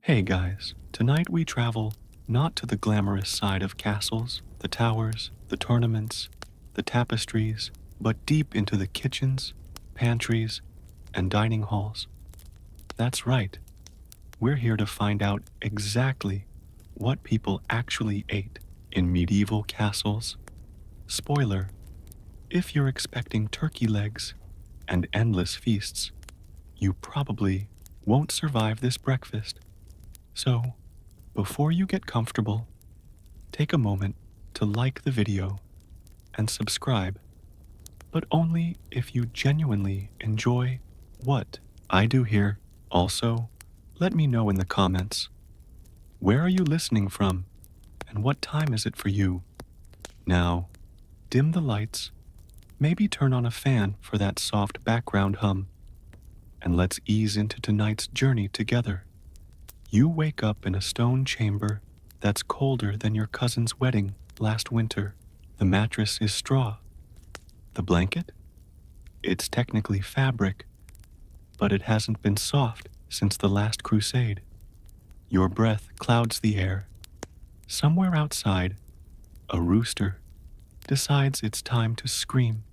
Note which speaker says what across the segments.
Speaker 1: Hey guys, tonight we travel not to the glamorous side of castles, the towers, the tournaments, the tapestries, but deep into the kitchens, pantries, and dining halls. That's right, we're here to find out exactly what people actually ate in medieval castles. Spoiler, if you're expecting turkey legs and endless feasts, you probably won't survive this breakfast. So, before you get comfortable, take a moment to like the video and subscribe, but only if you genuinely enjoy what I do here. Also, let me know in the comments, where are you listening from and what time is it for you? Now, dim the lights, maybe turn on a fan for that soft background hum, and let's ease into tonight's journey together. You wake up in a stone chamber that's colder than your cousin's wedding last winter. The mattress is straw. The blanket? It's technically fabric, but it hasn't been soft since the last crusade. Your breath clouds the air. Somewhere outside, a rooster decides it's time to scream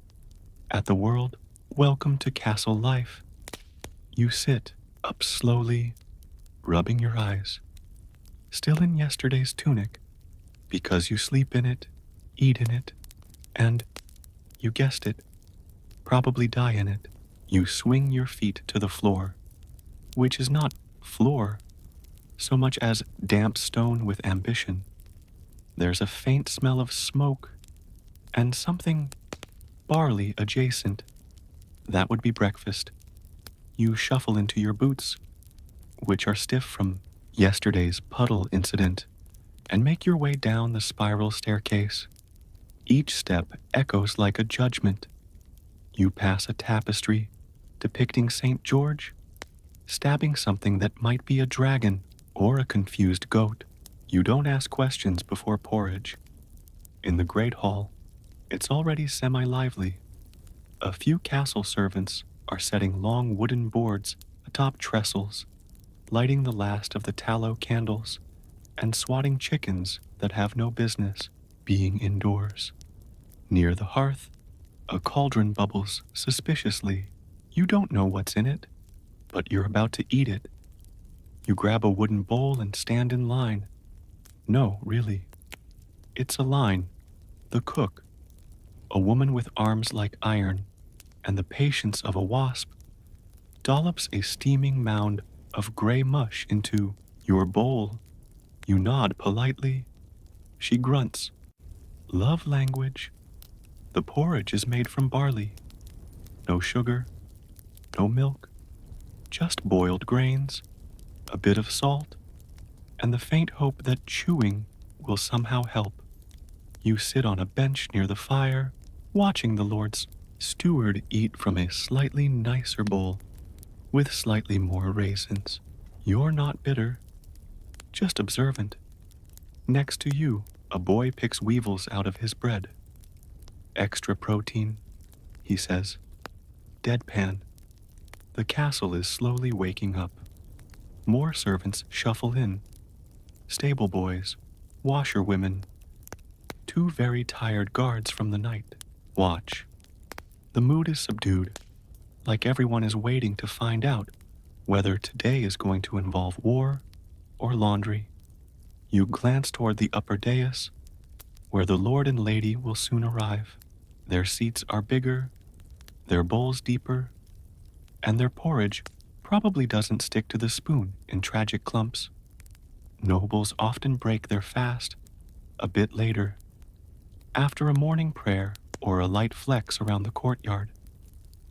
Speaker 1: at the world. Welcome to castle life. You sit up slowly, rubbing your eyes, still in yesterday's tunic, because you sleep in it, eat in it, and, you guessed it, probably die in it. You swing your feet to the floor, which is not floor so much as damp stone with ambition. There's a faint smell of smoke and something barley adjacent. That would be breakfast. You shuffle into your boots, which are stiff from yesterday's puddle incident, and make your way down the spiral staircase. Each step echoes like a judgment. You pass a tapestry depicting St. George, stabbing something that might be a dragon or a confused goat. You don't ask questions before porridge. In the great hall, it's already semi-lively. A few castle servants are setting long wooden boards atop trestles, lighting the last of the tallow candles, and swatting chickens that have no business being indoors. Near the hearth, a cauldron bubbles suspiciously. You don't know what's in it, but you're about to eat it. You grab a wooden bowl and stand in line. No, really. It's a line. The cook, a woman with arms like iron and the patience of a wasp, dollops a steaming mound of gray mush into your bowl. You nod politely. She grunts. Love language. The porridge is made from barley. No sugar, no milk, just boiled grains, a bit of salt, and the faint hope that chewing will somehow help. You sit on a bench near the fire, watching the Lord's steward eat from a slightly nicer bowl with slightly more raisins. You're not bitter, just observant. Next to you, a boy picks weevils out of his bread. Extra protein, he says. Deadpan. The castle is slowly waking up. More servants shuffle in. Stable boys, washerwomen, two very tired guards from the night. Watch. The mood is subdued, like everyone is waiting to find out whether today is going to involve war or laundry. You glance toward the upper dais, where the lord and lady will soon arrive. Their seats are bigger, their bowls deeper, and their porridge probably doesn't stick to the spoon in tragic clumps. Nobles often break their fast a bit later, after a morning prayer or a light flex around the courtyard.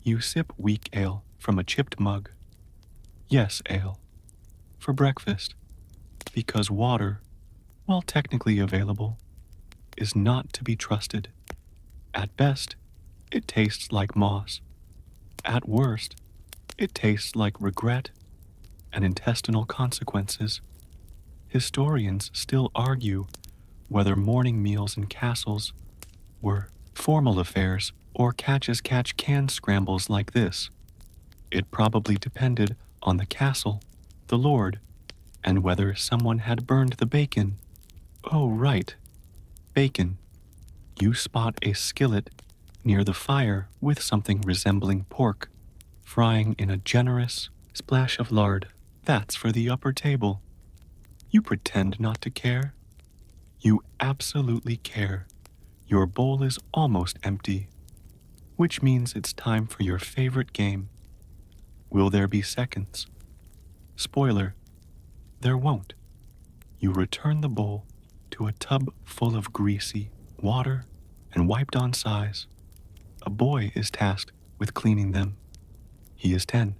Speaker 1: You sip weak ale from a chipped mug. Yes, ale. For breakfast. Because water, while technically available, is not to be trusted. At best, it tastes like moss. At worst, it tastes like regret and intestinal consequences. Historians still argue whether morning meals in castles were formal affairs or catch-as-catch-can scrambles like this. It probably depended on the castle, the lord, and whether someone had burned the bacon. Oh, right, bacon. You spot a skillet near the fire with something resembling pork, frying in a generous splash of lard. That's for the upper table. You pretend not to care. You absolutely care. Your bowl is almost empty, which means it's time for your favorite game. Will there be seconds? Spoiler, there won't. You return the bowl to a tub full of greasy water and wiped on size. A boy is tasked with cleaning them. He is 10.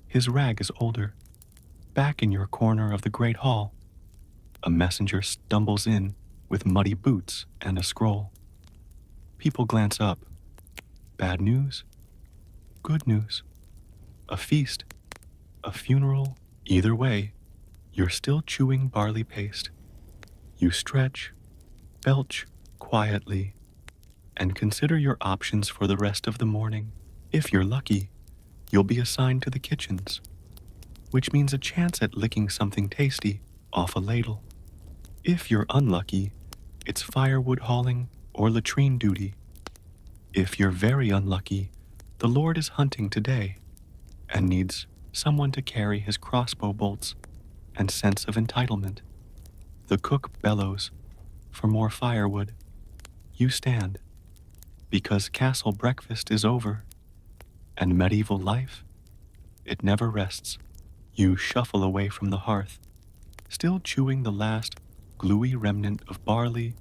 Speaker 1: His rag is older. Back in your corner of the great hall, a messenger stumbles in with muddy boots and a scroll. People glance up. Bad news? Good news? A feast? A funeral? Either way, you're still chewing barley paste. You stretch, belch quietly, and consider your options for the rest of the morning. If you're lucky, you'll be assigned to the kitchens, which means a chance at licking something tasty off a ladle. If you're unlucky, it's firewood hauling or latrine duty. If you're very unlucky, the Lord is hunting today and needs someone to carry his crossbow bolts and sense of entitlement. The cook bellows for more firewood. You stand, because castle breakfast is over, and medieval life, it never rests. You shuffle away from the hearth, still chewing the last gluey remnant of barley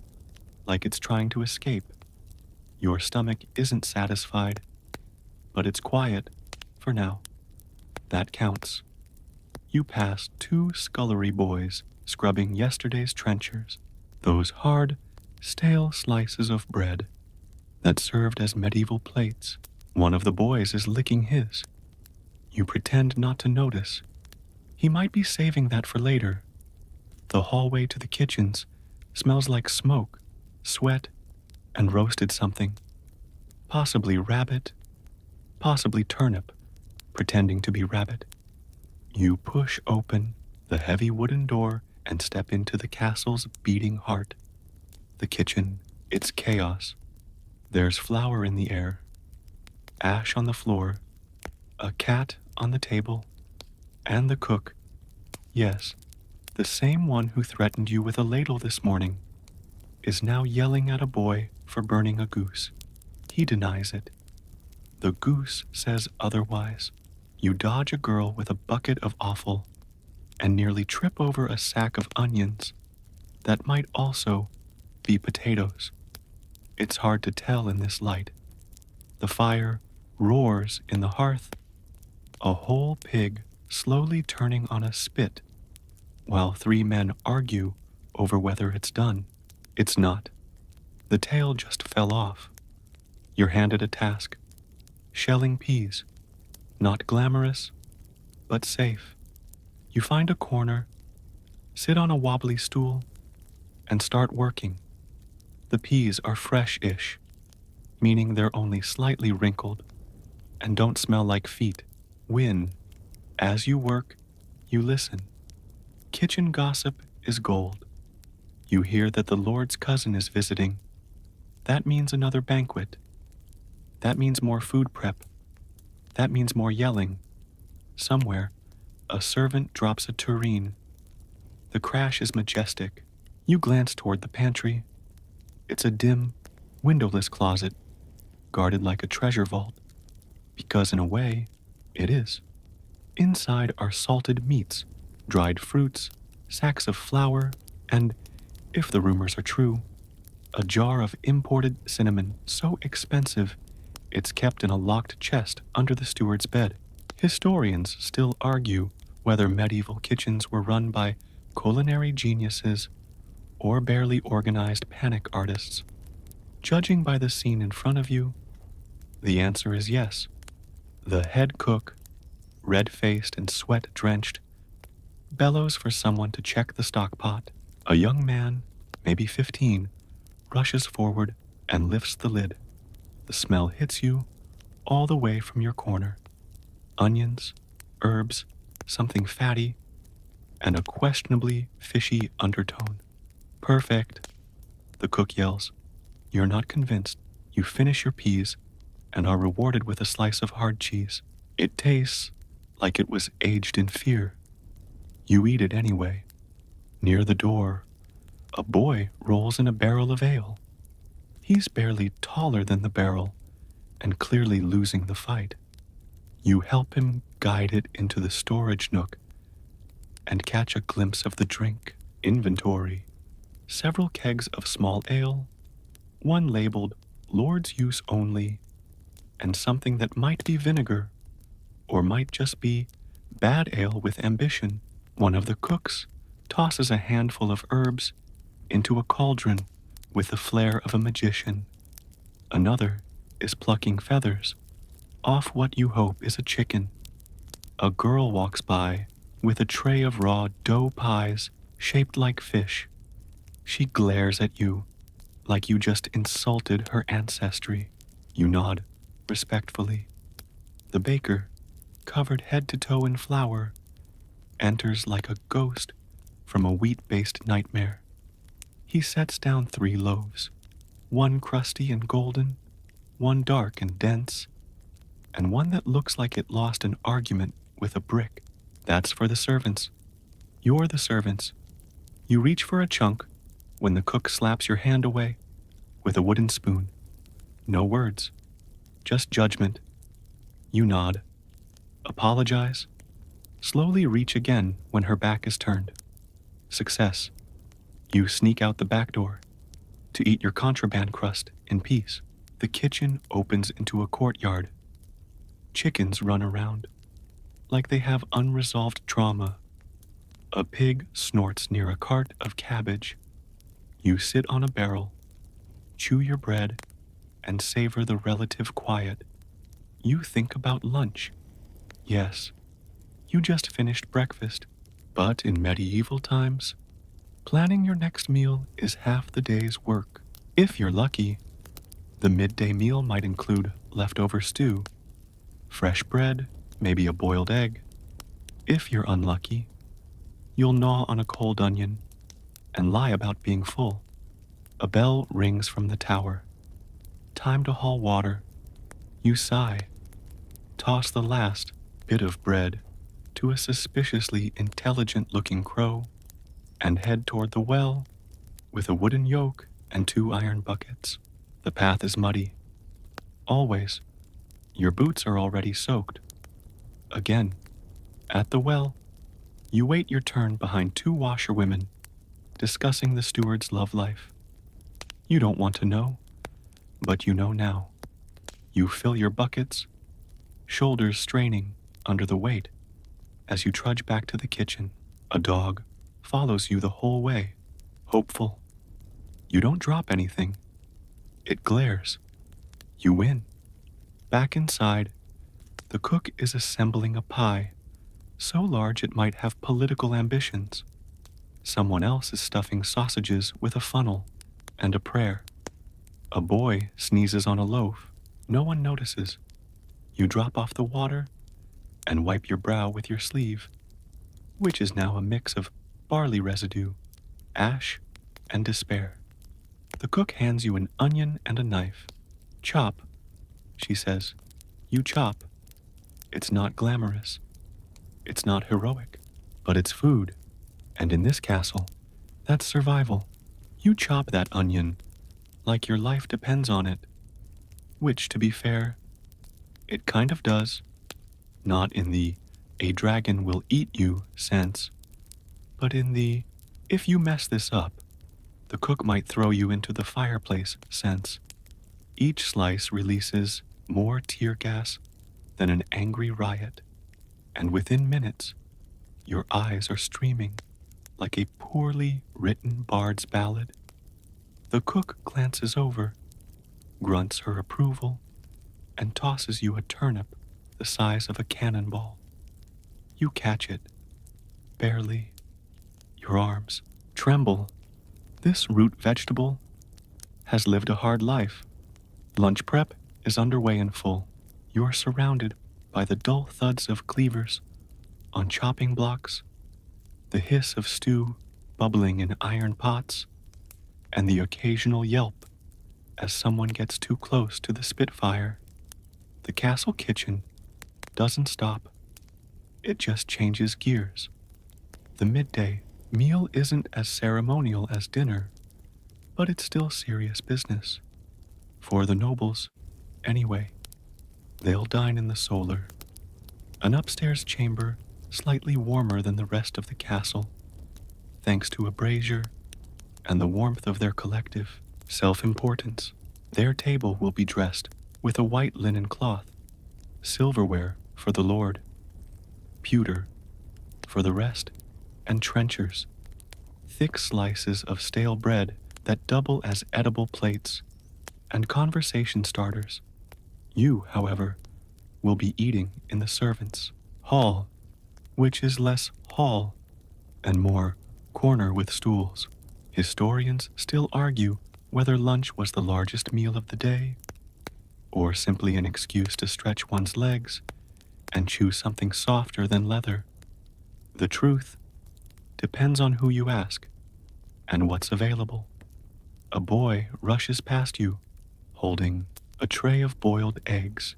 Speaker 1: like it's trying to escape. Your stomach isn't satisfied, but it's quiet for now. That counts. You pass 2 scullery boys scrubbing yesterday's trenchers, those hard, stale slices of bread that served as medieval plates. One of the boys is licking his. You pretend not to notice. He might be saving that for later. The hallway to the kitchens smells like smoke, sweat, and roasted something. Possibly rabbit, possibly turnip, pretending to be rabbit. You push open the heavy wooden door and step into the castle's beating heart. The kitchen, it's chaos. There's flour in the air, ash on the floor, a cat on the table, and the cook, yes, the same one who threatened you with a ladle this morning, is now yelling at a boy for burning a goose. He denies it. The goose says otherwise. You dodge a girl with a bucket of offal and nearly trip over a sack of onions that might also be potatoes. It's hard to tell in this light. The fire roars in the hearth, a whole pig slowly turning on a spit, while 3 men argue over whether it's done. It's not. The tail just fell off. You're handed a task. Shelling peas. Not glamorous, but safe. You find a corner, sit on a wobbly stool, and start working. The peas are fresh-ish, meaning they're only slightly wrinkled and don't smell like feet. As you work, you listen. Kitchen gossip is gold. You hear that the Lord's cousin is visiting. That means another banquet. That means more food prep. That means more yelling. Somewhere, a servant drops a tureen. The crash is majestic. You glance toward the pantry. It's a dim, windowless closet, guarded like a treasure vault, because in a way, it is. Inside are salted meats, dried fruits, sacks of flour, and, if the rumors are true, a jar of imported cinnamon so expensive it's kept in a locked chest under the steward's bed. Historians still argue whether medieval kitchens were run by culinary geniuses or barely organized panic artists. Judging by the scene in front of you, the answer is yes. The head cook, red-faced and sweat-drenched, bellows for someone to check the stock pot. A young man, maybe 15, rushes forward and lifts the lid. The smell hits you all the way from your corner. Onions, herbs, something fatty, and a questionably fishy undertone. Perfect, the cook yells. You're not convinced. You finish your peas and are rewarded with a slice of hard cheese. It tastes like it was aged in fear. You eat it anyway. Near the door, a boy rolls in a barrel of ale. He's barely taller than the barrel and clearly losing the fight. You help him guide it into the storage nook and catch a glimpse of the drink inventory. Several kegs of small ale, one labeled Lord's Use Only, and something that might be vinegar or might just be bad ale with ambition. One of the cooks tosses a handful of herbs into a cauldron with the flair of a magician. Another is plucking feathers off what you hope is a chicken. A girl walks by with a tray of raw dough pies shaped like fish. She glares at you like you just insulted her ancestry. You nod respectfully. The baker, covered head to toe in flour, enters like a ghost from a wheat-based nightmare. He sets down 3 loaves, one crusty and golden, one dark and dense, and one that looks like it lost an argument with a brick. That's for the servants. You're the servants. You reach for a chunk when the cook slaps your hand away with a wooden spoon. No words, just judgment. You nod, apologize, slowly reach again when her back is turned. Success. You sneak out the back door to eat your contraband crust in peace. The kitchen opens into a courtyard. Chickens run around like they have unresolved trauma. A pig snorts near a cart of cabbage. You sit on a barrel, chew your bread, and savor the relative quiet. You think about lunch. Yes, you just finished breakfast, but in medieval times, planning your next meal is half the day's work. If you're lucky, the midday meal might include leftover stew, fresh bread, maybe a boiled egg. If you're unlucky, you'll gnaw on a cold onion and lie about being full. A bell rings from the tower. Time to haul water. You sigh, toss the last bit of bread to a suspiciously intelligent-looking crow, and head toward the well with a wooden yoke and 2 iron buckets. The path is muddy. Always. Your boots are already soaked. Again, at the well, you wait your turn behind 2 washerwomen, discussing the steward's love life. You don't want to know, but you know now. You fill your buckets, shoulders straining under the weight, as you trudge back to the kitchen. A dog follows you the whole way, hopeful. You don't drop anything. It glares. You win. Back inside, the cook is assembling a pie, so large it might have political ambitions. Someone else is stuffing sausages with a funnel and a prayer. A boy sneezes on a loaf. No one notices. You drop off the water and wipe your brow with your sleeve, which is now a mix of barley residue, ash, and despair. The cook hands you an onion and a knife. Chop, she says. You chop. It's not glamorous. It's not heroic, but it's food. And in this castle, that's survival. You chop that onion like your life depends on it, which, to be fair, it kind of does. Not in the "a dragon will eat you" sense, but in the "if you mess this up, the cook might throw you into the fireplace" sense. Each slice releases more tear gas than an angry riot, and within minutes, your eyes are streaming like a poorly written bard's ballad. The cook glances over, grunts her approval, and tosses you a turnip the size of a cannonball. You catch it, barely. Your arms tremble. This root vegetable has lived a hard life. Lunch prep is underway in full. You're surrounded by the dull thuds of cleavers on chopping blocks, the hiss of stew bubbling in iron pots, and the occasional yelp as someone gets too close to the spitfire. The castle kitchen doesn't stop, it just changes gears. The midday meal isn't as ceremonial as dinner, but it's still serious business. For the nobles, anyway. They'll dine in the solar, an upstairs chamber slightly warmer than the rest of the castle, thanks to a brazier and the warmth of their collective self-importance. Their table will be dressed with a white linen cloth, silverware for the lord, pewter for the rest, and trenchers, thick slices of stale bread that double as edible plates, and conversation starters. You, however, will be eating in the servants' hall, which is less hall and more corner with stools. Historians still argue whether lunch was the largest meal of the day, or simply an excuse to stretch one's legs and choose something softer than leather. The truth depends on who you ask and what's available. A boy rushes past you, holding a tray of boiled eggs.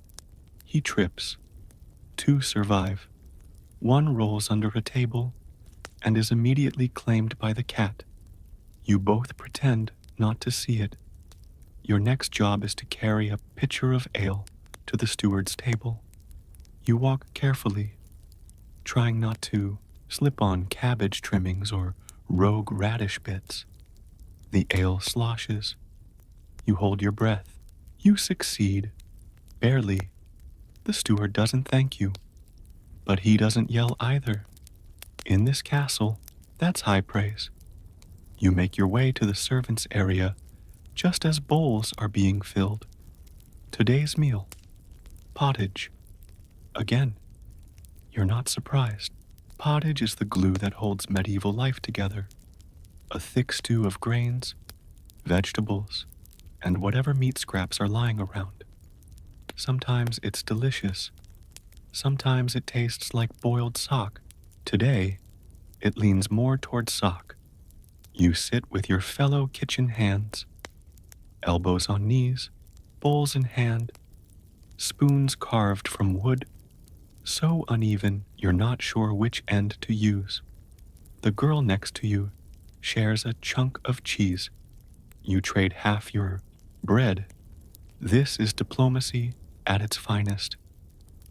Speaker 1: He trips. 2 survive. 1 rolls under a table and is immediately claimed by the cat. You both pretend not to see it. Your next job is to carry a pitcher of ale to the steward's table. You walk carefully, trying not to slip on cabbage trimmings or rogue radish bits. The ale sloshes. You hold your breath. You succeed. Barely. The steward doesn't thank you, but he doesn't yell either. In this castle, that's high praise. You make your way to the servants' area just as bowls are being filled. Today's meal, pottage. Again, you're not surprised. Pottage is the glue that holds medieval life together. A thick stew of grains, vegetables, and whatever meat scraps are lying around. Sometimes it's delicious. Sometimes it tastes like boiled sock. Today, it leans more toward sock. You sit with your fellow kitchen hands, elbows on knees, bowls in hand, spoons carved from wood, so uneven you're not sure which end to use. The girl next to you shares a chunk of cheese. You trade half your bread. This is diplomacy at its finest.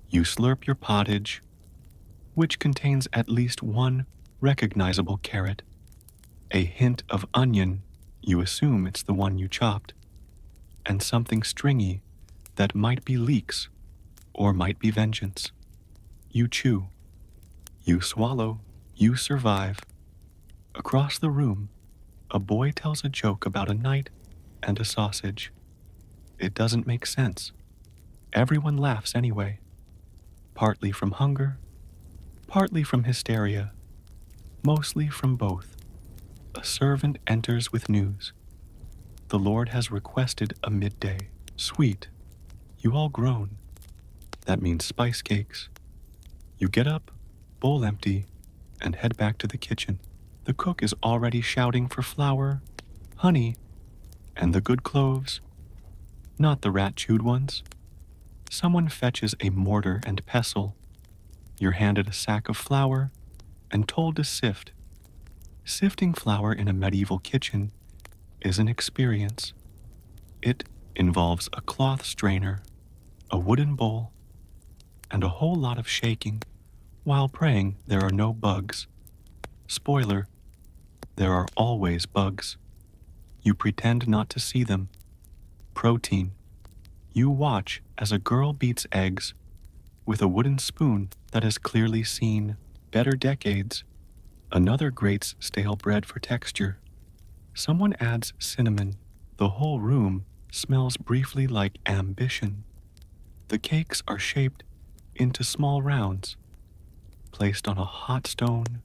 Speaker 1: You slurp your pottage, which contains at least 1 recognizable carrot, a hint of onion, you assume it's the one you chopped, and something stringy that might be leeks or might be vengeance. You chew. You swallow. You survive. Across the room, a boy tells a joke about a knight and a sausage. It doesn't make sense. Everyone laughs anyway, partly from hunger, partly from hysteria, mostly from both. A servant enters with news. The Lord has requested a midday sweet. You all groan. That means spice cakes. You get up, bowl empty, and head back to the kitchen. The cook is already shouting for flour, honey, and the good cloves, not the rat-chewed ones. Someone fetches a mortar and pestle. You're handed a sack of flour and told to sift. Sifting flour in a medieval kitchen is an experience. It involves a cloth strainer, a wooden bowl, and a whole lot of shaking while praying there are no bugs. Spoiler, there are always bugs. You pretend not to see them. Protein. You watch as a girl beats eggs with a wooden spoon that has clearly seen better decades. Another grates stale bread for texture. Someone adds cinnamon. The whole room smells briefly like ambition. The cakes are shaped into small rounds, placed on a hot stone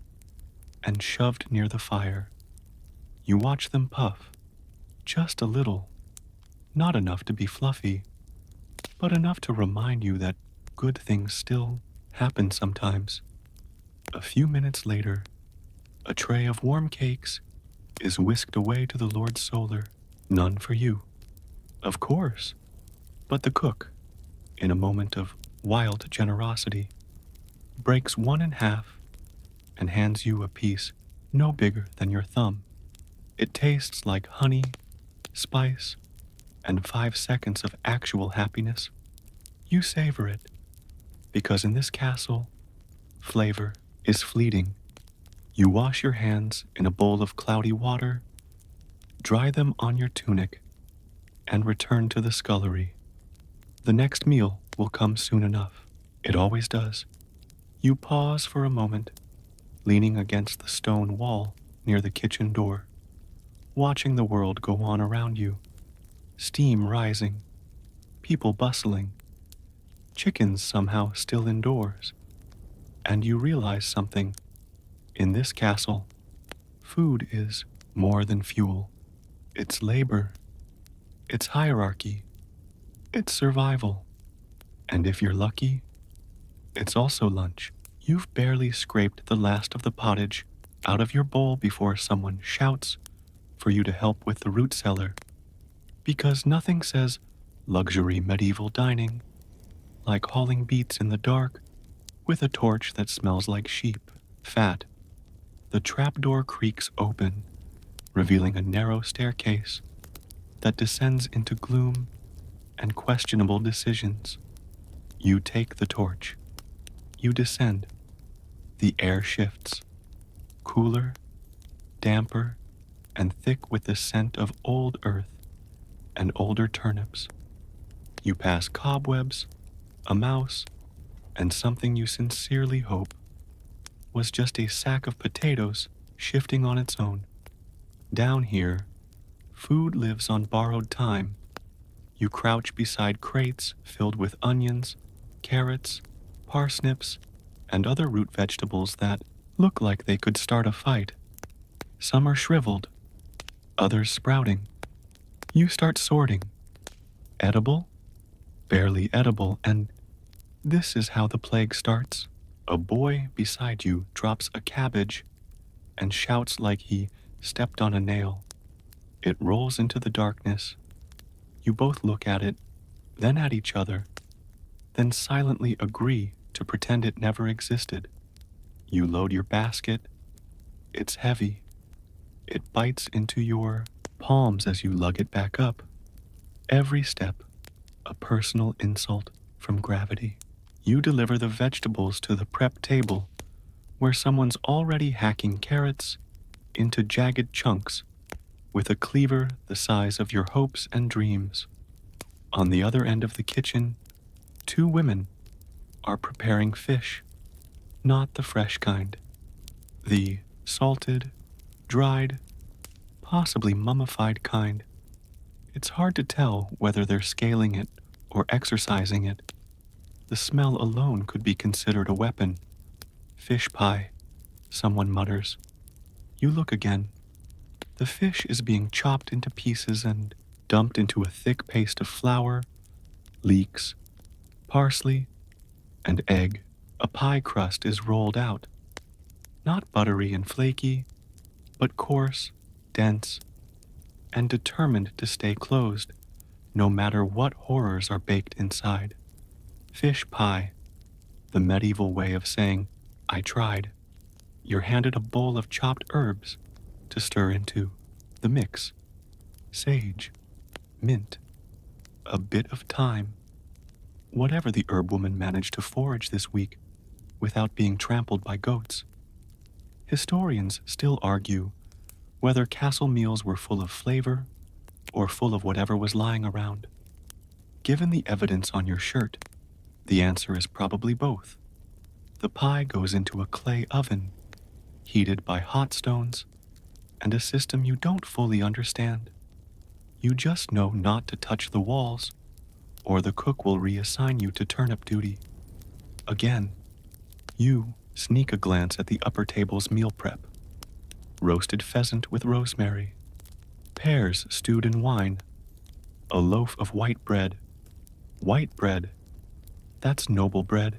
Speaker 1: and shoved near the fire. You watch them puff, just a little, not enough to be fluffy, but enough to remind you that good things still happen sometimes. A few minutes later, A tray of warm cakes is whisked away to the Lord Solar. None for you. Of course. But the cook, in a moment of wild generosity, breaks one in half and hands you a piece no bigger than your thumb. It tastes like honey, spice, and 5 seconds of actual happiness. You savor it, because in this castle, flavor is fleeting. You wash your hands in a bowl of cloudy water, dry them on your tunic, and return to the scullery. The next meal will come soon enough. It always does. You pause for a moment, leaning against the stone wall near the kitchen door, watching the world go on around you. Steam rising, people bustling, chickens somehow still indoors. And you realize something. In this castle, food is more than fuel. It's labor, it's hierarchy, it's survival. And if you're lucky, it's also lunch. You've barely scraped the last of the pottage out of your bowl before someone shouts for you to help with the root cellar. Because nothing says luxury medieval dining like hauling beets in the dark with a torch that smells like sheep, fat. The trapdoor creaks open, revealing a narrow staircase that descends into gloom and questionable decisions. You take the torch. You descend. The air shifts, cooler, damper, and thick with the scent of old earth and older turnips. You pass cobwebs, a mouse, and something you sincerely hope was just a sack of potatoes shifting on its own. Down here, food lives on borrowed time. You crouch beside crates filled with onions, carrots, parsnips, and other root vegetables that look like they could start a fight. Some are shriveled, others sprouting. You start sorting. Edible? Barely edible, and this is how the plague starts. A boy beside you drops a cabbage and shouts like he stepped on a nail. It rolls into the darkness. You both look at it, then at each other, then silently agree to pretend it never existed. You load your basket. It's heavy. It bites into your palms as you lug it back up. Every step, a personal insult from gravity. You deliver the vegetables to the prep table, where someone's already hacking carrots into jagged chunks with a cleaver the size of your hopes and dreams. On the other end of the kitchen, 2 women are preparing fish, not the fresh kind. The salted, dried, possibly mummified kind. It's hard to tell whether they're scaling it or exercising it. The smell alone could be considered a weapon. Fish pie, someone mutters. You look again. The fish is being chopped into pieces and dumped into a thick paste of flour, leeks, parsley, and egg. A pie crust is rolled out. Not buttery and flaky, but coarse, dense, and determined to stay closed, no matter what horrors are baked inside. Fish pie, the medieval way of saying, I tried. You're handed a bowl of chopped herbs to stir into. The mix: sage, mint, a bit of thyme, whatever the herb woman managed to forage this week without being trampled by goats. Historians still argue whether castle meals were full of flavor or full of whatever was lying around. Given the evidence on your shirt, the answer is probably both. The pie goes into a clay oven, heated by hot stones, and a system you don't fully understand. You just know not to touch the walls, or the cook will reassign you to turnip duty. Again, you sneak a glance at the upper table's meal prep. Roasted pheasant with rosemary, pears stewed in wine, a loaf of white bread. White bread, that's noble bread.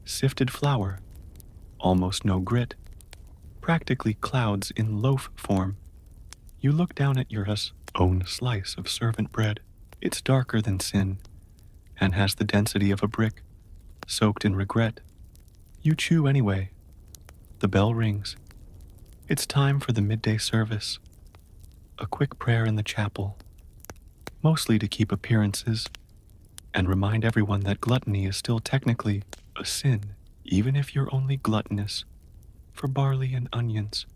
Speaker 1: Sifted flour, almost no grit, practically clouds in loaf form. You look down at your own slice of servant bread. It's darker than sin and has the density of a brick, soaked in regret. You chew anyway. The bell rings. It's time for the midday service. A quick prayer in the chapel, mostly to keep appearances and remind everyone that gluttony is still technically a sin, even if you're only gluttonous for barley and onions.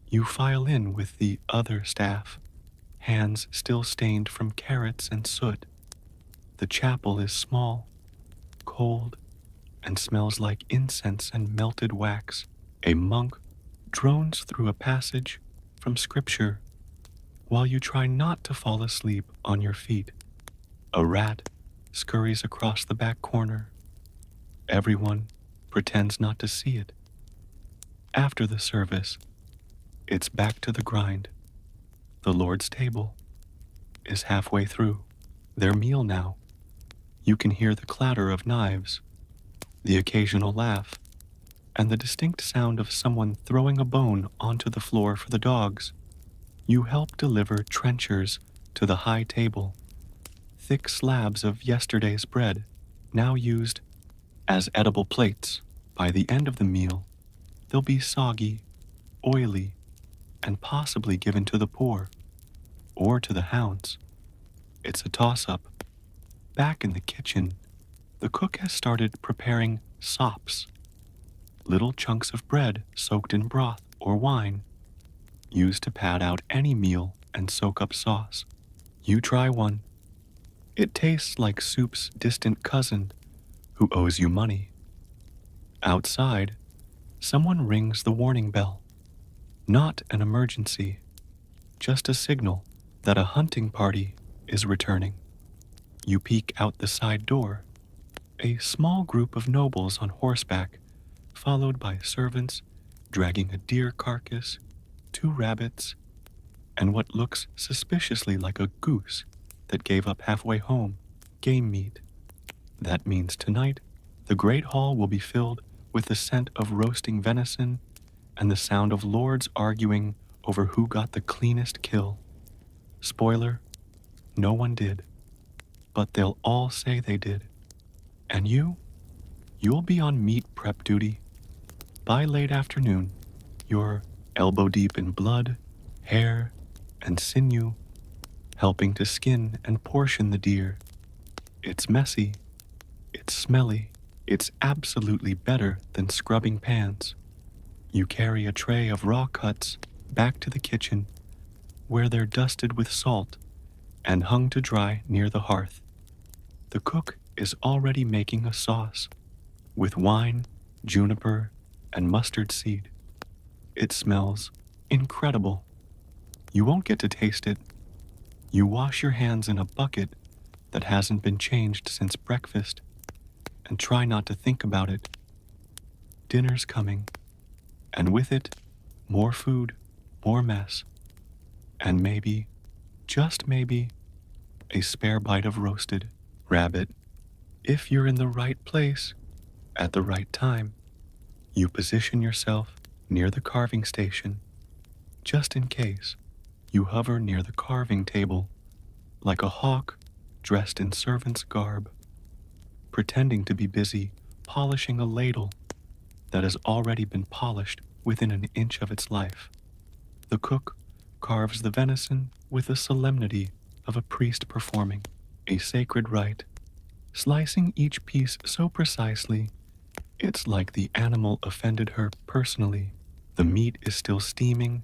Speaker 1: You file in with the other staff, hands still stained from carrots and soot. The chapel is small, cold, and smells like incense and melted wax. A monk drones through a passage from Scripture while you try not to fall asleep on your feet. A rat scurries across the back corner. Everyone pretends not to see it. After the service, it's back to the grind. The Lord's table is halfway through their meal now. You can hear the clatter of knives, the occasional laugh, and the distinct sound of someone throwing a bone onto the floor for the dogs. You help deliver trenchers to the high table, thick slabs of yesterday's bread, now used as edible plates. By the end of the meal, they'll be soggy, oily, and possibly given to the poor, or to the hounds. It's a toss-up. Back in the kitchen, the cook has started preparing sops, little chunks of bread soaked in broth or wine, used to pad out any meal and soak up sauce. You try one. It tastes like soup's distant cousin who owes you money. Outside, someone rings the warning bell. Not an emergency, just a signal that a hunting party is returning. You peek out the side door. A small group of nobles on horseback, followed by servants dragging a deer carcass, 2 rabbits, and what looks suspiciously like a goose that gave up halfway home, game meat. That means tonight, the great hall will be filled with the scent of roasting venison and the sound of lords arguing over who got the cleanest kill. Spoiler, no one did, but they'll all say they did. And you'll be on meat prep duty. By late afternoon, you're elbow deep in blood, hair, and sinew, helping to skin and portion the deer. It's messy, it's smelly, it's absolutely better than scrubbing pans. You carry a tray of raw cuts back to the kitchen, where they're dusted with salt and hung to dry near the hearth. The cook is already making a sauce with wine, juniper, and mustard seed. It smells incredible. You won't get to taste it. You wash your hands in a bucket that hasn't been changed since breakfast and try not to think about it. Dinner's coming, and with it, more food, more mess, and maybe, just maybe, a spare bite of roasted rabbit. If you're in the right place, at the right time, you position yourself near the carving station. Just in case, you hover near the carving table, like a hawk dressed in servant's garb, pretending to be busy polishing a ladle that has already been polished within an inch of its life. The cook carves the venison with the solemnity of a priest performing a sacred rite, slicing each piece so precisely it's like the animal offended her personally. The meat is still steaming,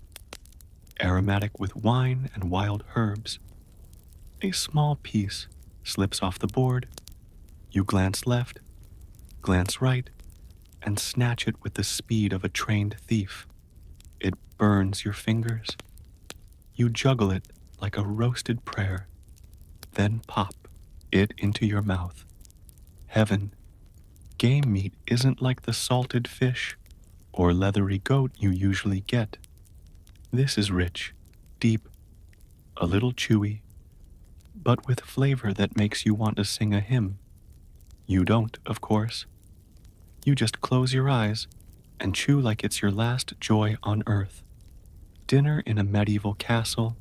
Speaker 1: aromatic with wine and wild herbs. A small piece slips off the board. You glance left, glance right, and snatch it with the speed of a trained thief. It burns your fingers. You juggle it like a roasted prayer, then pop it into your mouth. Heaven. Game meat isn't like the salted fish or leathery goat you usually get. This is rich, deep, a little chewy, but with flavor that makes you want to sing a hymn. You don't, of course. You just close your eyes and chew like it's your last joy on earth. Dinner in a medieval castle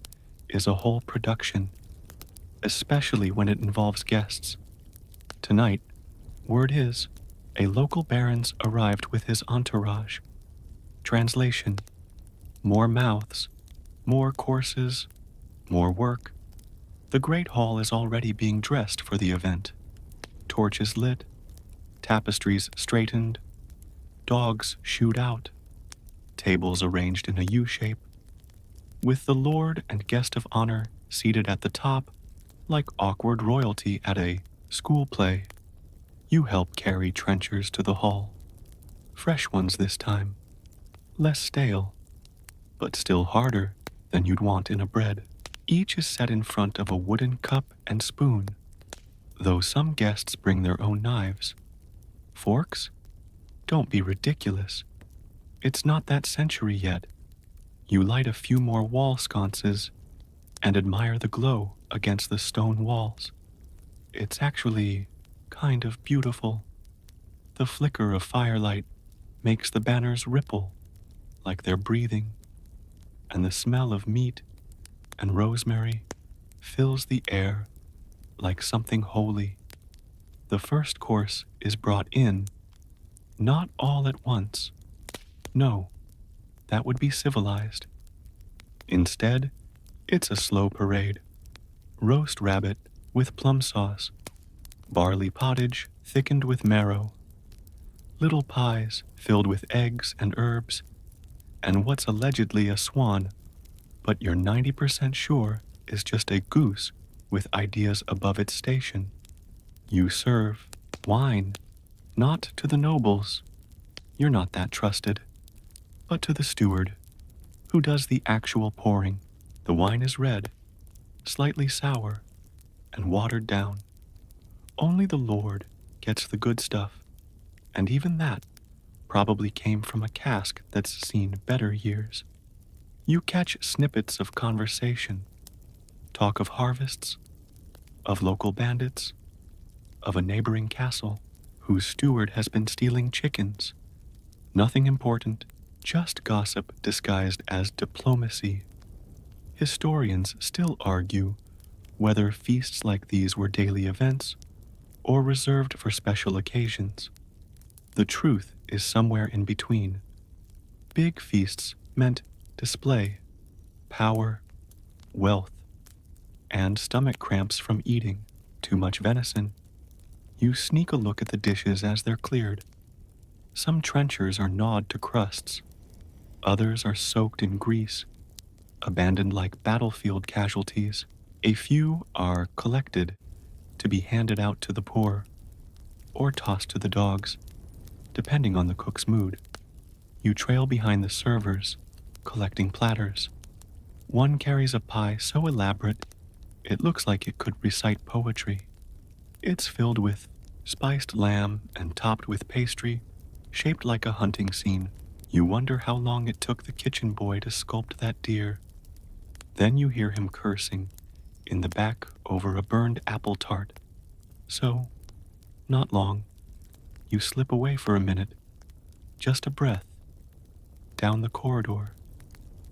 Speaker 1: is a whole production, especially when it involves guests. Tonight, word is, a local baron's arrived with his entourage. Translation: more mouths, more courses, more work. The great hall is already being dressed for the event. Torches lit, tapestries straightened, dogs shooed out, tables arranged in a U shape, with the lord and guest of honor seated at the top like awkward royalty at a school play. You help carry trenchers to the hall. Fresh ones this time, less stale, but still harder than you'd want in a bread. Each is set in front of a wooden cup and spoon, though some guests bring their own knives. Forks? Don't be ridiculous. It's not that century yet. You light a few more wall sconces and admire the glow against the stone walls. It's actually kind of beautiful. The flicker of firelight makes the banners ripple like they're breathing, and the smell of meat and rosemary fills the air like something holy. The first course is brought in, not all at once. No, that would be civilized. Instead, it's a slow parade. Roast rabbit with plum sauce, barley pottage thickened with marrow, little pies filled with eggs and herbs, and what's allegedly a swan, but you're 90% sure is just a goose with ideas above its station. You serve wine, not to the nobles. You're not that trusted, but to the steward, who does the actual pouring. The wine is red, slightly sour, and watered down. Only the Lord gets the good stuff, and even that probably came from a cask that's seen better years. You catch snippets of conversation, talk of harvests, of local bandits, of a neighboring castle whose steward has been stealing chickens. Nothing important, just gossip disguised as diplomacy. Historians still argue whether feasts like these were daily events or reserved for special occasions. The truth is somewhere in between. Big feasts meant display, power, wealth, and stomach cramps from eating too much venison. You sneak a look at the dishes as they're cleared. Some trenchers are gnawed to crusts. Others are soaked in grease, abandoned like battlefield casualties. A few are collected to be handed out to the poor or tossed to the dogs, depending on the cook's mood. You trail behind the servers, collecting platters. One carries a pie so elaborate it looks like it could recite poetry. It's filled with spiced lamb and topped with pastry shaped like a hunting scene. You wonder how long it took the kitchen boy to sculpt that deer. Then you hear him cursing in the back over a burned apple tart. So, not long, you slip away for a minute, just a breath, down the corridor,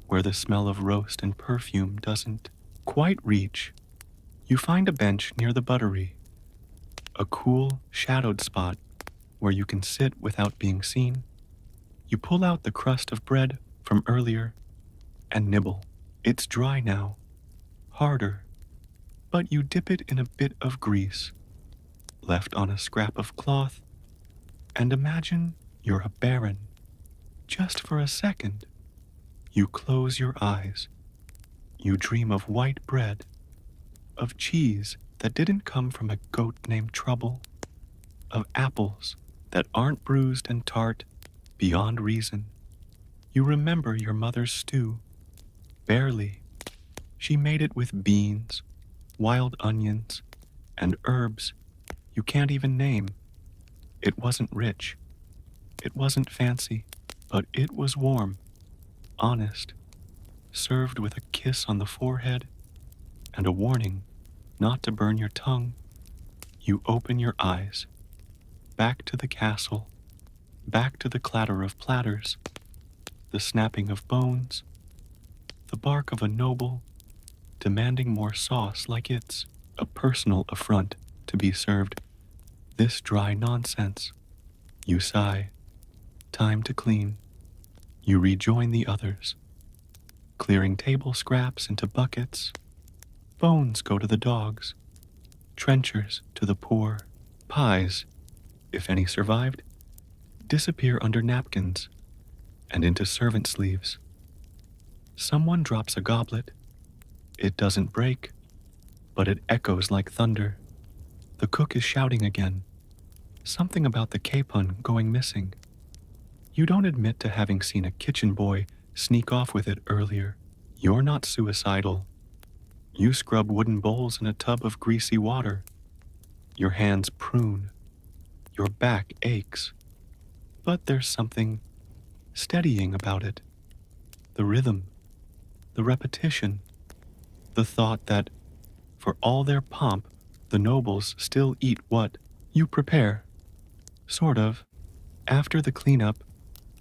Speaker 1: where the smell of roast and perfume doesn't quite reach. You find a bench near the buttery, a cool, shadowed spot where you can sit without being seen. You pull out the crust of bread from earlier and nibble. It's dry now, harder, but you dip it in a bit of grease, left on a scrap of cloth, and imagine you're a baron. Just for a second, you close your eyes. You dream of white bread, of cheese that didn't come from a goat named Trouble, of apples that aren't bruised and tart beyond reason. You remember your mother's stew, barely. She made it with beans, wild onions, and herbs you can't even name. It wasn't rich. It wasn't fancy, but it was warm, honest, served with a kiss on the forehead and a warning not to burn your tongue. You open your eyes, back to the castle, back to the clatter of platters, the snapping of bones, the bark of a noble demanding more sauce like it's a personal affront to be served this dry nonsense. You sigh. Time to clean. You rejoin the others, clearing table scraps into buckets. Bones go to the dogs, trenchers to the poor. Pies, if any survived, disappear under napkins and into servant sleeves. Someone drops a goblet. It doesn't break, but it echoes like thunder. The cook is shouting again. Something about the capon going missing. You don't admit to having seen a kitchen boy sneak off with it earlier. You're not suicidal. You scrub wooden bowls in a tub of greasy water. Your hands prune. Your back aches. But there's something steadying about it. The rhythm, the repetition, the thought that, for all their pomp, the nobles still eat what you prepare. Sort of. After the cleanup,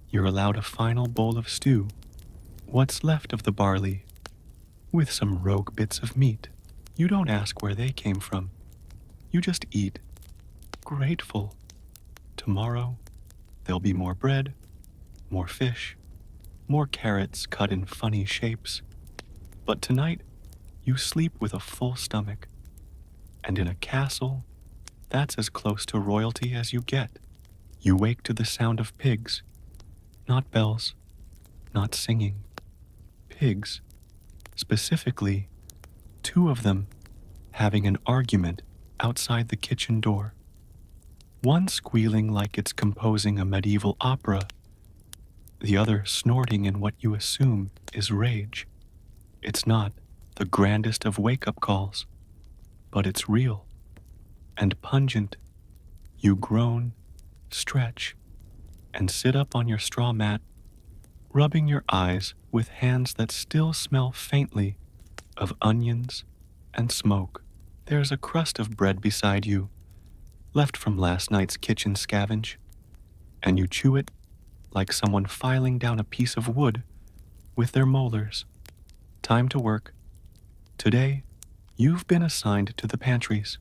Speaker 1: you're allowed a final bowl of stew, what's left of the barley, with some rogue bits of meat. You don't ask where they came from. You just eat, grateful. Tomorrow, there'll be more bread, more fish, more carrots cut in funny shapes. But tonight, you sleep with a full stomach. And in a castle, that's as close to royalty as you get. You wake to the sound of pigs. Not bells, not singing. Pigs, specifically, 2 of them having an argument outside the kitchen door. One squealing like it's composing a medieval opera, the other snorting in what you assume is rage. It's not the grandest of wake-up calls, but it's real and pungent. You groan, stretch, and sit up on your straw mat, rubbing your eyes with hands that still smell faintly of onions and smoke. There's a crust of bread beside you, left from last night's kitchen scavenge, and you chew it like someone filing down a piece of wood with their molars. Time to work. Today, you've been assigned to the pantries,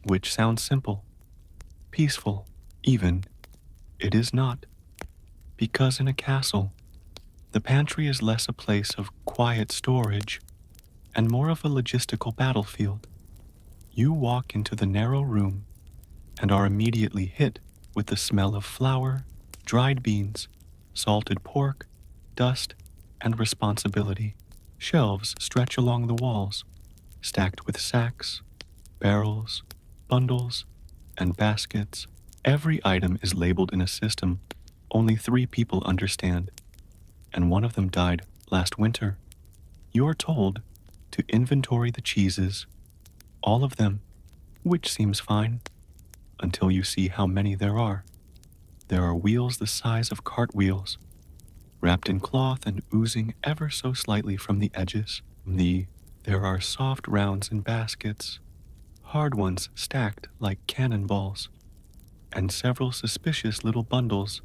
Speaker 1: which sounds simple, peaceful, even. It is not, because in a castle, the pantry is less a place of quiet storage and more of a logistical battlefield. You walk into the narrow room and are immediately hit with the smell of flour, dried beans, salted pork, dust, and responsibility. Shelves stretch along the walls, stacked with sacks, barrels, bundles, and baskets. Every item is labeled in a system only 3 people understand, and one of them died last winter. You're told to inventory the cheeses, all of them, which seems fine, until you see how many there are. There are wheels the size of cartwheels, wrapped in cloth and oozing ever so slightly from the edges. There are soft rounds in baskets, hard ones stacked like cannonballs, and several suspicious little bundles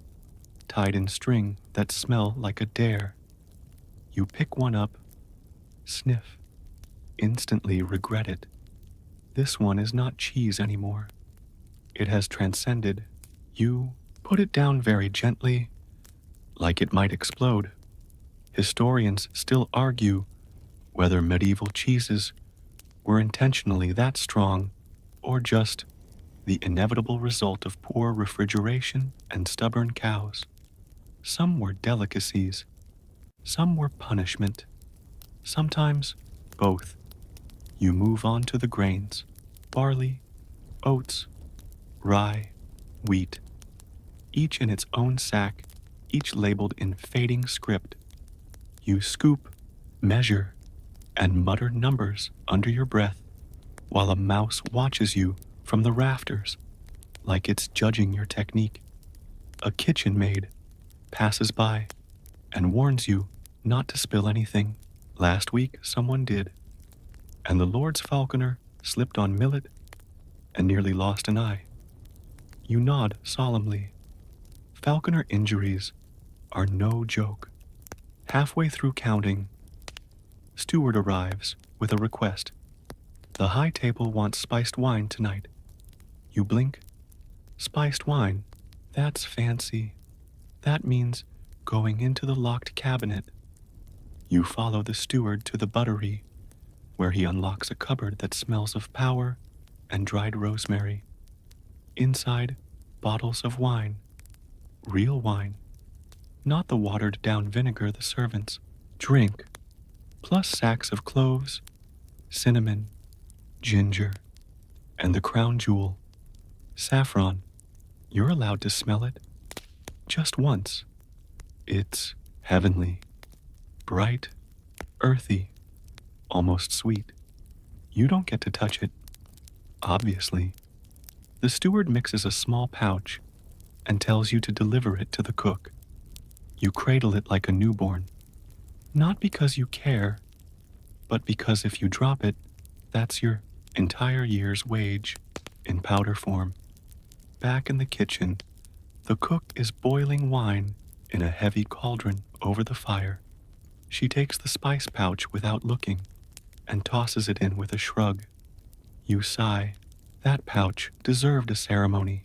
Speaker 1: tied in string that smell like a dare. You pick one up, sniff, instantly regret it. This one is not cheese anymore. It has transcended. You put it down very gently, like it might explode. Historians still argue whether medieval cheeses were intentionally that strong or just the inevitable result of poor refrigeration and stubborn cows. Some were delicacies, some were punishment, sometimes both. You move on to the grains: barley, oats, rye, wheat, each in its own sack, each labeled in fading script. You scoop, measure, and mutter numbers under your breath, while a mouse watches you from the rafters, like it's judging your technique. A kitchen maid passes by and warns you not to spill anything. Last week someone did, and the Lord's falconer slipped on millet and nearly lost an eye. You nod solemnly. Falconer injuries are no joke. Halfway through counting, steward arrives with a request. The high table wants spiced wine tonight. You blink. Spiced wine. That's fancy. That means going into the locked cabinet. You follow the steward to the buttery, where he unlocks a cupboard that smells of power and dried rosemary. Inside, bottles of wine. Real wine. Not the watered down vinegar the servants drink. Plus sacks of cloves, cinnamon, ginger, and the crown jewel, saffron. You're allowed to smell it. Just once. It's heavenly. Bright, earthy, almost sweet. You don't get to touch it, obviously. The steward mixes a small pouch and tells you to deliver it to the cook. You cradle it like a newborn. Not because you care, but because if you drop it, that's your entire year's wage in powder form. Back in the kitchen, the cook is boiling wine in a heavy cauldron over the fire. She takes the spice pouch without looking and tosses it in with a shrug. You sigh. That pouch deserved a ceremony.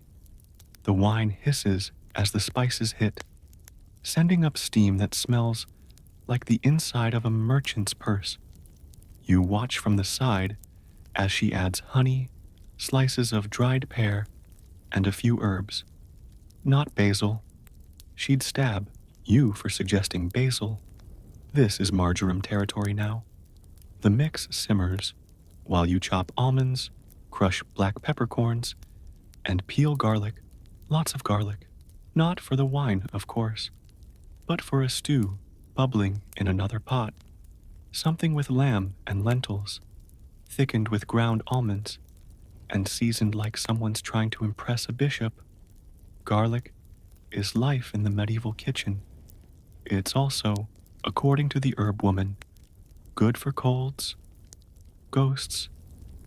Speaker 1: The wine hisses as the spices hit, sending up steam that smells like the inside of a merchant's purse. You watch from the side as she adds honey, slices of dried pear, and a few herbs. Not basil. She'd stab you for suggesting basil. This is marjoram territory now. The mix simmers while you chop almonds, crush black peppercorns, and peel garlic, lots of garlic. Not for the wine, of course, but for a stew bubbling in another pot. Something with lamb and lentils, thickened with ground almonds, and seasoned like someone's trying to impress a bishop. Garlic is life in the medieval kitchen. It's also, according to the herb woman, good for colds, ghosts,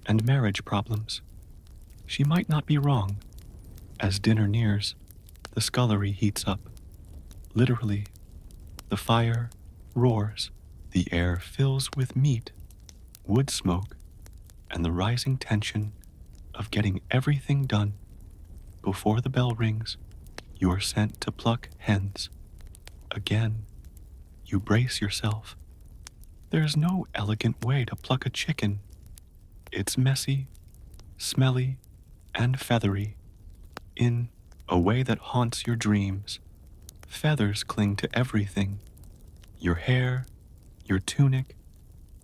Speaker 1: and marriage problems. She might not be wrong. As dinner nears, the scullery heats up. Literally, the fire roars, the air fills with meat, wood smoke, and the rising tension of getting everything done. Before the bell rings, you are sent to pluck hens. Again, you brace yourself. There's no elegant way to pluck a chicken. It's messy, smelly, and feathery, in a way that haunts your dreams. Feathers cling to everything. Your hair, your tunic,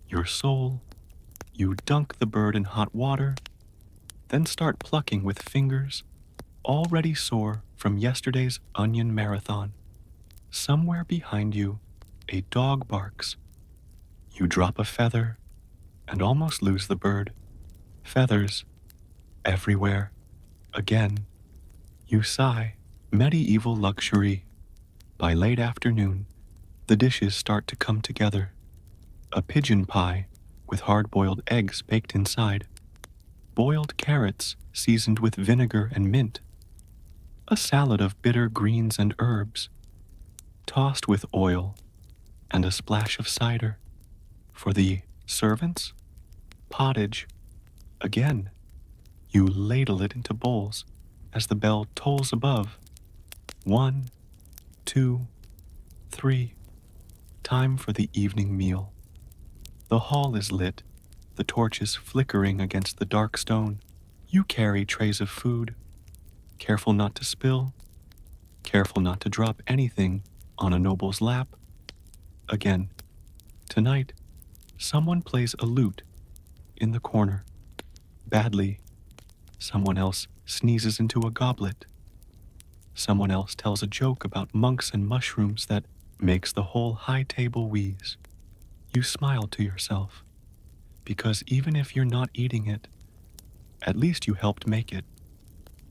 Speaker 1: your soul. You dunk the bird in hot water, then start plucking with fingers already sore from yesterday's onion marathon. Somewhere behind you, a dog barks. You drop a feather and almost lose the bird. Feathers everywhere. Again, you sigh. Medieval luxury. By late afternoon, the dishes start to come together. A pigeon pie with hard-boiled eggs baked inside. Boiled carrots seasoned with vinegar and mint. A salad of bitter greens and herbs, tossed with oil and a splash of cider. For the servants, pottage. Again, you ladle it into bowls as the bell tolls above. 1, 2, 3. Time for the evening meal. The hall is lit, the torches flickering against the dark stone. You carry trays of food, careful not to spill, careful not to drop anything on a noble's lap. Again, tonight, someone plays a lute in the corner. Badly, someone else sneezes into a goblet. Someone else tells a joke about monks and mushrooms that makes the whole high table wheeze. You smile to yourself, because even if you're not eating it, at least you helped make it.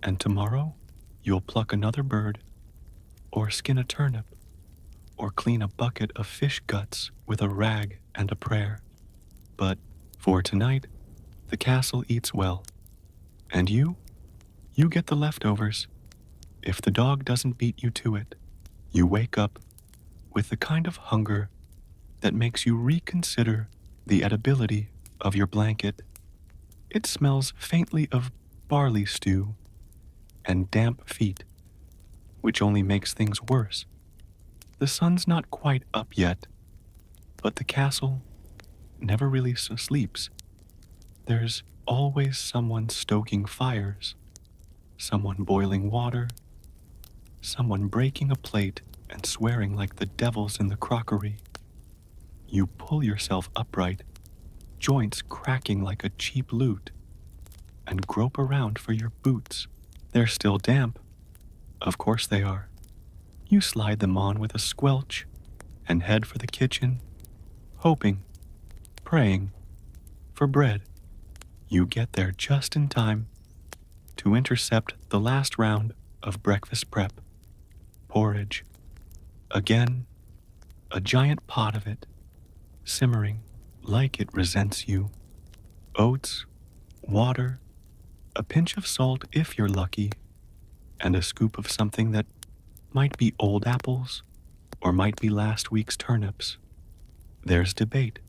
Speaker 1: And tomorrow, you'll pluck another bird, or skin a turnip, or clean a bucket of fish guts with a rag and a prayer. But for tonight, the castle eats well. And you get the leftovers. If the dog doesn't beat you to it, you wake up with the kind of hunger that makes you reconsider the edibility of your blanket. It smells faintly of barley stew and damp feet, which only makes things worse. The sun's not quite up yet, but the castle never really sleeps. There's always someone stoking fires, someone boiling water, someone breaking a plate and swearing like the devils in the crockery. You pull yourself upright, joints cracking like a cheap lute, and grope around for your boots. They're still damp. Of course they are. You slide them on with a squelch and head for the kitchen, hoping, praying, for bread. You get there just in time to intercept the last round of breakfast prep. Porridge. Again, a giant pot of it, simmering like it resents you. Oats, water, a pinch of salt if you're lucky, and a scoop of something that might be old apples or might be last week's turnips. There's debate.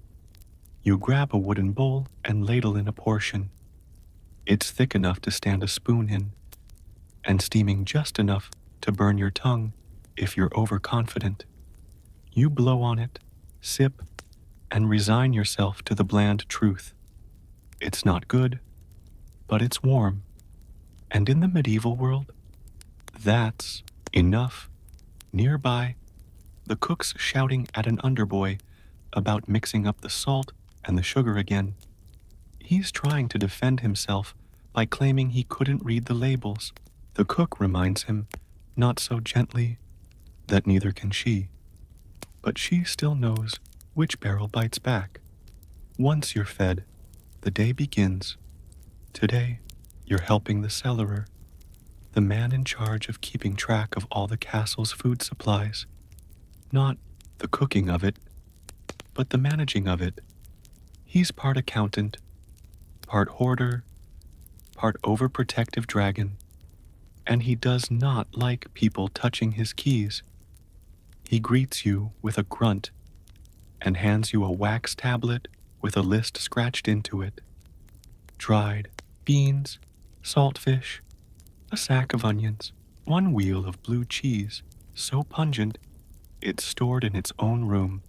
Speaker 1: You grab a wooden bowl and ladle in a portion. It's thick enough to stand a spoon in, and steaming just enough to burn your tongue if you're overconfident. You blow on it, sip, and resign yourself to the bland truth. It's not good, but it's warm. And in the medieval world, that's enough. Nearby, the cook's shouting at an underboy about mixing up the salt and the sugar again. He's trying to defend himself by claiming he couldn't read the labels. The cook reminds him, not so gently, that neither can she. But she still knows which barrel bites back. Once you're fed, the day begins. Today, you're helping the cellarer, the man in charge of keeping track of all the castle's food supplies. Not the cooking of it, but the managing of it. He's part accountant, part hoarder, part overprotective dragon, and he does not like people touching his keys. He greets you with a grunt and hands you a wax tablet with a list scratched into it. Dried beans, saltfish, a sack of onions, one wheel of blue cheese, so pungent it's stored in its own room.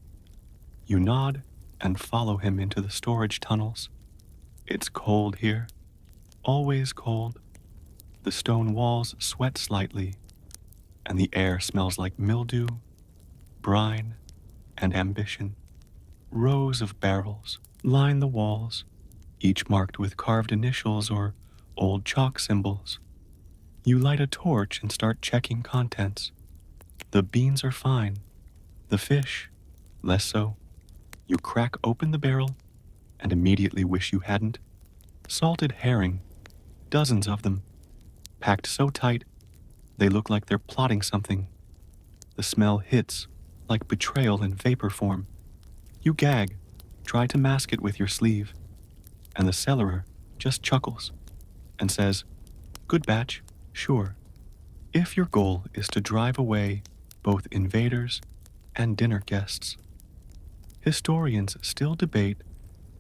Speaker 1: You nod and follow him into the storage tunnels. It's cold here, always cold. The stone walls sweat slightly, and the air smells like mildew, brine, and ambition. Rows of barrels line the walls, each marked with carved initials or old chalk symbols. You light a torch and start checking contents. The beans are fine, the fish, less so. You crack open the barrel and immediately wish you hadn't. Salted herring, dozens of them, packed so tight they look like they're plotting something. The smell hits like betrayal in vapor form. You gag, try to mask it with your sleeve, and the cellarer just chuckles and says, "Good batch, sure." If your goal is to drive away both invaders and dinner guests. Historians still debate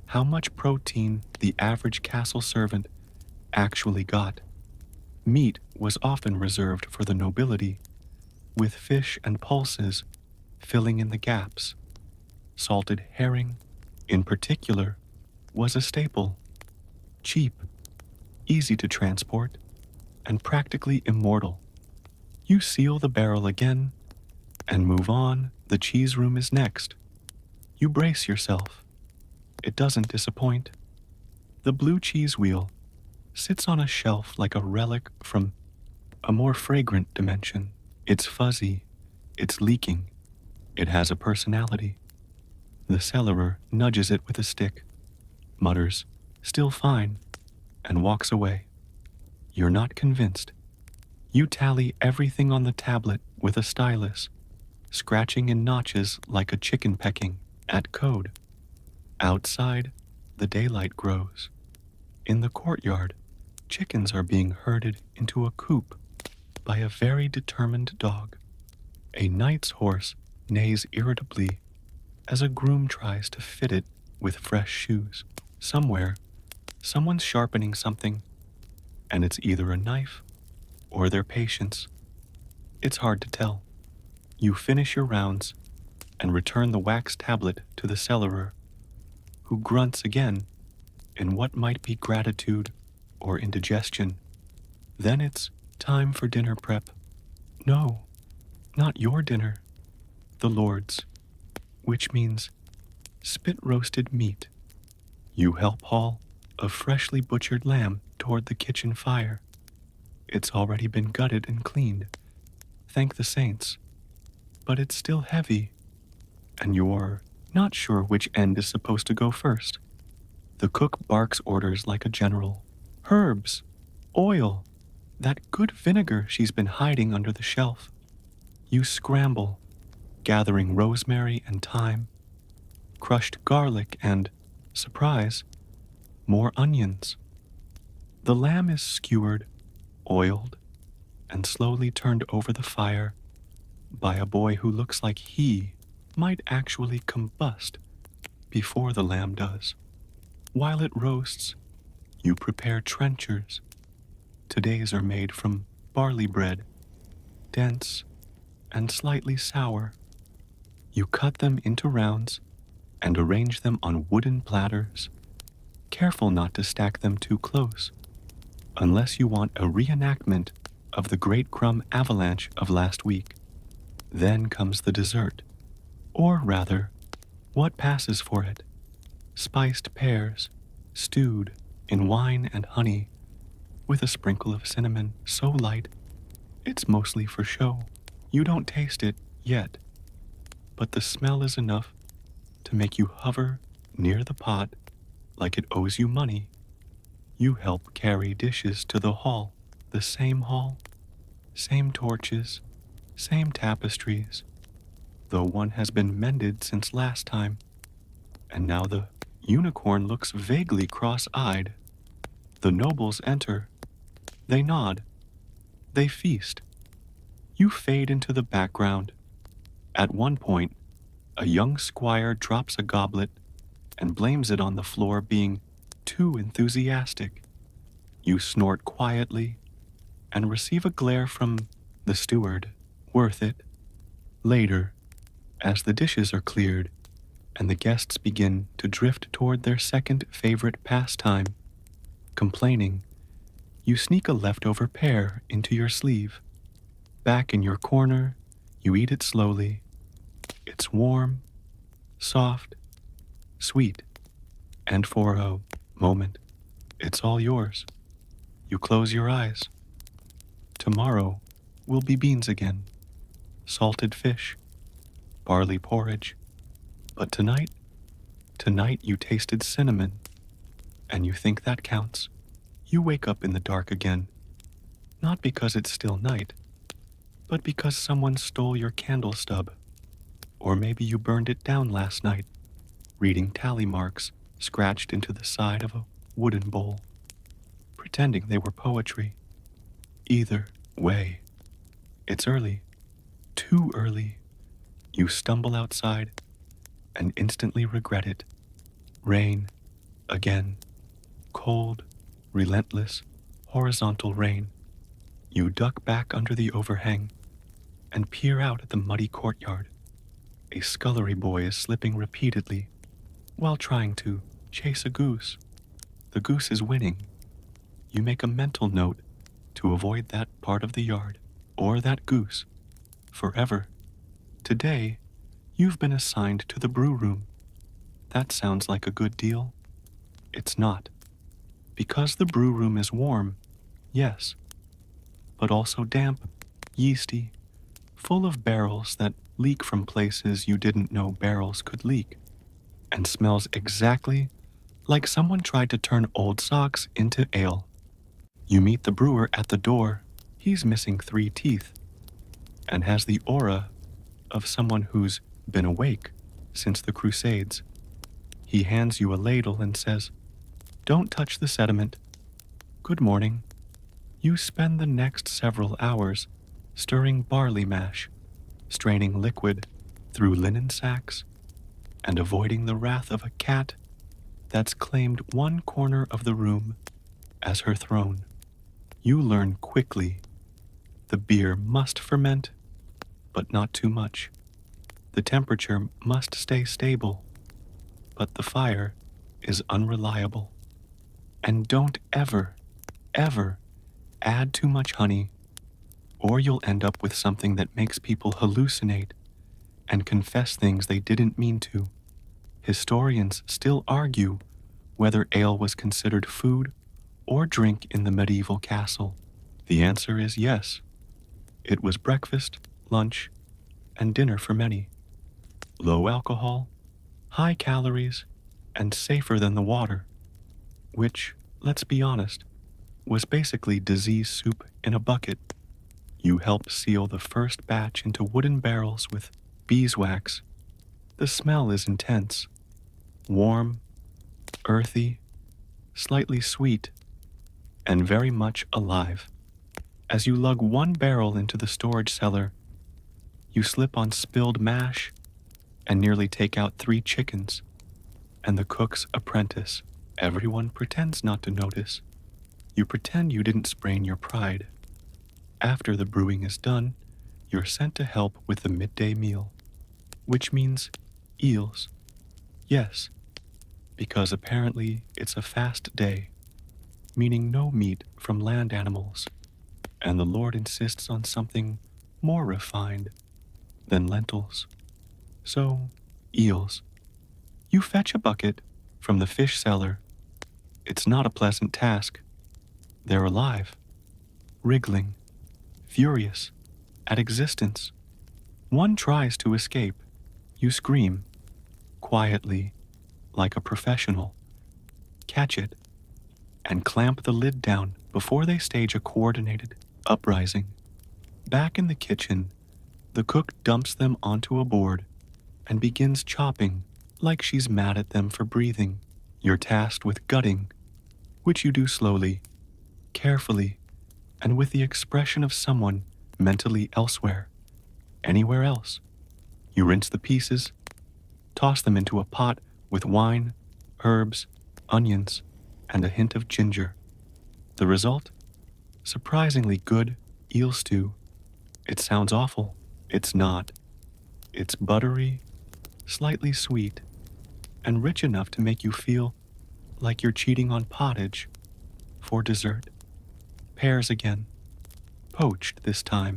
Speaker 1: how much protein the average castle servant actually got. Meat was often reserved for the nobility, with fish and pulses filling in the gaps. Salted herring, in particular, was a staple. Cheap, easy to transport, and practically immortal. You seal the barrel again and move on. The cheese room is next. You brace yourself. It doesn't disappoint. The blue cheese wheel sits on a shelf like a relic from a more fragrant dimension. It's fuzzy. It's leaking. It has a personality. The cellarer nudges it with a stick, mutters, "Still fine," and walks away. You're not convinced. You tally everything on the tablet with a stylus, scratching in notches like a chicken pecking at code. Outside, the daylight grows. In the courtyard, chickens are being herded into a coop. by a very determined dog. A knight's horse neighs irritably as a groom tries to fit it with fresh shoes. Somewhere, someone's sharpening something, and it's either a knife or their patience. It's hard to tell. You finish your rounds and return the wax tablet to the cellarer, who grunts again in what might be gratitude or indigestion. Then it's time for dinner prep. No, not your dinner, the Lord's, which means spit-roasted meat. You help haul a freshly butchered lamb toward the kitchen fire. It's already been gutted and cleaned, thank the saints, but it's still heavy, and you're not sure which end is supposed to go first. The cook barks orders like a general. Herbs, oil, that good vinegar she's been hiding under the shelf. You scramble, gathering rosemary and thyme, crushed garlic and, surprise, more onions. The lamb is skewered, oiled, and slowly turned over the fire by a boy who looks like he might actually combust before the lamb does. While it roasts, you prepare trenchers. Today's are made from barley bread, dense and slightly sour. You cut them into rounds and arrange them on wooden platters, careful not to stack them too close, unless you want a reenactment of the great crumb avalanche of last week. Then comes the dessert, or rather, what passes for it. Spiced pears, stewed in wine and honey, with a sprinkle of cinnamon so light, it's mostly for show. You don't taste it yet, but the smell is enough to make you hover near the pot like it owes you money. You help carry dishes to the hall, the same hall, same torches, same tapestries, though one has been mended since last time, and now the unicorn looks vaguely cross-eyed. The nobles enter. They nod. They feast. You fade into the background. At one point, a young squire drops a goblet and blames it on the floor being too enthusiastic. You snort quietly and receive a glare from the steward. Worth it. Later, as the dishes are cleared and the guests begin to drift toward their second favorite pastime, complaining, you sneak a leftover pear into your sleeve. Back in your corner, you eat it slowly. It's warm, soft, sweet, and for a moment, it's all yours. You close your eyes. Tomorrow will be beans again, salted fish, barley porridge. But tonight you tasted cinnamon, and you think that counts. You wake up in the dark again, not because it's still night, but because someone stole your candle stub. Or maybe you burned it down last night, reading tally marks scratched into the side of a wooden bowl, pretending they were poetry. Either way, it's early, too early. You stumble outside and instantly regret it. Rain, again, cold, relentless, horizontal rain. You duck back under the overhang and peer out at the muddy courtyard. A scullery boy is slipping repeatedly while trying to chase a goose. The goose is winning. You make a mental note to avoid that part of the yard, or that goose, forever. Today, you've been assigned to the brew room. That sounds like a good deal. It's not. Because the brew room is warm, yes, but also damp, yeasty, full of barrels that leak from places you didn't know barrels could leak, and smells exactly like someone tried to turn old socks into ale. You meet the brewer at the door. He's missing 3 teeth and has the aura of someone who's been awake since the Crusades. He hands you a ladle and says, "Don't touch the sediment. Good morning." You spend the next several hours stirring barley mash, straining liquid through linen sacks, and avoiding the wrath of a cat that's claimed one corner of the room as her throne. You learn quickly the beer must ferment, but not too much. The temperature must stay stable, but the fire is unreliable. And don't ever add too much honey, or you'll end up with something that makes people hallucinate and confess things they didn't mean to. Historians still argue whether ale was considered food or drink in the medieval castle. The answer is yes. It was breakfast, lunch, and dinner for many. Low alcohol, high calories, and safer than the water, which, let's be honest, was basically disease soup in a bucket. You help seal the first batch into wooden barrels with beeswax. The smell is intense, warm, earthy, slightly sweet, and very much alive. As you lug one barrel into the storage cellar, you slip on spilled mash and nearly take out 3 chickens and the cook's apprentice. Everyone pretends not to notice. You pretend you didn't sprain your pride. After the brewing is done, you're sent to help with the midday meal, which means eels. Yes, because apparently it's a fast day, meaning no meat from land animals, and the Lord insists on something more refined than lentils. So, eels. You fetch a bucket from the fish cellar. It's not a pleasant task. They're alive, wriggling, furious at existence. One tries to escape. You scream, quietly, like a professional. Catch it, and clamp the lid down before they stage a coordinated uprising. Back in the kitchen, the cook dumps them onto a board and begins chopping like she's mad at them for breathing. You're tasked with gutting, which you do slowly, carefully, and with the expression of someone mentally elsewhere, anywhere else. You rinse the pieces, toss them into a pot with wine, herbs, onions, and a hint of ginger. The result? Surprisingly good eel stew. It sounds awful. It's not. It's buttery, slightly sweet, and rich enough to make you feel like you're cheating on pottage. For dessert, pears again, poached this time,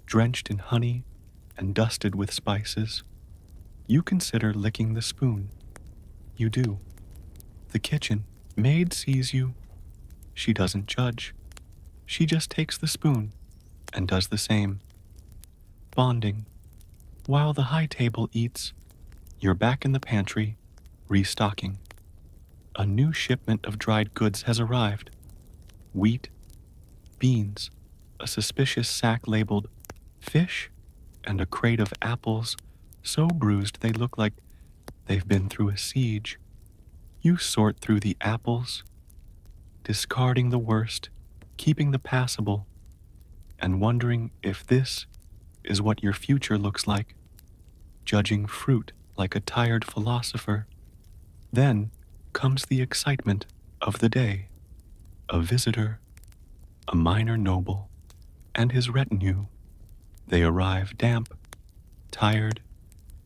Speaker 1: drenched in honey and dusted with spices. You consider licking the spoon. You do. The kitchen maid sees you. She doesn't judge. She just takes the spoon and does the same. Bonding. While the high table eats, you're back in the pantry, restocking. A new shipment of dried goods has arrived. Wheat, beans, a suspicious sack labeled fish, and a crate of apples so bruised they look like they've been through a siege. You sort through the apples, discarding the worst, keeping the passable, and wondering if this is what your future looks like, judging fruit like a tired philosopher. Then comes the excitement of the day. A visitor, a minor noble, and his retinue. They arrive damp, tired,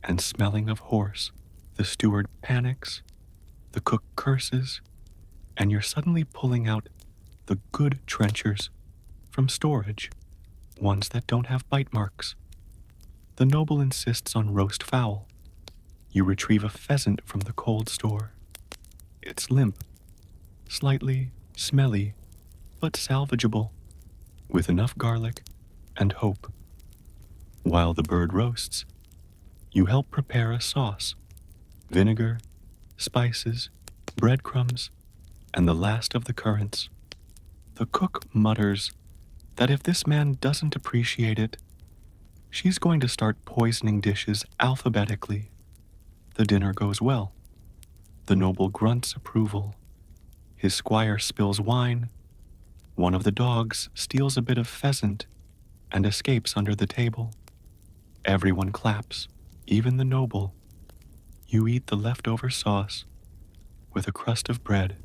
Speaker 1: and smelling of horse. The steward panics, the cook curses, and you're suddenly pulling out the good trenchers from storage, ones that don't have bite marks. The noble insists on roast fowl. You retrieve a pheasant from the cold store. It's limp, slightly smelly, but salvageable, with enough garlic and hope. While the bird roasts, you help prepare a sauce, vinegar, spices, breadcrumbs, and the last of the currants. The cook mutters that if this man doesn't appreciate it, she's going to start poisoning dishes alphabetically. The dinner goes well. The noble grunts approval. His squire spills wine. One of the dogs steals a bit of pheasant. and escapes under the table. Everyone claps, even the noble. You eat the leftover sauce with a crust of bread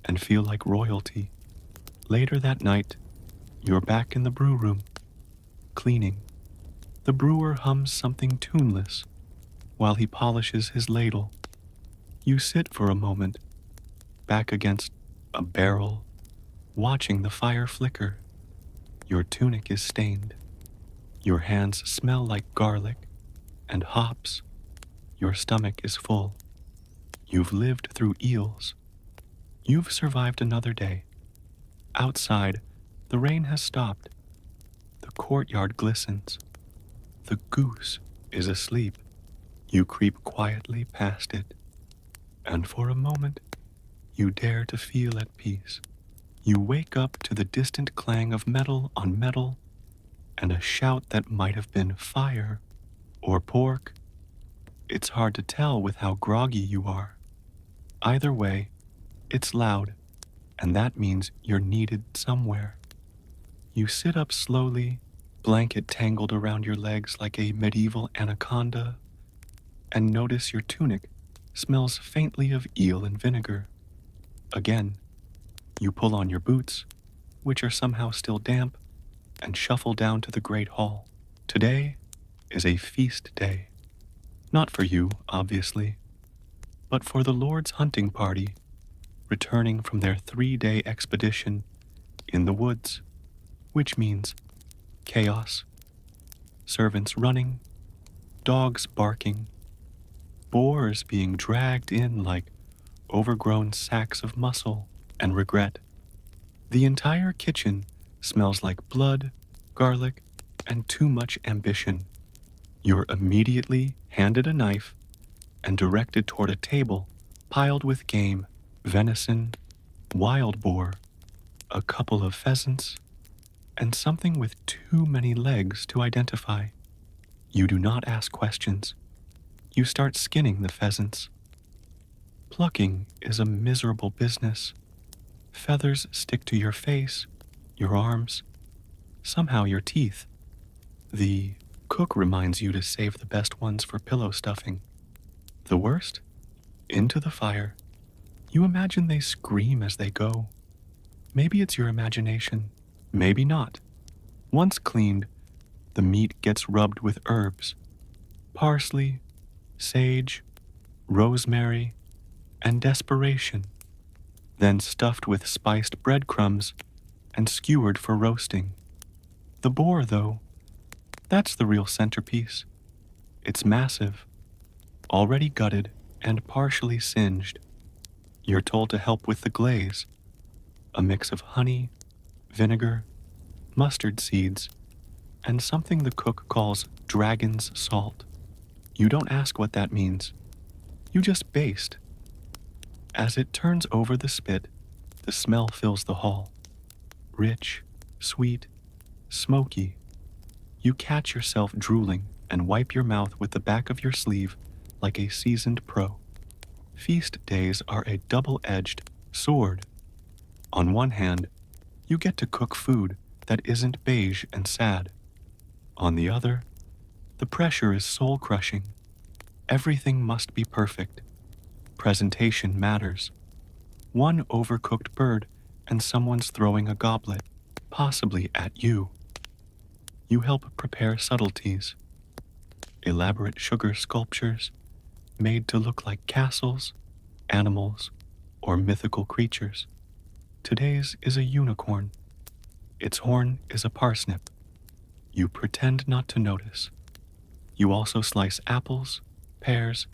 Speaker 1: and feel like royalty. Later that night, you're back in the brew room, cleaning. The brewer hums something tuneless while he polishes his ladle. You sit for a moment, back against a barrel, watching the fire flicker. Your tunic is stained. Your hands smell like garlic and hops. Your stomach is full. You've lived through eels. You've survived another day. Outside, the rain has stopped. The courtyard glistens. The goose is asleep. You creep quietly past it, and for a moment, you dare to feel at peace. You wake up to the distant clang of metal on metal and a shout that might have been fire or pork. It's hard to tell with how groggy you are. Either way, it's loud, and that means you're needed somewhere. You sit up slowly, blanket tangled around your legs like a medieval anaconda, and notice your tunic smells faintly of eel and vinegar. Again, you pull on your boots, which are somehow still damp, and shuffle down to the great hall. Today is a feast day. Not for you, obviously, but for the Lord's hunting party, returning from their 3-day expedition in the woods, which means chaos, servants running, dogs barking, boars being dragged in like overgrown sacks of muscle and regret. The entire kitchen smells like blood, garlic, and too much ambition. You're immediately handed a knife and directed toward a table piled with game, venison, wild boar, a couple of pheasants, and something with too many legs to identify. You do not ask questions. You start skinning the pheasants. Plucking is a miserable business. Feathers stick to your face, your arms, somehow your teeth. The cook reminds you to save the best ones for pillow stuffing. The worst? Into the fire. You imagine they scream as they go. Maybe it's your imagination, maybe not. Once cleaned, the meat gets rubbed with herbs, parsley, sage, rosemary, and desperation, then stuffed with spiced breadcrumbs and skewered for roasting. The boar, though, that's the real centerpiece. It's massive, already gutted and partially singed. You're told to help with the glaze, a mix of honey, vinegar, mustard seeds, and something the cook calls dragon's salt. You don't ask what that means. You just baste. As it turns over the spit, the smell fills the hall. Rich, sweet, smoky. You catch yourself drooling and wipe your mouth with the back of your sleeve like a seasoned pro. Feast days are a double-edged sword. On one hand, you get to cook food that isn't beige and sad. On the other, the pressure is soul-crushing. Everything must be perfect. Presentation matters. One overcooked bird and someone's throwing a goblet, possibly at you. You help prepare subtleties. Elaborate sugar sculptures made to look like castles, animals, or mythical creatures. Today's is a unicorn. Its horn is a parsnip. You pretend not to notice. You also slice apples, pears,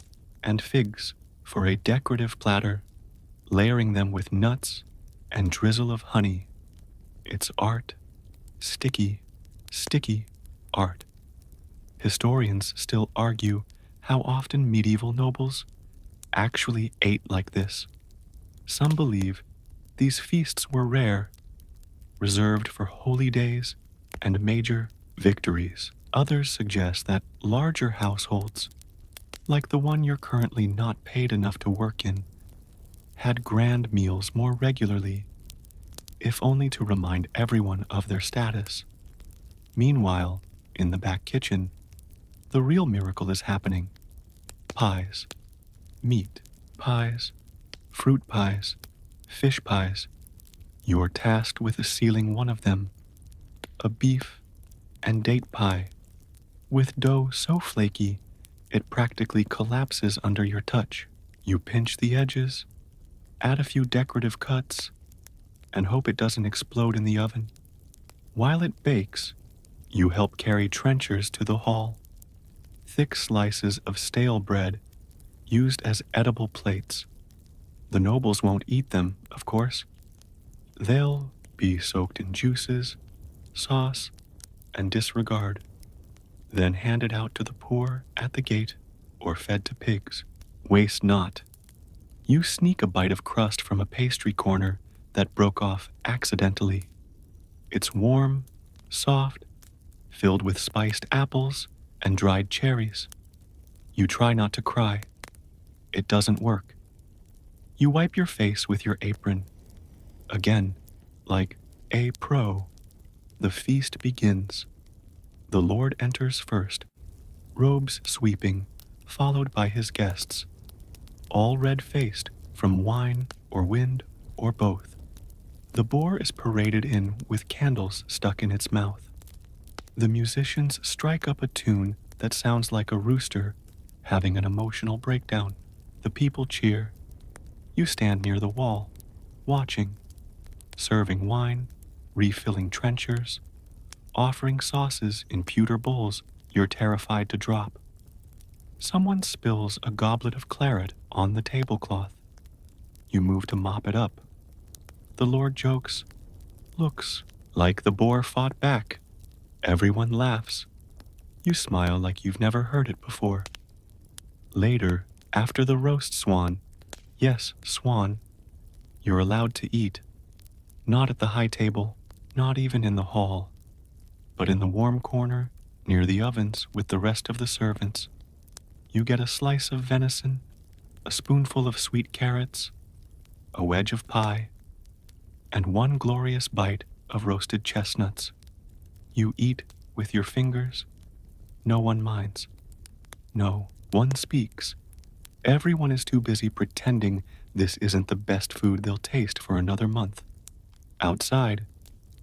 Speaker 1: and figs for a decorative platter, layering them with nuts and drizzle of honey. It's art. Sticky, sticky art. Historians still argue how often medieval nobles actually ate like this. Some believe these feasts were rare, reserved for holy days and major victories. Others suggest that larger households, like the one you're currently not paid enough to work in, had grand meals more regularly, if only to remind everyone of their status. Meanwhile, in the back kitchen, the real miracle is happening. Pies, meat pies, fruit pies, fish pies. You're tasked with sealing one of them, a beef and date pie, with dough so flaky it practically collapses under your touch. You pinch the edges, add a few decorative cuts, and hope it doesn't explode in the oven. While it bakes, you help carry trenchers to the hall, thick slices of stale bread used as edible plates. The nobles won't eat them, of course. They'll be soaked in juices, sauce, and disregard, then handed out to the poor at the gate or fed to pigs. Waste not. You sneak a bite of crust from a pastry corner that broke off accidentally. It's warm, soft, filled with spiced apples and dried cherries. You try not to cry. It doesn't work. You wipe your face with your apron. Again, like a pro, the feast begins. The Lord enters first, robes sweeping, followed by his guests, all red-faced from wine or wind or both. The boar is paraded in with candles stuck in its mouth. The musicians strike up a tune that sounds like a rooster having an emotional breakdown. The people cheer. You stand near the wall, watching, serving wine, refilling trenchers, offering sauces in pewter bowls you're terrified to drop. Someone spills a goblet of claret on the tablecloth. You move to mop it up. The Lord jokes, looks like the boar fought back. Everyone laughs. You smile like you've never heard it before. Later, after the roast swan, yes, swan, you're allowed to eat. Not at the high table, not even in the hall, but in the warm corner near the ovens with the rest of the servants. You get a slice of venison, a spoonful of sweet carrots, a wedge of pie, and one glorious bite of roasted chestnuts. You eat with your fingers. No one minds. No one speaks. Everyone is too busy pretending this isn't the best food they'll taste for another month. Outside,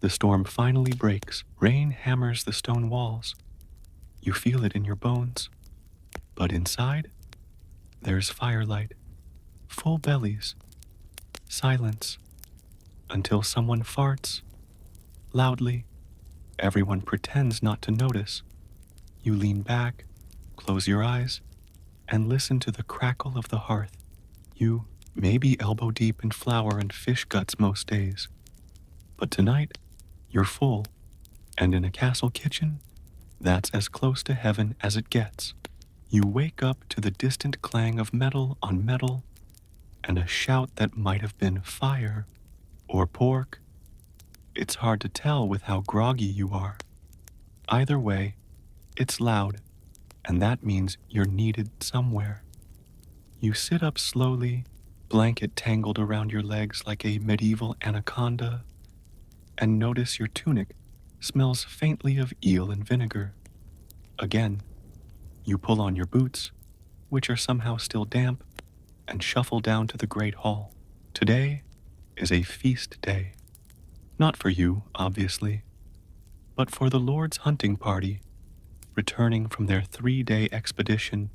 Speaker 1: the storm finally breaks. Rain hammers the stone walls. You feel it in your bones. But inside, there's firelight, full bellies, silence, until someone farts. Loudly, everyone pretends not to notice. You lean back, close your eyes, and listen to the crackle of the hearth. You may be elbow deep in flour and fish guts most days, but tonight, you're full, and in a castle kitchen, that's as close to heaven as it gets. You wake up to the distant clang of metal on metal and a shout that might have been fire or pork. It's hard to tell with how groggy you are. Either way, it's loud, and that means you're needed somewhere. You sit up slowly, blanket tangled around your legs like a medieval anaconda, and notice your tunic smells faintly of eel and vinegar. Again, you pull on your boots, which are somehow still damp, and shuffle down to the great hall. Today is a feast day. Not for you, obviously, but for the Lord's hunting party, returning from their 3-day expedition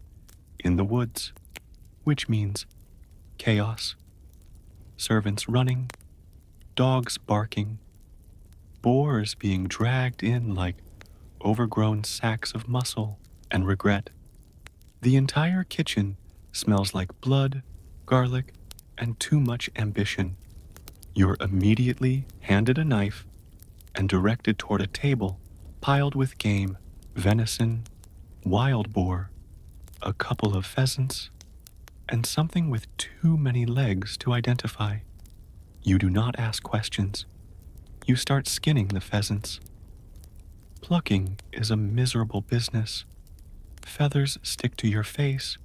Speaker 1: in the woods, which means chaos, servants running, dogs barking, boars being dragged in like overgrown sacks of muscle and regret. The entire kitchen smells like blood, garlic, and too much ambition. You're immediately handed a knife and directed toward a table piled with game, venison, wild boar, a couple of pheasants, and something with too many legs to identify. You do not ask questions. You start skinning the pheasants. Plucking is a miserable business. Feathers stick to your face,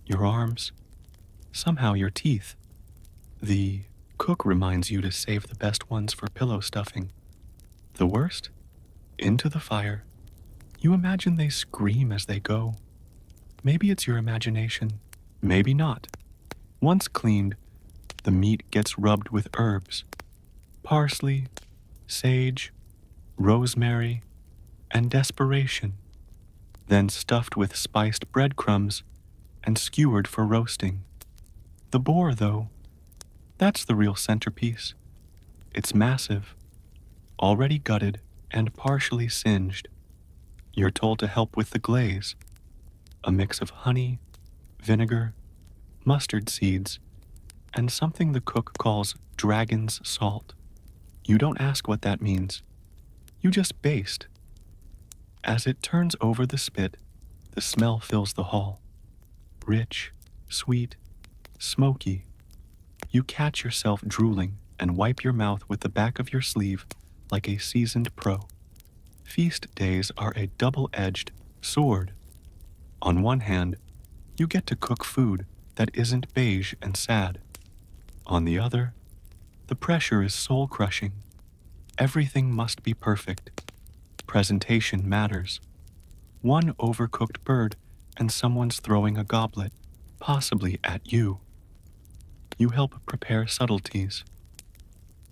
Speaker 1: your arms, somehow your teeth. The cook reminds you to save the best ones for pillow stuffing. The worst? Into the fire, You imagine they scream as they go. Maybe it's your imagination, maybe not. Once cleaned, the meat gets rubbed with herbs, parsley, sage, rosemary, and desperation, then stuffed with spiced breadcrumbs and skewered for roasting. The boar, though, that's the real centerpiece. It's massive, already gutted and partially singed. You're told to help with the glaze, a mix of honey, vinegar, mustard seeds, and something the cook calls dragon's salt. You don't ask what that means. You just baste. As it turns over the spit, the smell fills the hall. Rich, sweet, smoky. You catch yourself drooling and wipe your mouth with the back of your sleeve like a seasoned pro. Feast days are a double-edged sword. On one hand, you get to cook food that isn't beige and sad. On the other, the pressure is soul-crushing. Everything must be perfect. Presentation matters. One overcooked bird and someone's throwing a goblet, possibly at you. You help prepare subtleties.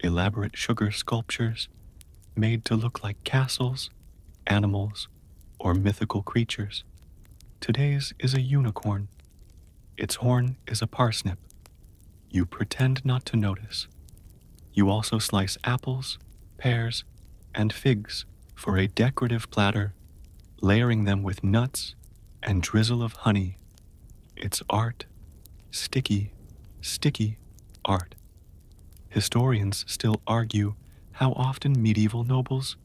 Speaker 1: Elaborate sugar sculptures made to look like castles, animals, or mythical creatures. Today's is a unicorn. Its horn is a parsnip. You pretend not to notice. You also slice apples, pears, and figs for a decorative platter, layering them with nuts and drizzle of honey. It's art, sticky, sticky art. Historians still argue how often medieval nobles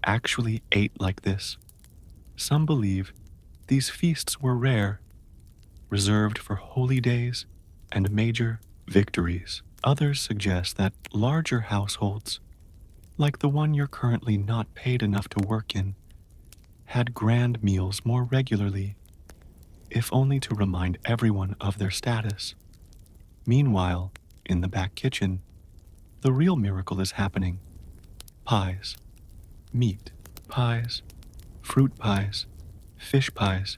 Speaker 1: actually ate like this. Some believe these feasts were rare, reserved for holy days and major victories. Others suggest that larger households, like the one you're currently not paid enough to work in, had grand meals more regularly, if only to remind everyone of their status. Meanwhile, in the back kitchen, the real miracle is happening. Pies, meat pies, fruit pies, fish pies.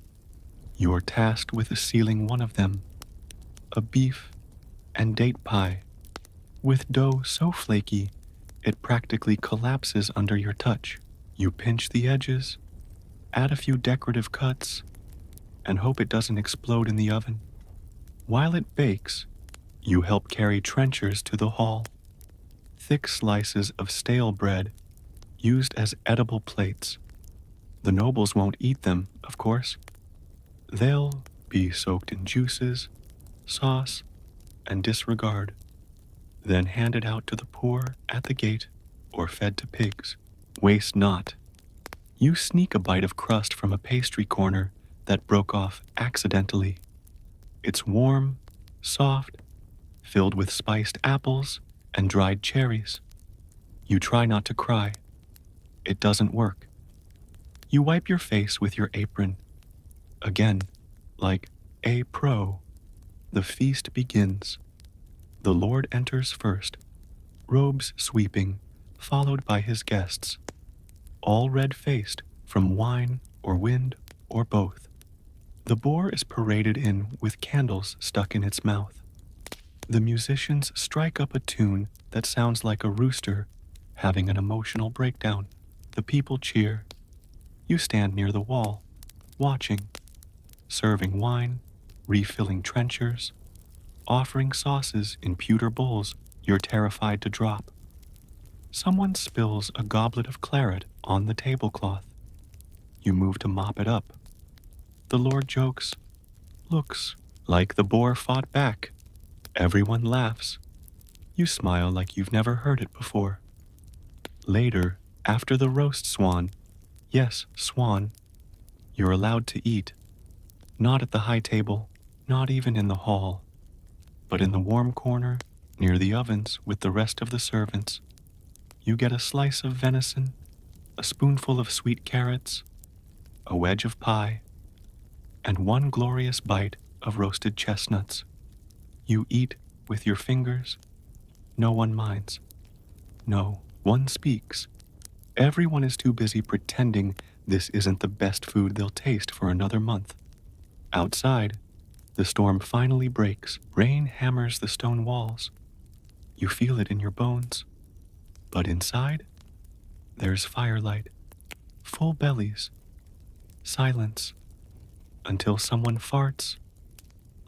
Speaker 1: You're tasked with sealing one of them, a beef and date pie, with dough so flaky it practically collapses under your touch. You pinch the edges, add a few decorative cuts, and hope it doesn't explode in the oven. While it bakes, you help carry trenchers to the hall, thick slices of stale bread used as edible plates. The nobles won't eat them, of course. They'll be soaked in juices, sauce, and disregard, then handed out to the poor at the gate or fed to pigs. Waste not. You sneak a bite of crust from a pastry corner that broke off accidentally. It's warm, soft, filled with spiced apples and dried cherries. You try not to cry. It doesn't work. You wipe your face with your apron. Again, like a pro, the feast begins. The Lord enters first, robes sweeping, followed by his guests, all red-faced from wine or wind or both. The boar is paraded in with candles stuck in its mouth. The musicians strike up a tune that sounds like a rooster having an emotional breakdown. The people cheer. You stand near the wall, watching, serving wine, refilling trenchers, offering sauces in pewter bowls you're terrified to drop. Someone spills a goblet of claret on the tablecloth. You move to mop it up. The Lord jokes, "Looks like the boar fought back." Everyone laughs. You smile like you've never heard it before. Later, after the roast swan, yes, swan, you're allowed to eat. Not at the high table, not even in the hall, but in the warm corner near the ovens with the rest of the servants. You get a slice of venison, a spoonful of sweet carrots, a wedge of pie, and one glorious bite of roasted chestnuts. You eat with your fingers. No one minds. No one speaks. Everyone is too busy pretending This isn't the best food they'll taste for another month. Outside, the storm finally breaks. Rain hammers the stone walls. You feel it in your bones. But inside, there's firelight, full bellies, silence, until someone farts.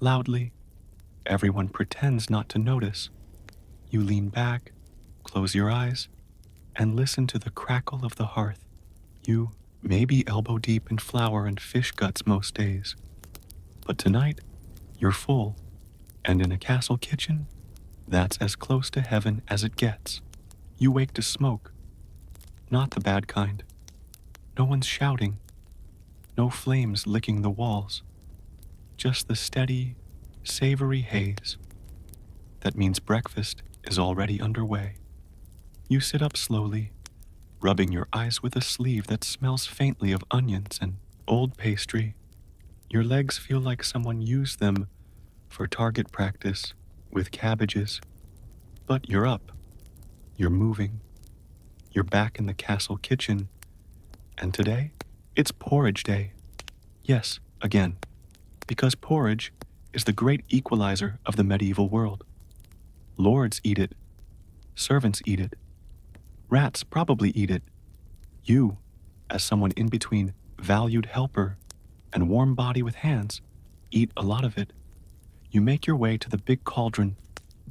Speaker 1: Loudly, everyone pretends not to notice. You lean back, close your eyes, and listen to the crackle of the hearth. You may be elbow deep in flour and fish guts most days, but tonight, you're full, and in a castle kitchen, that's as close to heaven as it gets. You wake to smoke, not the bad kind. No one's shouting, no flames licking the walls, just the steady, savory haze. That means breakfast is already underway. You sit up slowly, rubbing your eyes with a sleeve that smells faintly of onions and old pastry. Your legs feel like someone used them for target practice with cabbages. But you're up. You're moving. You're back in the castle kitchen. And today, it's porridge day. Yes, again, because porridge is the great equalizer of the medieval world. Lords eat it. Servants eat it. Rats probably eat it. You, as someone in between valued helper and warm body with hands, eat a lot of it. You make your way to the big cauldron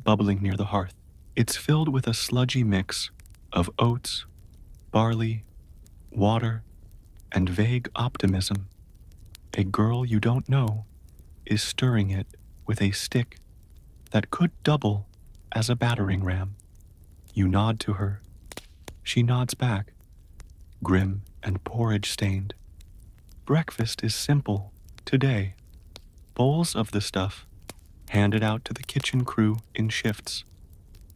Speaker 1: bubbling near the hearth. It's filled with a sludgy mix of oats, barley, water, and vague optimism. A girl you don't know is stirring it with a stick that could double as a battering ram. You nod to her. She nods back, grim and porridge stained. Breakfast is simple today. Bowls of the stuff handed out to the kitchen crew in shifts.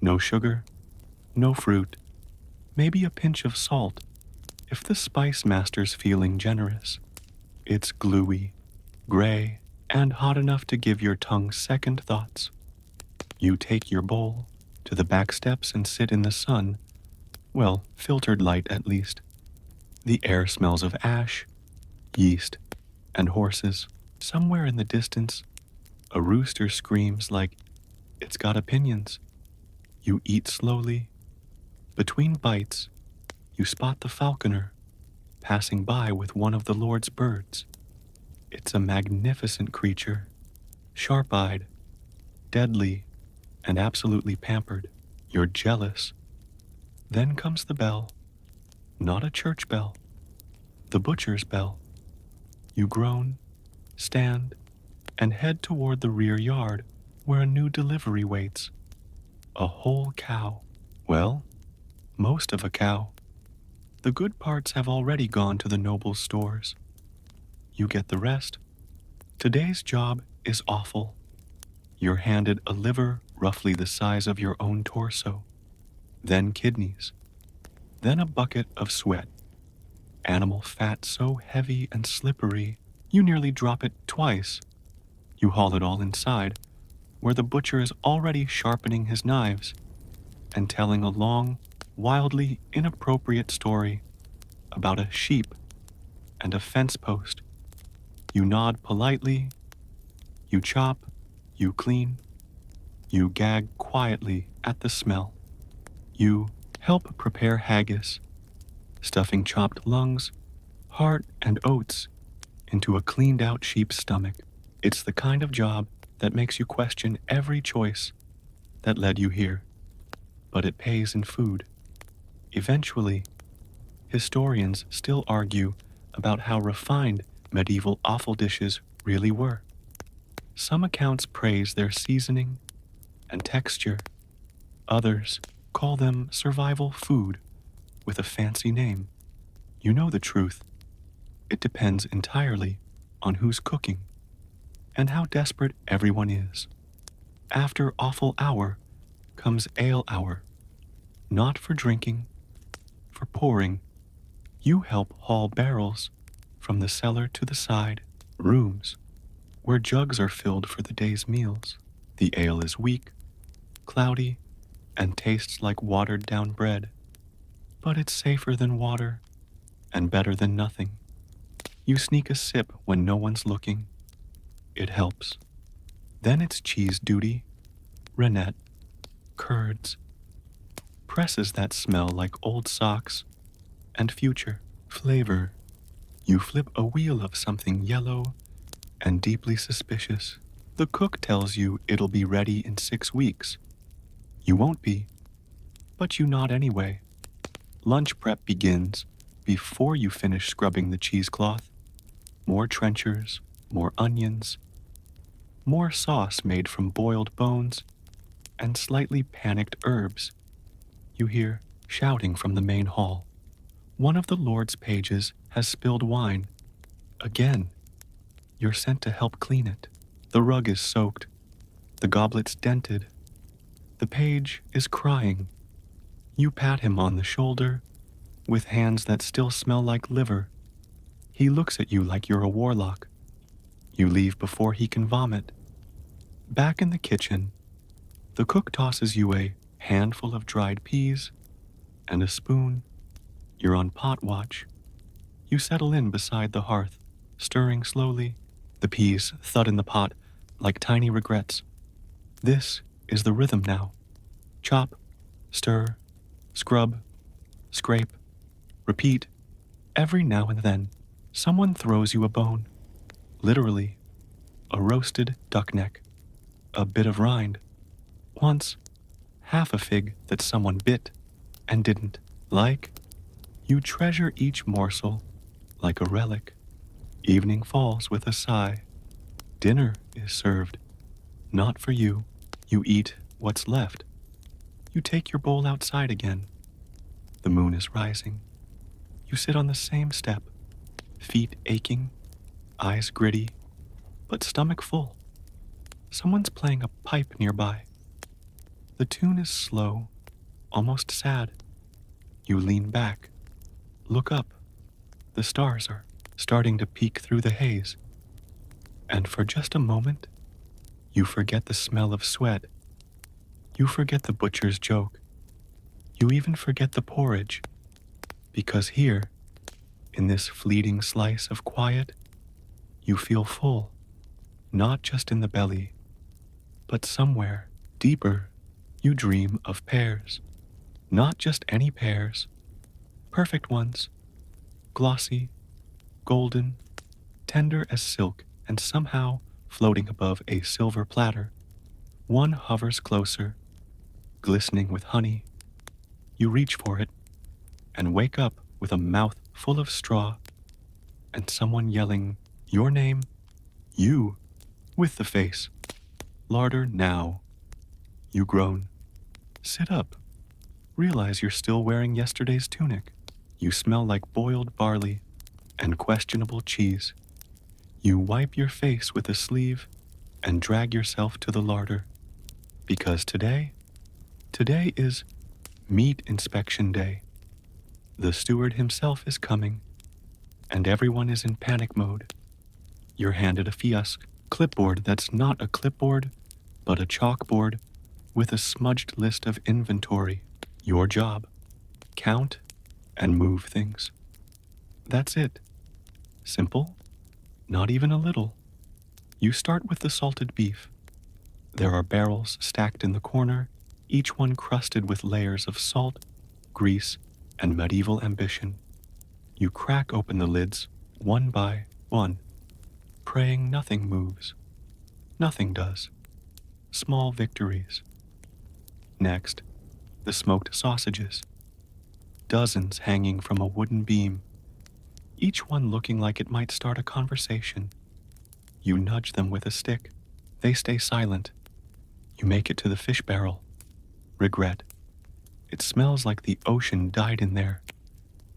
Speaker 1: No sugar, no fruit, maybe a pinch of salt if the spice master's feeling generous. It's gluey, gray, and hot enough to give your tongue second thoughts. You take your bowl to the back steps and sit in the sun. Well, filtered light at least. The air smells of ash, yeast, and horses. Somewhere in the distance, a rooster screams like it's got opinions. You eat slowly. Between bites, you spot the falconer passing by with one of the Lord's birds. It's a magnificent creature, sharp-eyed, deadly, and absolutely pampered. You're jealous. Then comes the bell. Not a church bell. The butcher's bell. You groan, stand, and head toward the rear yard where a new delivery waits. A whole cow. Well, most of a cow. The good parts have already gone to the noble stores. You get the rest. Today's job is awful. You're handed a liver roughly the size of your own torso, then kidneys, then a bucket of sweat. Animal fat so heavy and slippery, you nearly drop it twice. You haul it all inside, where the butcher is already sharpening his knives and telling a long, wildly inappropriate story about a sheep and a fence post. You nod politely, you chop, you clean, you gag quietly at the smell. You help prepare haggis, stuffing chopped lungs, heart, and oats into a cleaned-out sheep's stomach. It's the kind of job that makes you question every choice that led you here, but it pays in food. Eventually, historians still argue about how refined medieval offal dishes really were. Some accounts praise their seasoning and texture. Others call them survival food with a fancy name. You know the truth. It depends entirely on who's cooking and how desperate everyone is. After offal hour comes ale hour, not for drinking, for pouring. You help haul barrels from the cellar to the side rooms where jugs are filled for the day's meals. The ale is weak, cloudy, and tastes like watered-down bread, but it's safer than water and better than nothing. You sneak a sip when no one's looking. It helps. Then it's cheese duty, rennet, curds, presses that smell like old socks, and future flavor. You flip a wheel of something yellow and deeply suspicious. The cook tells you it'll be ready in 6 weeks. You won't be, but you nod anyway. Lunch prep begins before you finish scrubbing the cheesecloth. More trenchers, more onions, more sauce made from boiled bones, and slightly panicked herbs. You hear shouting from the main hall. One of the Lord's pages has spilled wine. Again, you're sent to help clean it. The rug is soaked, the goblet's dented. The page is crying. You pat him on the shoulder with hands that still smell like liver. He looks at you like you're a warlock. You leave before he can vomit. Back in the kitchen, the cook tosses you a handful of dried peas and a spoon. You're on pot watch. You settle in beside the hearth, stirring slowly. The peas thud in the pot like tiny regrets. This is the rhythm now. Chop, stir, scrub, scrape, repeat. Every now and then, someone throws you a bone. Literally, a roasted duck neck, a bit of rind. Once, half a fig that someone bit and didn't like. You treasure each morsel like a relic. Evening falls with a sigh. Dinner is served. Not for you. You eat what's left. You take your bowl outside again. The moon is rising. You sit on the same step, feet aching, eyes gritty, but stomach full. Someone's playing a pipe nearby. The tune is slow, almost sad. You lean back, look up. The stars are starting to peek through the haze. And for just a moment, you forget the smell of sweat. You forget the butcher's joke. You even forget the porridge. Because here, in this fleeting slice of quiet, you feel full. Not just in the belly, but somewhere deeper. You dream of pears. Not just any pears. Perfect ones. Glossy, golden, tender as silk, and somehow floating above a silver platter. One hovers closer, glistening with honey. You reach for it and wake up with a mouth full of straw and someone yelling your name, you, with the face. Larder now. You groan. Sit up. Realize you're still wearing yesterday's tunic. You smell like boiled barley and questionable cheese. You wipe your face with a sleeve and drag yourself to the larder. Because today is meat inspection day. The steward himself is coming, and everyone is in panic mode. You're handed a fiasco clipboard that's not a clipboard, but a chalkboard with a smudged list of inventory. Your job. Count and move things. That's it. Simple, not even a little. You start with the salted beef. There are barrels stacked in the corner, each one crusted with layers of salt, grease, and medieval ambition. You crack open the lids, one by one, praying nothing moves. Nothing does. Small victories. Next, the smoked sausages. Dozens hanging from a wooden beam, each one looking like it might start a conversation. You nudge them with a stick. They stay silent. You make it to the fish barrel. Regret. It smells like the ocean died in there.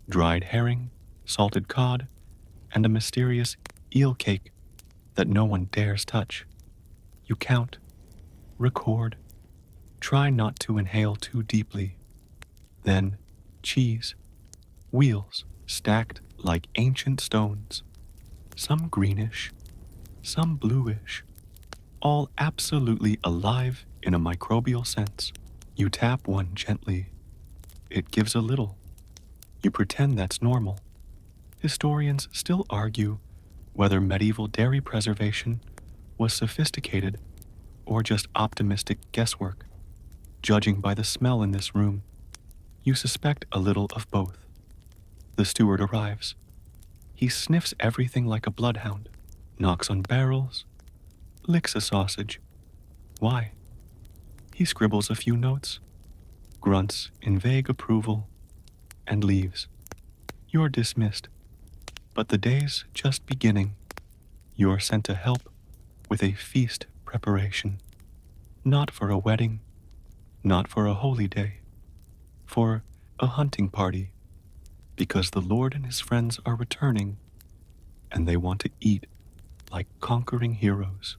Speaker 1: Dried herring, salted cod, and a mysterious eel cake that no one dares touch. You count, record, try not to inhale too deeply. Then, cheese, wheels stacked like ancient stones, some greenish, some bluish, all absolutely alive in a microbial sense. You tap one gently. It gives a little. You pretend that's normal. Historians still argue whether medieval dairy preservation was sophisticated or just optimistic guesswork. Judging by the smell in this room, you suspect a little of both. The steward arrives. He sniffs everything like a bloodhound, knocks on barrels, licks a sausage. Why? He scribbles a few notes, grunts in vague approval, and leaves. You're dismissed. But the day's just beginning. You're sent to help with a feast preparation. Not for a wedding, not for a holy day, for a hunting party, because the Lord and his friends are returning, and they want to eat like conquering heroes.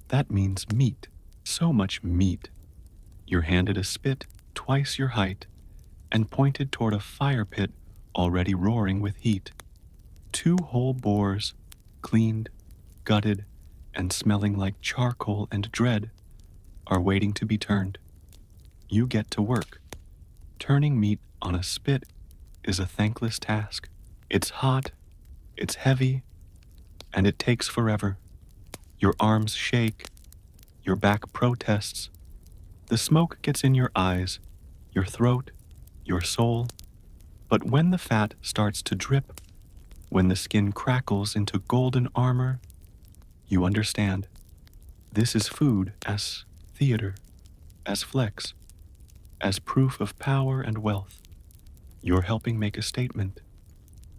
Speaker 1: That means meat, so much meat. You're handed a spit twice your height and pointed toward a fire pit already roaring with heat. 2 whole boars, cleaned, gutted, and smelling like charcoal and dread, are waiting to be turned. You get to work. Turning meat on a spit is a thankless task. It's hot, it's heavy, and it takes forever. Your arms shake, your back protests. The smoke gets in your eyes, your throat, your soul. But when the fat starts to drip, when the skin crackles into golden armor, you understand. This is food as theater, as flex, as proof of power and wealth. You're helping make a statement.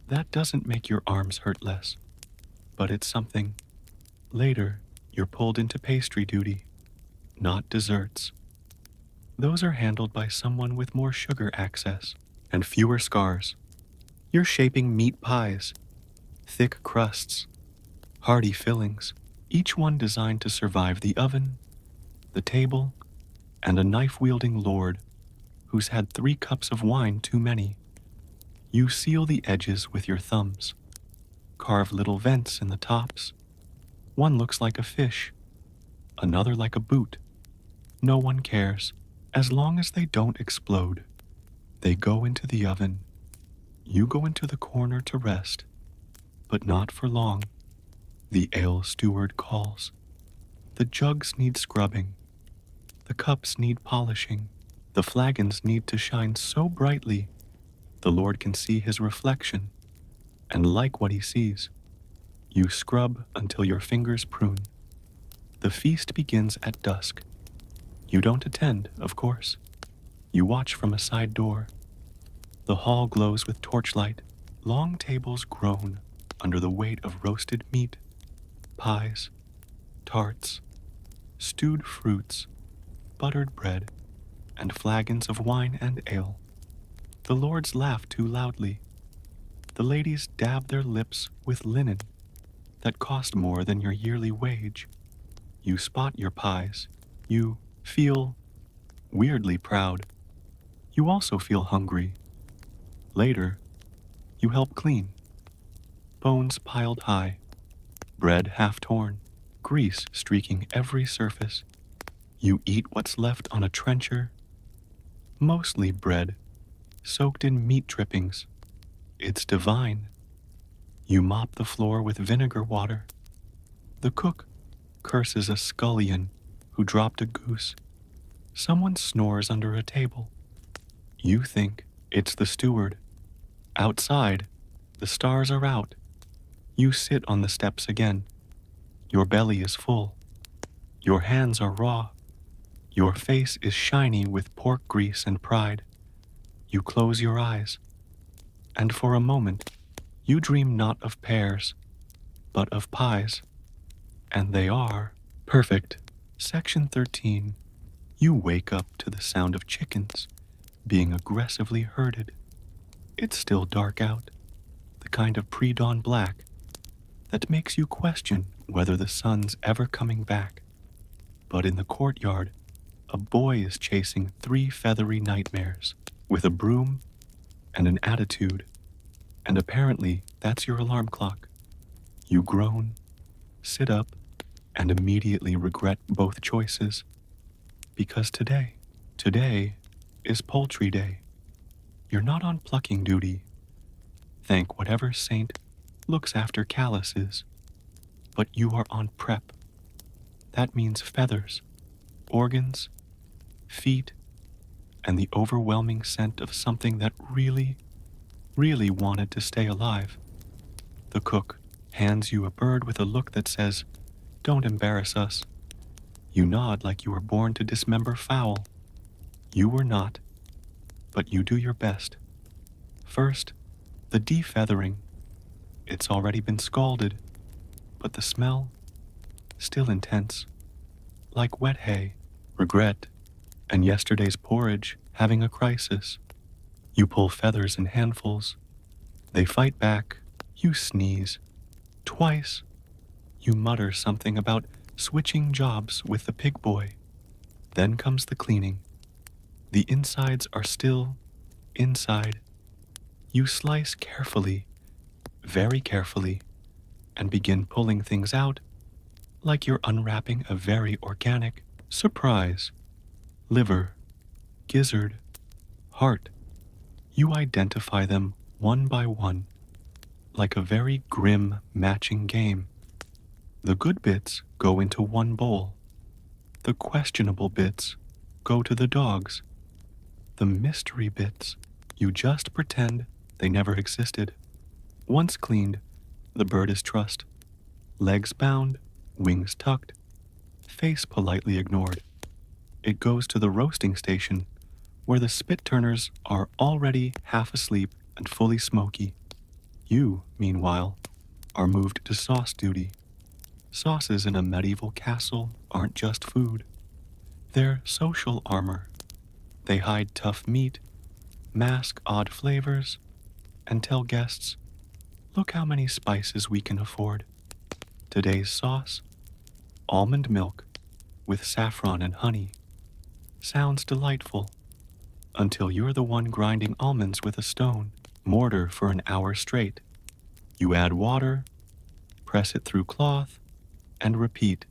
Speaker 1: That doesn't make your arms hurt less, but it's something. Later, you're pulled into pastry duty, not desserts. Those are handled by someone with more sugar access and fewer scars. You're shaping meat pies, thick crusts, hearty fillings, each one designed to survive the oven, the table, and a knife-wielding lord who's had 3 cups of wine too many. You seal the edges with your thumbs, carve little vents in the tops. One looks like a fish, another like a boot. No one cares, as long as they don't explode. They go into the oven. You go into the corner to rest, but not for long. The ale steward calls. The jugs need scrubbing. The cups need polishing. The flagons need to shine so brightly the Lord can see his reflection and like what he sees. You scrub until your fingers prune. The feast begins at dusk. You don't attend, of course. You watch from a side door. The hall glows with torchlight. Long tables groan under the weight of roasted meat, pies, tarts, stewed fruits, buttered bread, and flagons of wine and ale. The lords laugh too loudly. The ladies dab their lips with linen that cost more than your yearly wage. You spot your pies. You feel weirdly proud. You also feel hungry. Later, you help clean. Bones piled high, bread half torn, grease streaking every surface. You eat what's left on a trencher, mostly bread, soaked in meat drippings. It's divine. You mop the floor with vinegar water. The cook curses a scullion who dropped a goose. Someone snores under a table. You think it's the steward. Outside, the stars are out. You sit on the steps again. Your belly is full. Your hands are raw. Your face is shiny with pork grease and pride. You close your eyes, and for a moment, you dream not of pears, but of pies. And they are perfect. Section 13. You wake up to the sound of chickens being aggressively herded. It's still dark out, the kind of pre-dawn black that makes you question whether the sun's ever coming back. But in the courtyard, a boy is chasing 3 feathery nightmares with a broom and an attitude, and apparently that's your alarm clock. You groan, sit up, and immediately regret both choices, because today is poultry day. You're not on plucking duty. Thank whatever saint looks after calluses, but you are on prep. That means feathers, organs, feet, and the overwhelming scent of something that really, really wanted to stay alive. The cook hands you a bird with a look that says, "Don't embarrass us." You nod like you were born to dismember fowl. You were not, but you do your best. First, the defeathering. It's already been scalded, but the smell, still intense. Like wet hay, regret, and yesterday's porridge having a crisis. You pull feathers in handfuls. They fight back. You sneeze. Twice. You mutter something about switching jobs with the pig boy. Then comes the cleaning. The insides are still inside. You slice carefully, very carefully, and begin pulling things out like you're unwrapping a very organic surprise. Liver, gizzard, heart. You identify them one by one, like a very grim matching game. The good bits go into one bowl. The questionable bits go to the dogs. The mystery bits, you just pretend they never existed. Once cleaned, the bird is trussed. Legs bound, wings tucked, face politely ignored. It goes to the roasting station, where the spit turners are already half asleep and fully smoky. You, meanwhile, are moved to sauce duty. Sauces in a medieval castle aren't just food. They're social armor. They hide tough meat, mask odd flavors, and tell guests, "Look how many spices we can afford." Today's sauce, almond milk with saffron and honey. Sounds delightful, until you're the one grinding almonds with a stone mortar for an hour straight. You add water, press it through cloth, and repeat.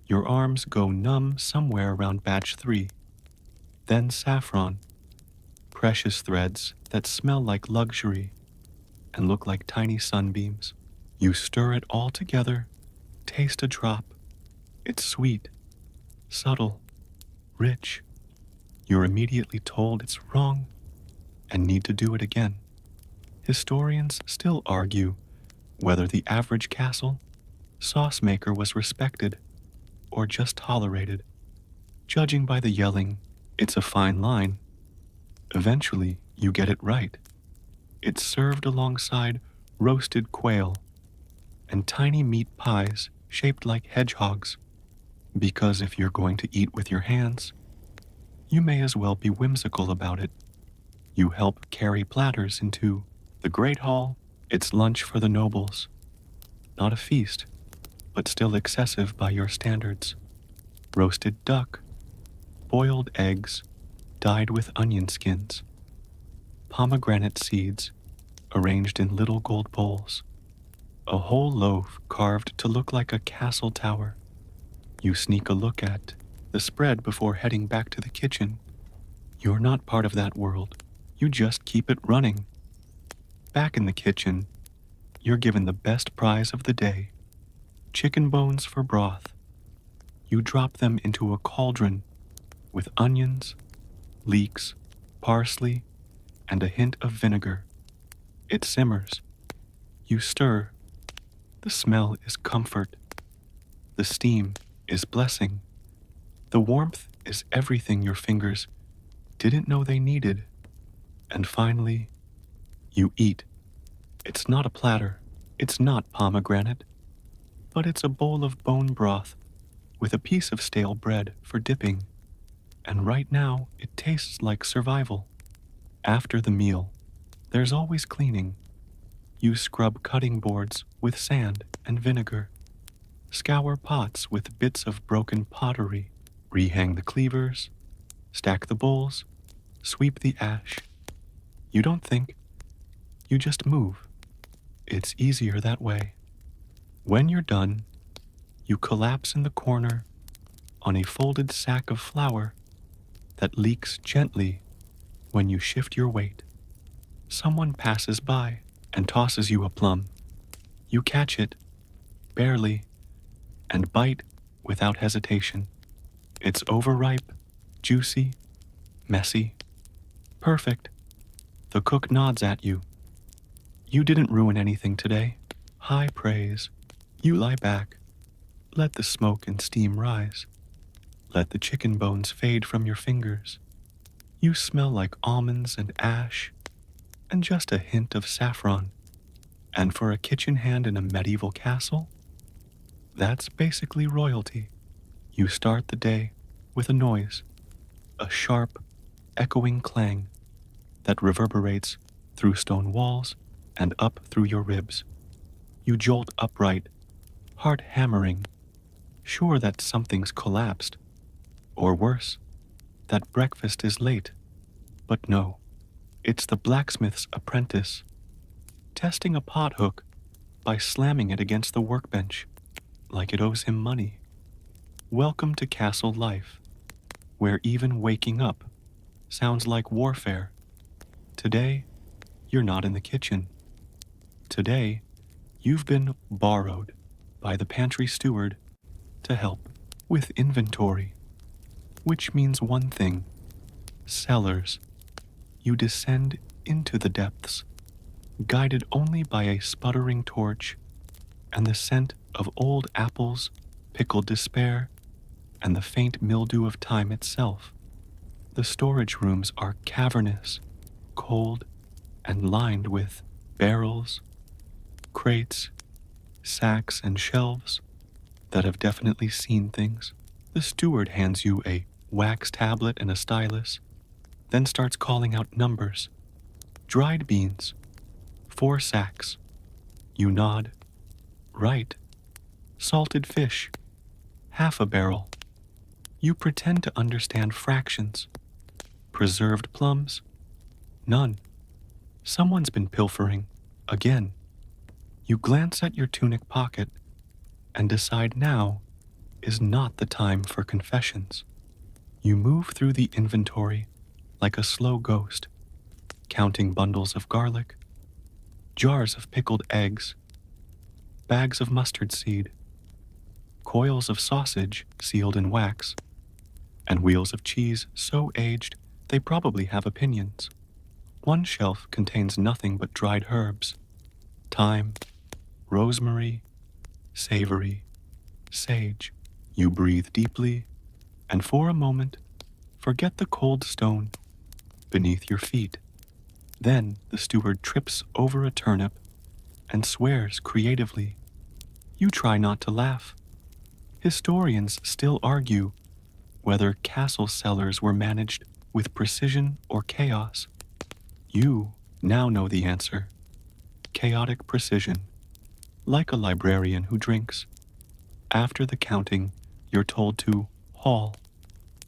Speaker 1: Your arms go numb somewhere around batch 3. Then saffron, precious threads that smell like luxury and look like tiny sunbeams. You stir it all together, taste a drop. It's sweet, subtle, rich. You're immediately told it's wrong and need to do it again. Historians still argue whether the average castle sauce maker was respected or just tolerated. Judging by the yelling, it's a fine line. Eventually, you get it right. It's served alongside roasted quail and tiny meat pies shaped like hedgehogs. Because if you're going to eat with your hands, you may as well be whimsical about it. You help carry platters into the Great Hall. It's lunch for the nobles. Not a feast, but still excessive by your standards. Roasted duck, boiled eggs, dyed with onion skins, pomegranate seeds arranged in little gold bowls, a whole loaf carved to look like a castle tower. You sneak a look at the spread before heading back to the kitchen. You're not part of that world. You just keep it running. Back in the kitchen, you're given the best prize of the day, chicken bones for broth. You drop them into a cauldron with onions, leeks, parsley, and a hint of vinegar. It simmers. You stir. The smell is comfort. The steam is blessing. The warmth is everything your fingers didn't know they needed. And finally, you eat. It's not a platter. It's not pomegranate. But it's a bowl of bone broth with a piece of stale bread for dipping. And right now, it tastes like survival. After the meal, there's always cleaning. You scrub cutting boards with sand and vinegar, scour pots with bits of broken pottery, rehang the cleavers, stack the bowls, sweep the ash. You don't think, you just move. It's easier that way. When you're done, you collapse in the corner on a folded sack of flour that leaks gently when you shift your weight. Someone passes by. and tosses you a plum. You catch it, barely, and bite without hesitation. It's overripe, juicy, messy, perfect. The cook nods at you. You didn't ruin anything today. High praise. You lie back. Let the smoke and steam rise. Let the chicken bones fade from your fingers. You smell like almonds and ash, and just a hint of saffron. And for a kitchen hand in a medieval castle, that's basically royalty. You start the day with a noise, a sharp, echoing clang that reverberates through stone walls and up through your ribs. You jolt upright, heart hammering, sure that something's collapsed, or worse, that breakfast is late. But no, it's the blacksmith's apprentice, testing a pothook by slamming it against the workbench like it owes him money. Welcome to castle life, where even waking up sounds like warfare. Today, you're not in the kitchen. Today, you've been borrowed by the pantry steward to help with inventory, which means one thing: cellars. You descend into the depths, guided only by a sputtering torch and the scent of old apples, pickled despair, and the faint mildew of time itself. The storage rooms are cavernous, cold, and lined with barrels, crates, sacks, and shelves that have definitely seen things. The steward hands you a wax tablet and a stylus, then starts calling out numbers. Dried beans, 4 sacks. You nod. Right. Salted fish, half a barrel. You pretend to understand fractions. Preserved plums? None. Someone's been pilfering, again. You glance at your tunic pocket and decide now is not the time for confessions. You move through the inventory like a slow ghost, counting bundles of garlic, jars of pickled eggs, bags of mustard seed, coils of sausage sealed in wax, and wheels of cheese so aged they probably have opinions. One shelf contains nothing but dried herbs, thyme, rosemary, savory, sage. You breathe deeply, and for a moment, forget the cold stone beneath your feet. Then the steward trips over a turnip and swears creatively. You try not to laugh. Historians still argue whether castle cellars were managed with precision or chaos. You now know the answer. Chaotic precision. Like a librarian who drinks. After the counting, you're told to haul.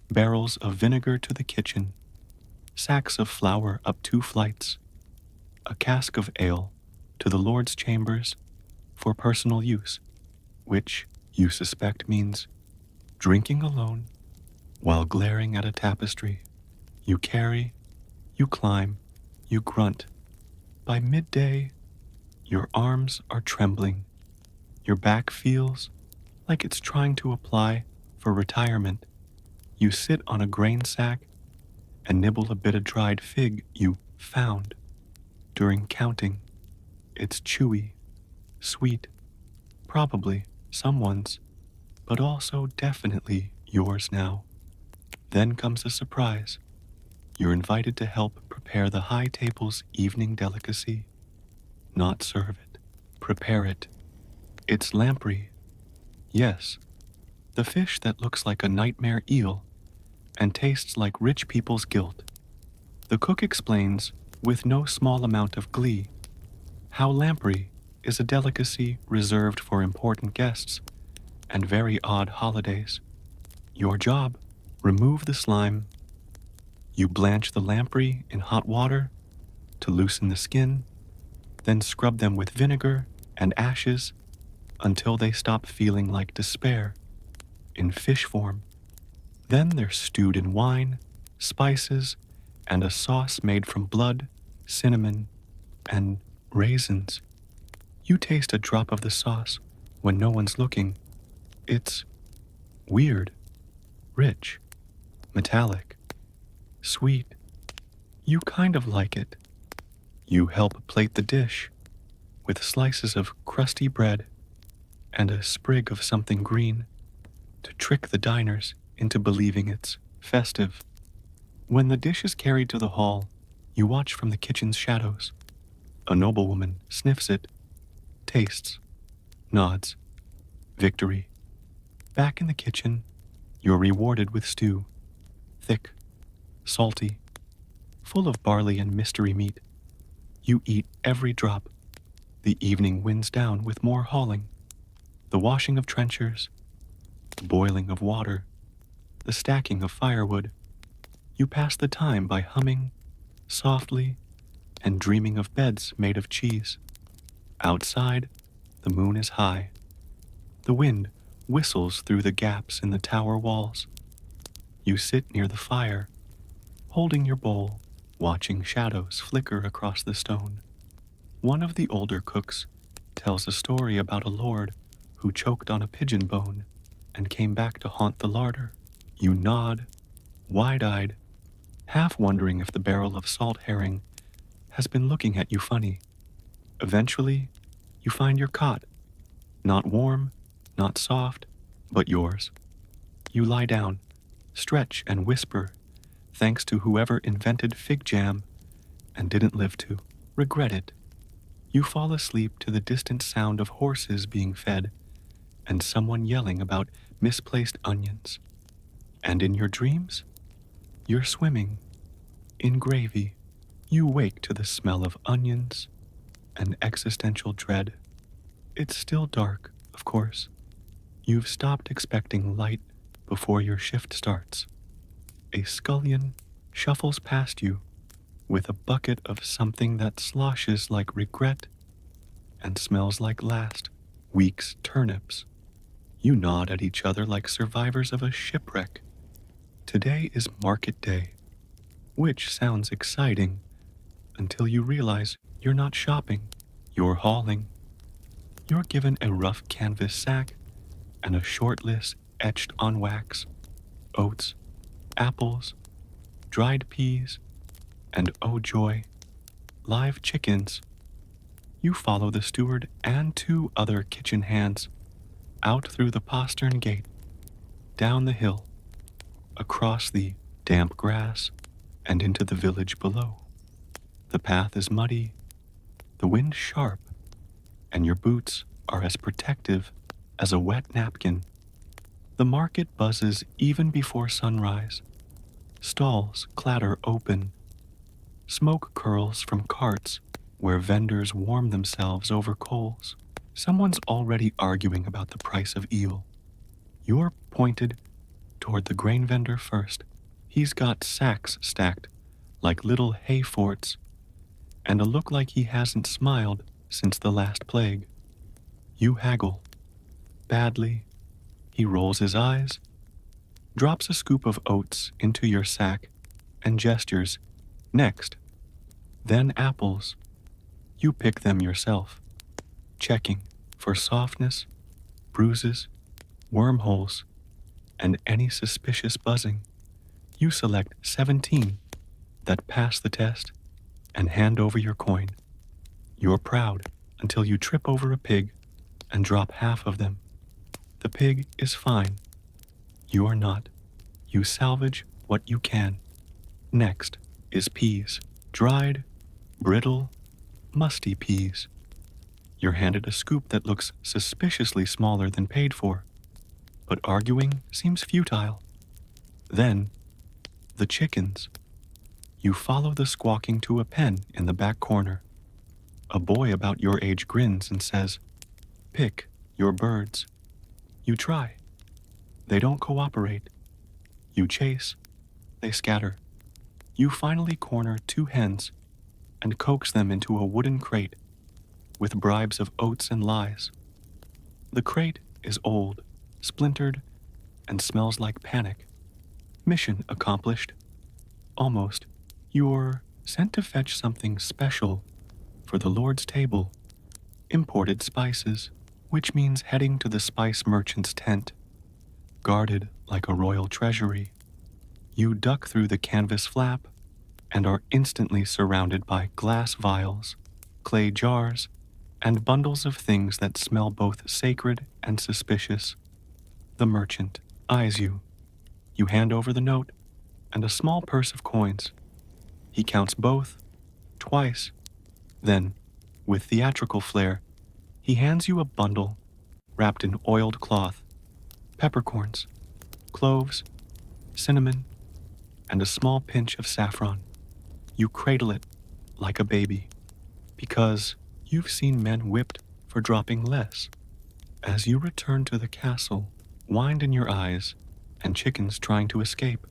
Speaker 1: Barrels of vinegar to the kitchen. Sacks of flour up 2 flights. A cask of ale to the Lord's chambers for personal use, which you suspect means drinking alone while glaring at a tapestry. You carry, you climb, you grunt. By midday, your arms are trembling. Your back feels like it's trying to apply for retirement. You sit on a grain sack and nibble a bit of dried fig you found during counting. It's chewy, sweet, probably someone's, but also definitely yours now. Then comes a surprise. You're invited to help prepare the high table's evening delicacy. Not serve it, prepare it. It's lamprey. Yes, the fish that looks like a nightmare eel and tastes like rich people's guilt. The cook explains, with no small amount of glee, how lamprey is a delicacy reserved for important guests and very odd holidays. Your job: remove the slime. You blanch the lamprey in hot water to loosen the skin, then scrub them with vinegar and ashes until they stop feeling like despair in fish form. Then they're stewed in wine, spices, and a sauce made from blood, cinnamon, and raisins. You taste a drop of the sauce when no one's looking. It's weird, rich, metallic, sweet. You kind of like it. You help plate the dish with slices of crusty bread and a sprig of something green to trick the diners into believing it's festive. When the dish is carried to the hall, you watch from the kitchen's shadows. A noblewoman sniffs it, tastes, nods. Victory. Back in the kitchen, you're rewarded with stew. Thick, salty, full of barley and mystery meat. You eat every drop. The evening winds down with more hauling. The washing of trenchers, the boiling of water, the stacking of firewood. You pass the time by humming, softly, and dreaming of beds made of cheese. Outside, the moon is high. The wind whistles through the gaps in the tower walls. You sit near the fire, holding your bowl, watching shadows flicker across the stone. One of the older cooks tells a story about a lord who choked on a pigeon bone and came back to haunt the larder. You nod, wide-eyed, half wondering if the barrel of salt herring has been looking at you funny. Eventually, you find your cot, not warm, not soft, but yours. You lie down, stretch and whisper, thanks to whoever invented fig jam and didn't live to regret it. You fall asleep to the distant sound of horses being fed and someone yelling about misplaced onions. And in your dreams, you're swimming in gravy. You wake to the smell of onions and existential dread. It's still dark, of course. You've stopped expecting light before your shift starts. A scullion shuffles past you with a bucket of something that sloshes like regret and smells like last week's turnips. You nod at each other like survivors of a shipwreck. Today is market day, which sounds exciting until you realize you're not shopping, you're hauling. You're given a rough canvas sack and a short list etched on wax. Oats, apples, dried peas, and oh joy, live chickens. You follow the steward and two other kitchen hands out through the postern gate, down the hill, across the damp grass, and into the village below. The path is muddy, the wind sharp, and your boots are as protective as a wet napkin. The market buzzes even before sunrise. Stalls clatter open. Smoke curls from carts where vendors warm themselves over coals. Someone's already arguing about the price of eel. You're pointed toward the grain vendor first. He's got sacks stacked like little hay forts and a look like he hasn't smiled since the last plague. You haggle. Badly. He rolls his eyes, drops a scoop of oats into your sack, and gestures, next. Then apples. You pick them yourself, checking for softness, bruises, wormholes, and any suspicious buzzing. You select 17 that pass the test and hand over your coin. You're proud until you trip over a pig and drop half of them. The pig is fine. You are not. You salvage what you can. Next is peas. Dried, brittle, musty peas. You're handed a scoop that looks suspiciously smaller than paid for, but arguing seems futile. Then, the chickens. You follow the squawking to a pen in the back corner. A boy about your age grins and says, "Pick your birds." You try. They don't cooperate. You chase. They scatter. You finally corner 2 hens and coax them into a wooden crate with bribes of oats and lies. The crate is old, splintered, and smells like panic. Mission accomplished. Almost. You're sent to fetch something special for the Lord's table, imported spices, which means heading to the spice merchant's tent, guarded like a royal treasury. You duck through the canvas flap and are instantly surrounded by glass vials, clay jars, and bundles of things that smell both sacred and suspicious. The merchant eyes you. You hand over the note and a small purse of coins. He counts both, twice. Then, with theatrical flair, he hands you a bundle wrapped in oiled cloth, peppercorns, cloves, cinnamon, and a small pinch of saffron. You cradle it like a baby, because you've seen men whipped for dropping less. As you return to the castle, wind in your eyes and chickens trying to escape,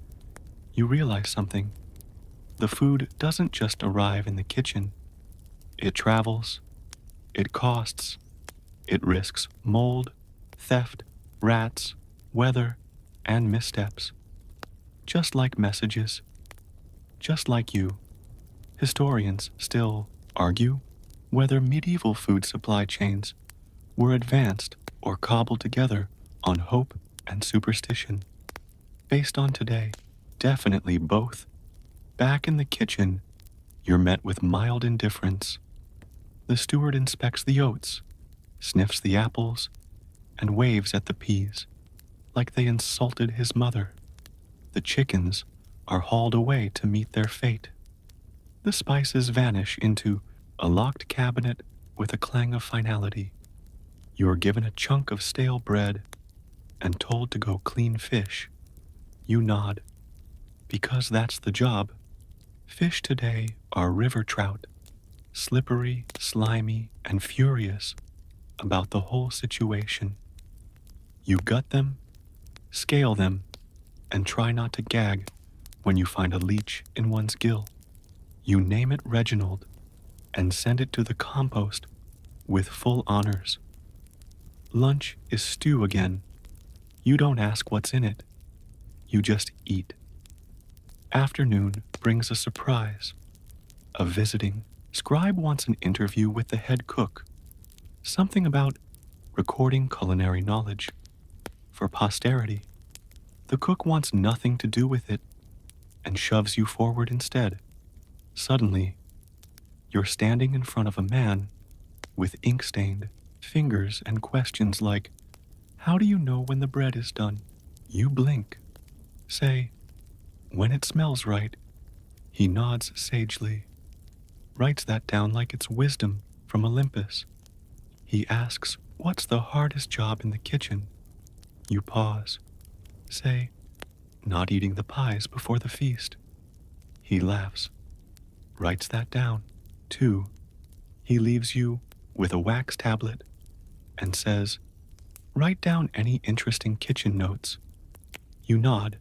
Speaker 1: you realize something. The food doesn't just arrive in the kitchen. It travels, it costs, it risks mold, theft, rats, weather, and missteps. Just like messages, just like you, historians still argue whether medieval food supply chains were advanced or cobbled together on hope and superstition. Based on today, definitely both. Back in the kitchen, you're met with mild indifference. The steward inspects the oats, sniffs the apples, and waves at the peas, like they insulted his mother. The chickens are hauled away to meet their fate. The spices vanish into a locked cabinet with a clang of finality. You are given a chunk of stale bread and told to go clean fish. You nod, because that's the job. Fish today are river trout, slippery, slimy, and furious about the whole situation. You gut them, scale them, and try not to gag when you find a leech in one's gill. You name it Reginald and send it to the compost with full honors. Lunch is stew again. You don't ask what's in it. You just eat. Afternoon brings a surprise. A visiting scribe wants an interview with the head cook. Something about recording culinary knowledge for posterity. The cook wants nothing to do with it and shoves you forward instead. Suddenly, you're standing in front of a man with ink-stained fingers and questions like, how do you know when the bread is done? You blink. Say, when it smells right. He nods sagely, writes that down like it's wisdom from Olympus. He asks, what's the hardest job in the kitchen? You pause. Say, not eating the pies before the feast. He laughs, writes that down, too. He leaves you with a wax tablet and says, write down any interesting kitchen notes. You nod.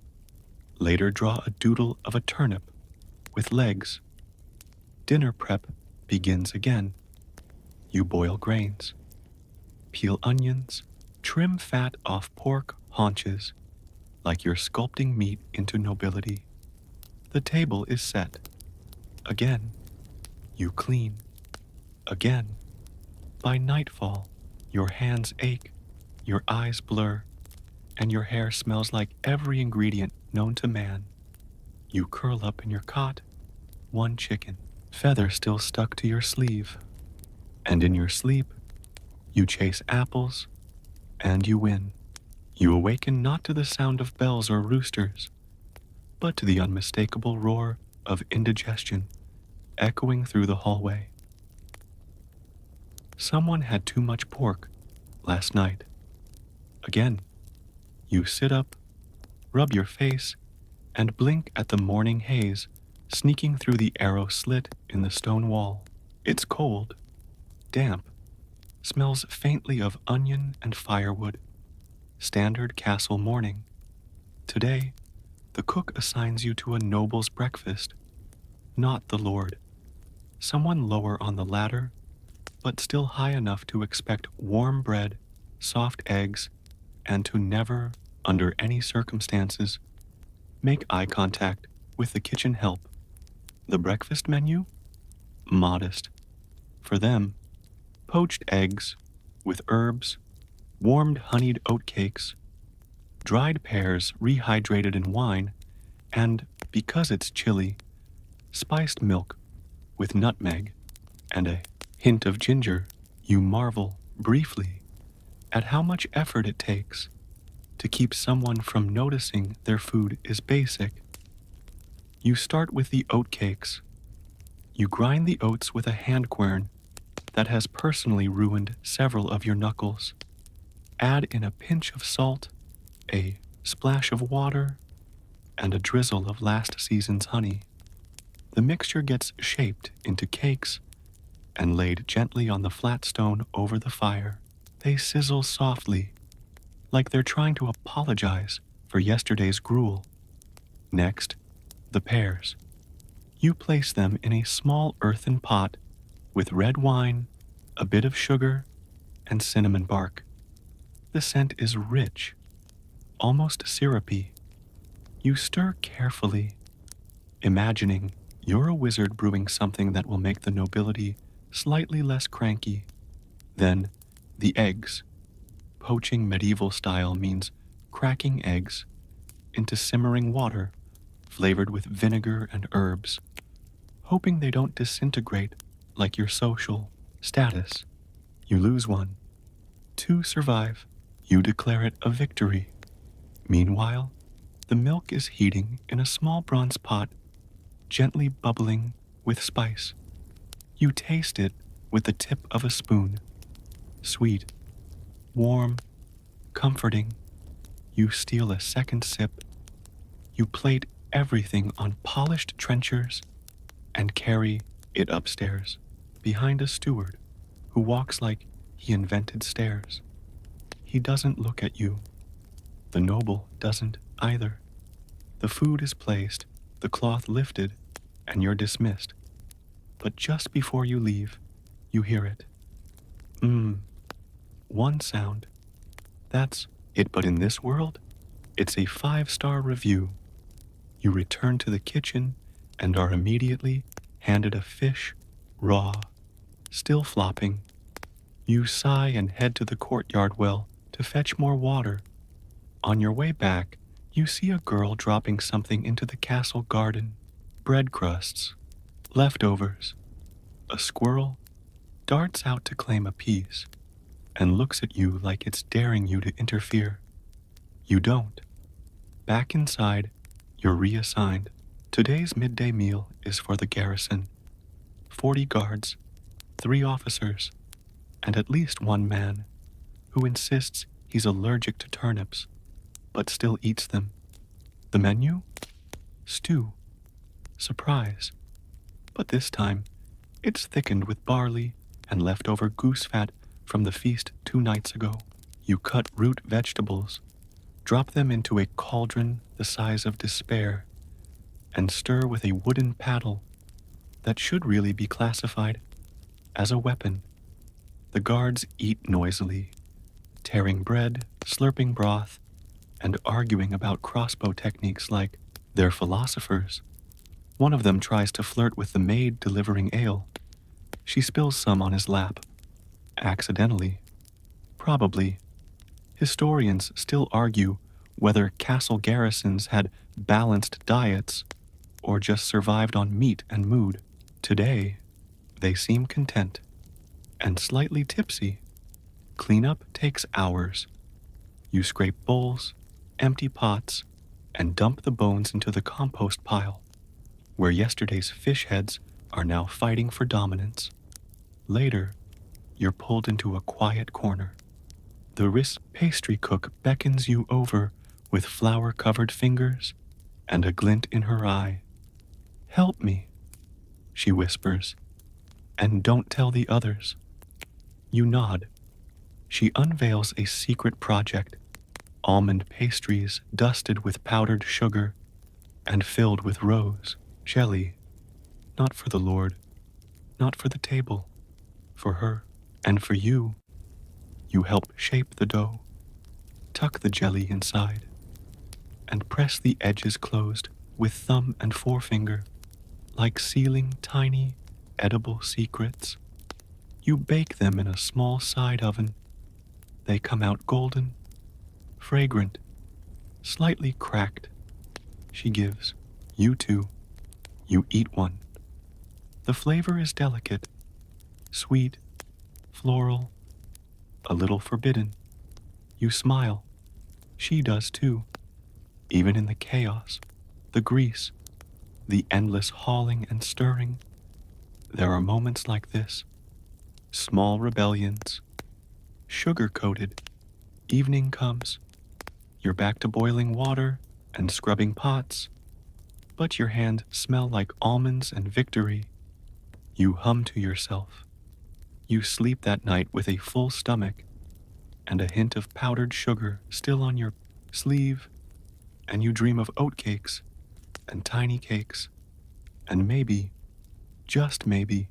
Speaker 1: Later draw a doodle of a turnip with legs. Dinner prep begins again. You boil grains, peel onions, trim fat off pork haunches, like you're sculpting meat into nobility. The table is set. Again, you clean. Again. By nightfall, your hands ache, your eyes blur, and your hair smells like every ingredient known to man. You curl up in your cot, one chicken, feather still stuck to your sleeve. And in your sleep, you chase apples, and you win. You awaken not to the sound of bells or roosters, but to the unmistakable roar of indigestion echoing through the hallway. Someone had too much pork last night. Again, you sit up, rub your face, and blink at the morning haze sneaking through the arrow slit in the stone wall. It's cold, damp, smells faintly of onion and firewood. Standard castle morning. Today, the cook assigns you to a noble's breakfast, not the lord. Someone lower on the ladder, but still high enough to expect warm bread, soft eggs, and to never, under any circumstances, make eye contact with the kitchen help. The breakfast menu? Modest. For them, poached eggs with herbs, warmed honeyed oatcakes, dried pears rehydrated in wine, and, because it's chilly, spiced milk with nutmeg and a hint of ginger. You marvel, briefly, at how much effort it takes to keep someone from noticing their food is basic. You start with the oatcakes. You grind the oats with a hand quern that has personally ruined several of your knuckles. Add in a pinch of salt, a splash of water, and a drizzle of last season's honey. The mixture gets shaped into cakes and laid gently on the flat stone over the fire. They sizzle softly, like they're trying to apologize for yesterday's gruel. Next, the pears. You place them in a small earthen pot with red wine, a bit of sugar, and cinnamon bark. The scent is rich, almost syrupy. You stir carefully, imagining you're a wizard brewing something that will make the nobility slightly less cranky. Then, the eggs. Poaching medieval style means cracking eggs into simmering water flavored with vinegar and herbs, hoping they don't disintegrate like your social status. You lose one. Two survive. You declare it a victory. Meanwhile, the milk is heating in a small bronze pot, gently bubbling with spice. You taste it with the tip of a spoon. Sweet, warm, comforting. You steal a second sip. You plate everything on polished trenchers and carry it upstairs behind a steward who walks like he invented stairs. He doesn't look at you. The noble doesn't either. The food is placed, the cloth lifted, and you're dismissed. But just before you leave, you hear it. One sound. That's it, but in this world, it's a 5-star review. You return to the kitchen and are immediately handed a fish, raw, still flopping. You sigh and head to the courtyard well to fetch more water. On your way back, you see a girl dropping something into the castle garden. Bread crusts, leftovers. A squirrel darts out to claim a piece and looks at you like it's daring you to interfere. You don't. Back inside, you're reassigned. Today's midday meal is for the garrison. 40 guards, 3 officers, and at least one man who insists he's allergic to turnips, but still eats them. The menu? Stew. Surprise. But this time, it's thickened with barley and leftover goose fat from the feast 2 nights ago. You cut root vegetables, drop them into a cauldron the size of despair, and stir with a wooden paddle that should really be classified as a weapon. The guards eat noisily, tearing bread, slurping broth, and arguing about crossbow techniques like they're philosophers. One of them tries to flirt with the maid delivering ale. She spills some on his lap. Accidentally. Probably. Historians still argue whether castle garrisons had balanced diets or just survived on meat and mood. Today, they seem content and slightly tipsy. Cleanup takes hours. You scrape bowls, empty pots, and dump the bones into the compost pile, where yesterday's fish heads are now fighting for dominance. Later, you're pulled into a quiet corner. The wrist pastry cook beckons you over with flour-covered fingers and a glint in her eye. "Help me," she whispers, "and don't tell the others." You nod. She unveils a secret project, almond pastries dusted with powdered sugar and filled with rose jelly. Not for the Lord, not for the table, for her and for you. You help shape the dough, tuck the jelly inside, and press the edges closed with thumb and forefinger, like sealing tiny, edible secrets. You bake them in a small side oven. They come out golden, fragrant, slightly cracked. She gives. You two. You eat one. The flavor is delicate, sweet, floral, a little forbidden. You smile. She does too. Even in the chaos, the grease, the endless hauling and stirring, there are moments like this. Small rebellions. Sugar-coated. Evening comes. You're back to boiling water and scrubbing pots, but your hands smell like almonds and victory. You hum to yourself. You sleep that night with a full stomach and a hint of powdered sugar still on your sleeve, and you dream of oatcakes and tiny cakes, and maybe, just maybe,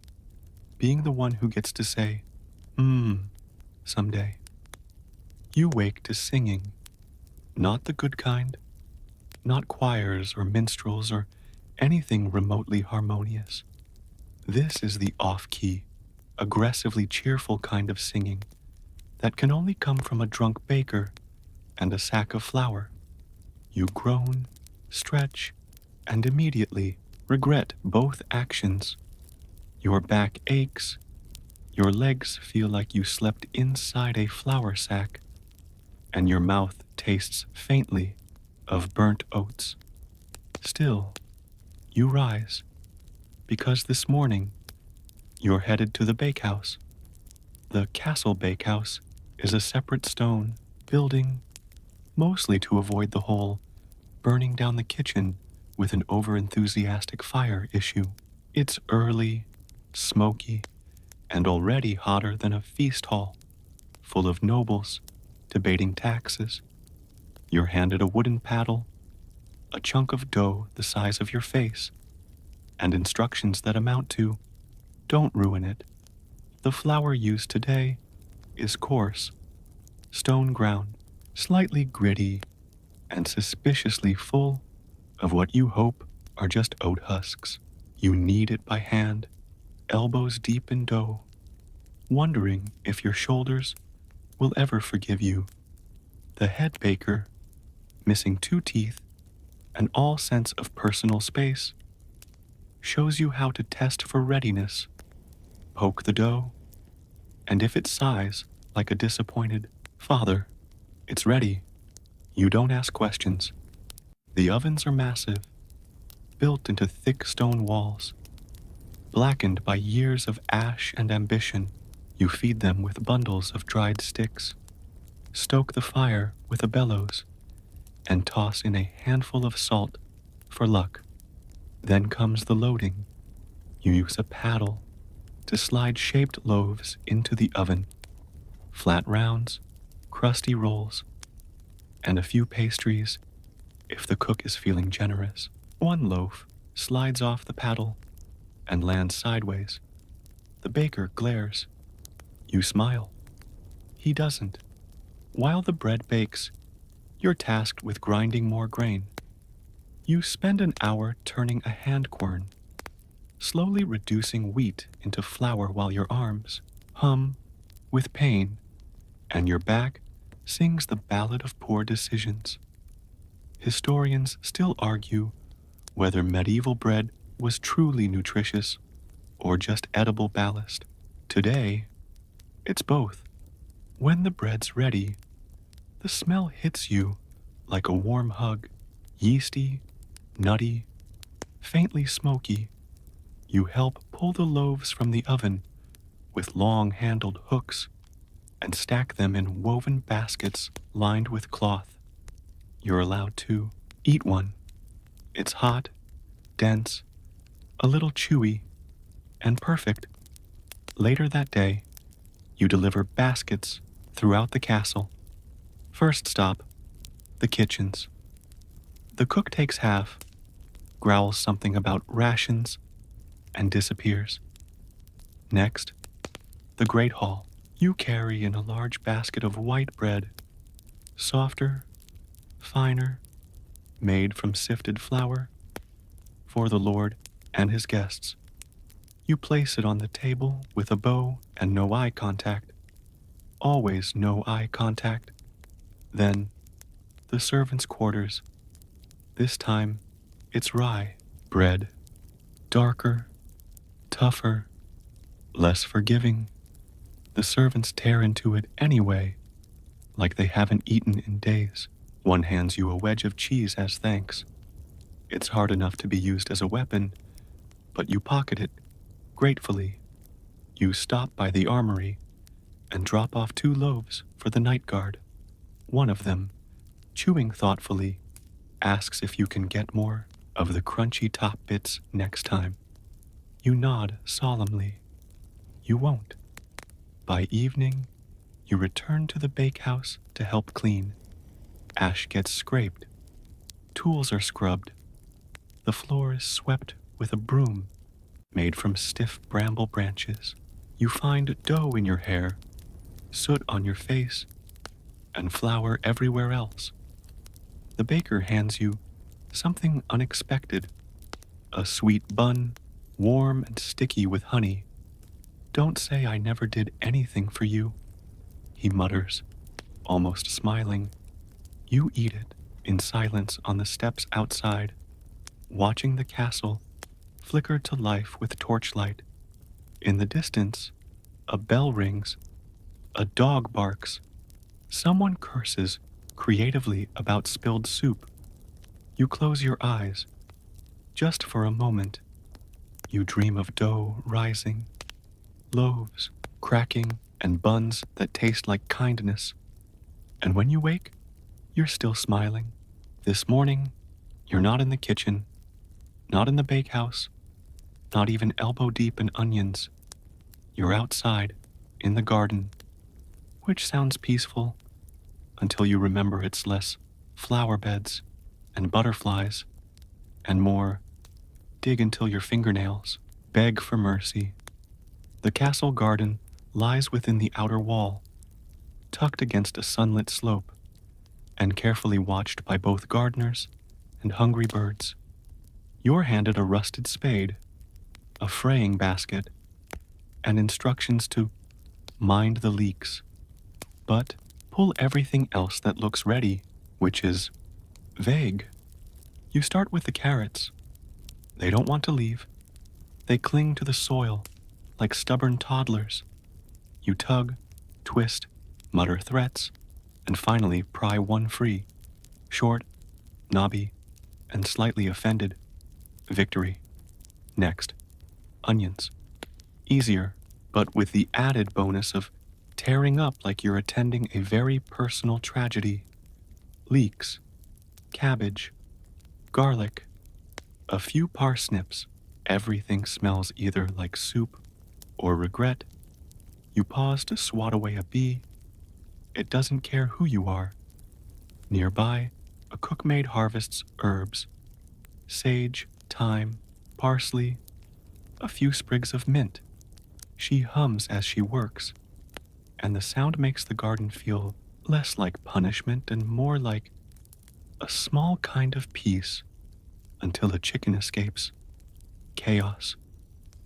Speaker 1: being the one who gets to say, someday. You wake to singing, not the good kind, not choirs or minstrels or anything remotely harmonious. This is the off-key, aggressively cheerful kind of singing that can only come from a drunk baker and a sack of flour. You groan, stretch, and immediately regret both actions. Your back aches. Your legs feel like you slept inside a flour sack, and your mouth tastes faintly of burnt oats. Still, you rise, because this morning you're headed to the bakehouse. The castle bakehouse is a separate stone building, mostly to avoid the whole burning down the kitchen with an over-enthusiastic fire issue. It's early, smoky, and already hotter than a feast hall, full of nobles debating taxes. You're handed a wooden paddle, a chunk of dough the size of your face, and instructions that amount to, don't ruin it. The flour used today is coarse, stone ground, slightly gritty, and suspiciously full of what you hope are just oat husks. You knead it by hand, elbows deep in dough, wondering if your shoulders will ever forgive you. The head baker, missing 2 teeth and all sense of personal space, shows you how to test for readiness. Poke the dough, and if it sighs like a disappointed father, it's ready. You don't ask questions. The ovens are massive, built into thick stone walls, blackened by years of ash and ambition. You feed them with bundles of dried sticks, stoke the fire with a bellows, and toss in a handful of salt for luck. Then comes the loading. You use a paddle to slide shaped loaves into the oven, flat rounds, crusty rolls, and a few pastries if the cook is feeling generous. One loaf slides off the paddle and lands sideways. The baker glares. You smile. He doesn't. While the bread bakes, you're tasked with grinding more grain. You spend an hour turning a hand quern, slowly reducing wheat into flour while your arms hum with pain and your back sings the ballad of poor decisions. Historians still argue whether medieval bread was truly nutritious or just edible ballast. Today, it's both. When the bread's ready, the smell hits you like a warm hug, yeasty, nutty, faintly smoky. You help pull the loaves from the oven with long-handled hooks and stack them in woven baskets lined with cloth. You're allowed to eat one. It's hot, dense, a little chewy, and perfect. Later that day, you deliver baskets throughout the castle. First stop, the kitchens. The cook takes half, growls something about rations, and disappears. Next, the great hall. You carry in a large basket of white bread, softer, finer, made from sifted flour, for the Lord and his guests. You place it on the table with a bow and no eye contact. Always no eye contact. Then, the servants' quarters. This time, it's rye bread. Darker, tougher, less forgiving. The servants tear into it anyway, like they haven't eaten in days. One hands you a wedge of cheese as thanks. It's hard enough to be used as a weapon, but you pocket it, gratefully. You stop by the armory and drop off 2 loaves for the night guard. One of them, chewing thoughtfully, asks if you can get more of the crunchy top bits next time. You nod solemnly. You won't. By evening, you return to the bakehouse to help clean. Ash gets scraped. Tools are scrubbed. The floor is swept with a broom made from stiff bramble branches. You find dough in your hair, soot on your face, and flour everywhere else. The baker hands you something unexpected, a sweet bun, warm and sticky with honey. Don't say I never did anything for you, he mutters, almost smiling. You eat it in silence on the steps outside, watching the castle flicker to life with torchlight. In the distance, a bell rings, a dog barks, someone curses creatively about spilled soup. You close your eyes, just for a moment. You dream of dough rising, loaves cracking, and buns that taste like kindness. And when you wake, you're still smiling. This morning, you're not in the kitchen, not in the bakehouse, not even elbow deep in onions. You're outside, in the garden, which sounds peaceful until you remember it's less flower beds and butterflies and more dig until your fingernails, beg for mercy. The castle garden lies within the outer wall, tucked against a sunlit slope, and carefully watched by both gardeners and hungry birds. You're handed a rusted spade, a fraying basket, and instructions to mind the leaks. But pull everything else that looks ready, which is vague. You start with the carrots. They don't want to leave. They cling to the soil like stubborn toddlers. You tug, twist, mutter threats, and finally pry one free. Short, knobby, and slightly offended. Victory. Next, onions. Easier, but with the added bonus of tearing up like you're attending a very personal tragedy. Leeks, cabbage, garlic, a few parsnips. Everything smells either like soup or regret. You pause to swat away a bee. It doesn't care who you are. Nearby, a cook-maid harvests herbs, sage, thyme, parsley, a few sprigs of mint. She hums as she works, and the sound makes the garden feel less like punishment and more like a small kind of peace until a chicken escapes. Chaos.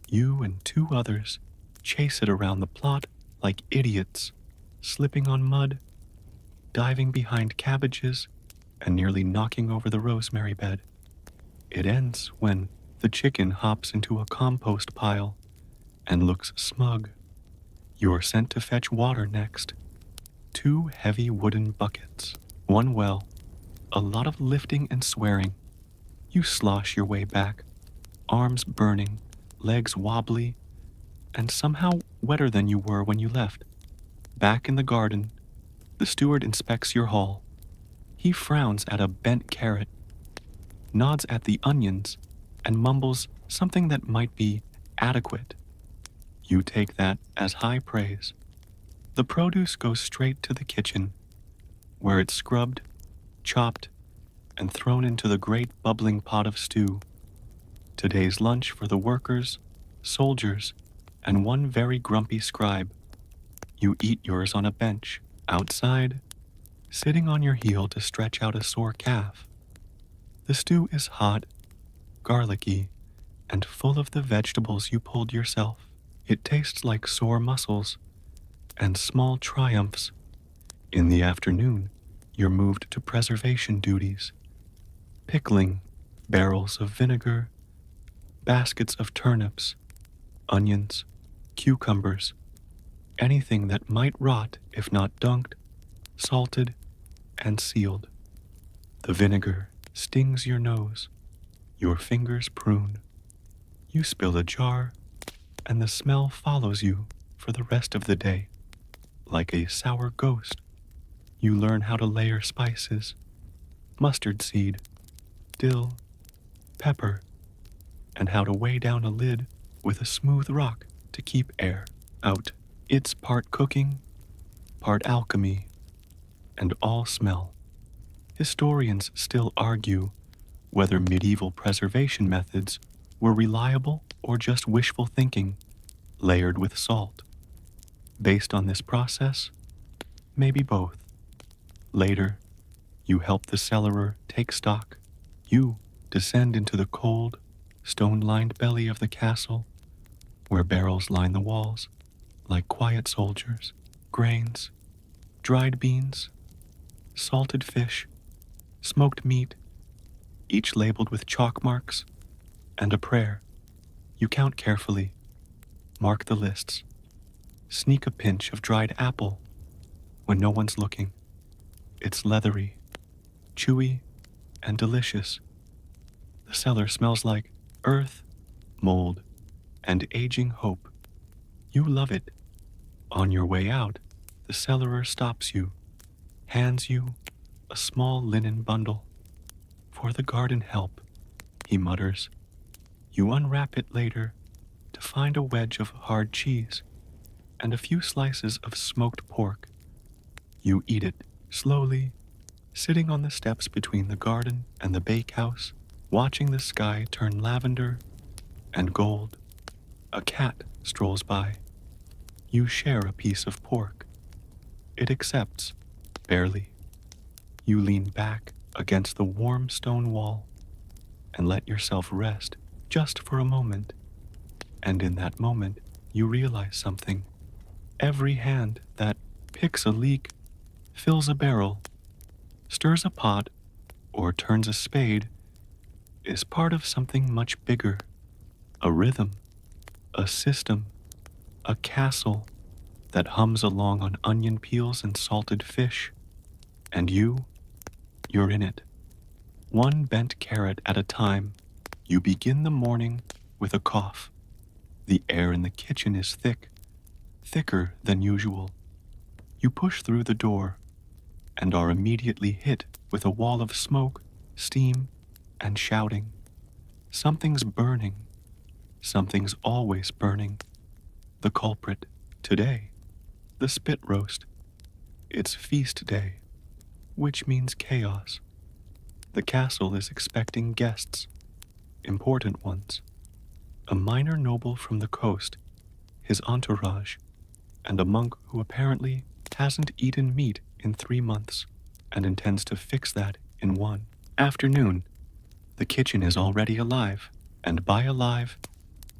Speaker 1: You and 2 others chase it around the plot like idiots, slipping on mud, diving behind cabbages, and nearly knocking over the rosemary bed. It ends when the chicken hops into a compost pile and looks smug. You're sent to fetch water next. 2 heavy wooden buckets, 1 well, a lot of lifting and swearing. You slosh your way back, arms burning, legs wobbly, and somehow wetter than you were when you left. Back in the garden, the steward inspects your haul. He frowns at a bent carrot, nods at the onions, and mumbles something that might be adequate. You take that as high praise. The produce goes straight to the kitchen, where it's scrubbed, chopped, and thrown into the great bubbling pot of stew. Today's lunch for the workers, soldiers, and 1 very grumpy scribe. You eat yours on a bench, outside, sitting on your heel to stretch out a sore calf. The stew is hot, garlicky, and full of the vegetables you pulled yourself. It tastes like sore muscles and small triumphs. In the afternoon, you're moved to preservation duties, pickling, barrels of vinegar, baskets of turnips, onions, cucumbers, anything that might rot if not dunked, salted, and sealed. The vinegar stings your nose, your fingers prune. You spill a jar, and the smell follows you for the rest of the day. Like a sour ghost, you learn how to layer spices, mustard seed, dill, pepper, and how to weigh down a lid with a smooth rock to keep air out. It's part cooking, part alchemy, and all smell. Historians still argue whether medieval preservation methods were reliable or just wishful thinking, layered with salt. Based on this process, maybe both. Later, you help the cellarer take stock. You descend into the cold, stone-lined belly of the castle, where barrels line the walls, like quiet soldiers, grains, dried beans, salted fish, smoked meat, each labeled with chalk marks, and a prayer. You count carefully, mark the lists, sneak a pinch of dried apple when no one's looking. It's leathery, chewy, and delicious. The cellar smells like earth, mold, and aging hope. You love it. On your way out, the cellarer stops you, hands you a small linen bundle. For the garden help, he mutters. You unwrap it later to find a wedge of hard cheese and a few slices of smoked pork. You eat it slowly, sitting on the steps between the garden and the bakehouse, watching the sky turn lavender and gold. A cat strolls by. You share a piece of pork. It accepts, barely. You lean back against the warm stone wall and let yourself rest just for a moment. And in that moment, you realize something. Every hand that picks a leek, fills a barrel, stirs a pot, or turns a spade is part of something much bigger. A rhythm, a system, a castle that hums along on onion peels and salted fish. And you're in it. One bent carrot at a time, you begin the morning with a cough. The air in the kitchen is thick, thicker than usual. You push through the door and are immediately hit with a wall of smoke, steam, and shouting. Something's burning. Something's always burning. The culprit today, the spit roast. It's feast day, which means chaos. The castle is expecting guests, important ones. A minor noble from the coast, his entourage, and a monk who apparently hasn't eaten meat in 3 months and intends to fix that in 1 afternoon. The kitchen is already alive, and by alive,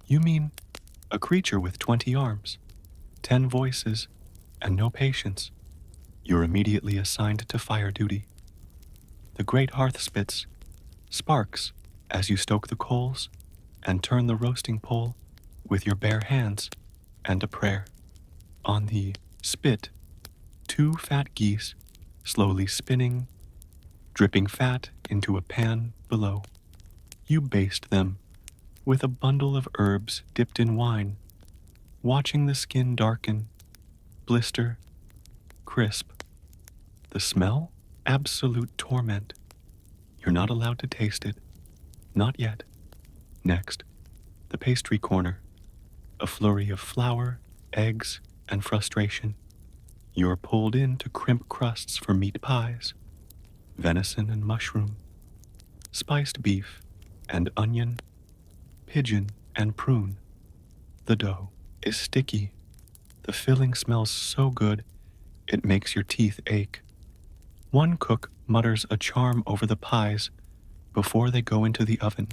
Speaker 1: you mean a creature with 20 arms, 10 voices, and no patience. You're immediately assigned to fire duty. The great hearth spits, sparks as you stoke the coals and turn the roasting pole with your bare hands and a prayer. On the spit, 2 fat geese slowly spinning, dripping fat into a pan below. You baste them with a bundle of herbs dipped in wine, watching the skin darken, blister, crisp. The smell? Absolute torment. You're not allowed to taste it. Not yet. Next, the pastry corner. A flurry of flour, eggs, and frustration. You're pulled in to crimp crusts for meat pies, venison and mushroom, spiced beef and onion, pigeon and prune. The dough is sticky. The filling smells so good, it makes your teeth ache. One cook mutters a charm over the pies before they go into the oven.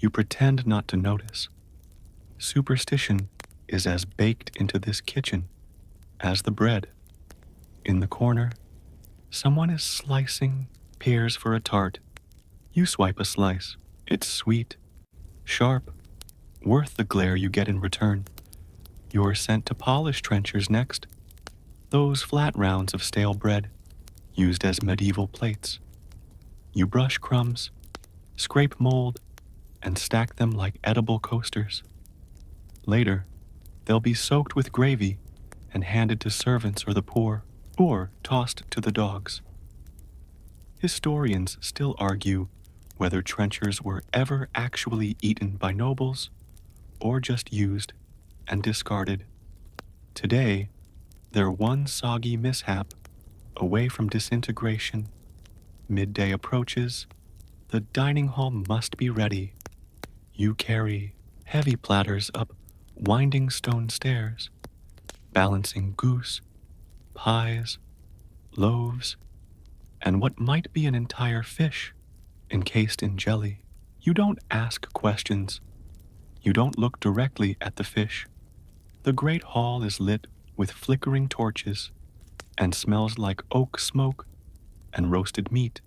Speaker 1: You pretend not to notice. Superstition is as baked into this kitchen as the bread. In the corner, someone is slicing pears for a tart. You swipe a slice. It's sweet, sharp, worth the glare you get in return. You're sent to polish trenchers next. Those flat rounds of stale bread, used as medieval plates. You brush crumbs, scrape mold, and stack them like edible coasters. Later, they'll be soaked with gravy and handed to servants or the poor, or tossed to the dogs. Historians still argue whether trenchers were ever actually eaten by nobles or just used and discarded. Today, they're one soggy mishap away from disintegration. Midday approaches. The dining hall must be ready. You carry heavy platters up winding stone stairs, balancing goose, pies, loaves, and what might be an entire fish encased in jelly. You don't ask questions. You don't look directly at the fish. The great hall is lit with flickering torches and smells like oak smoke and roasted meat.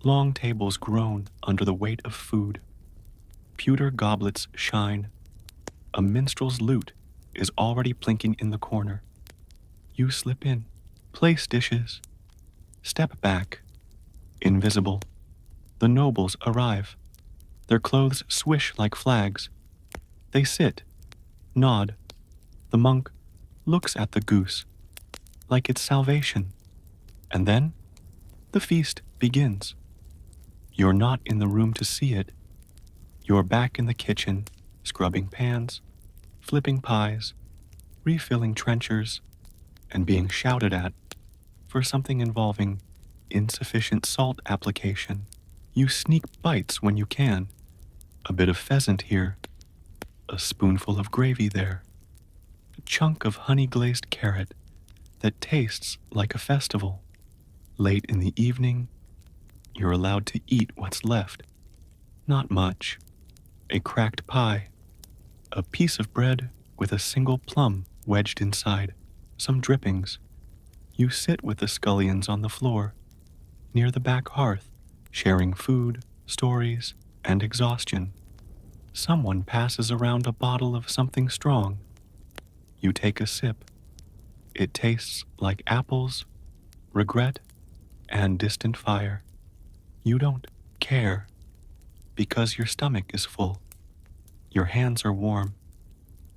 Speaker 1: Long tables groan under the weight of food. Pewter goblets shine. A minstrel's lute is already plinking in the corner. You slip in, place dishes, step back, invisible. The nobles arrive. Their clothes swish like flags. They sit, nod. The monk looks at the goose, like it's salvation. And then, the feast begins. You're not in the room to see it. You're back in the kitchen, scrubbing pans, flipping pies, refilling trenchers, and being shouted at for something involving insufficient salt application. You sneak bites when you can. A bit of pheasant here, a spoonful of gravy there, a chunk of honey-glazed carrot that tastes like a festival. Late in the evening, you're allowed to eat what's left. Not much. A cracked pie, a piece of bread with a single plum wedged inside, some drippings. You sit with the scullions on the floor, near the back hearth, sharing food, stories, and exhaustion. Someone passes around a bottle of something strong. You take a sip. It tastes like apples, regret, and distant fire. You don't care, because your stomach is full. Your hands are warm,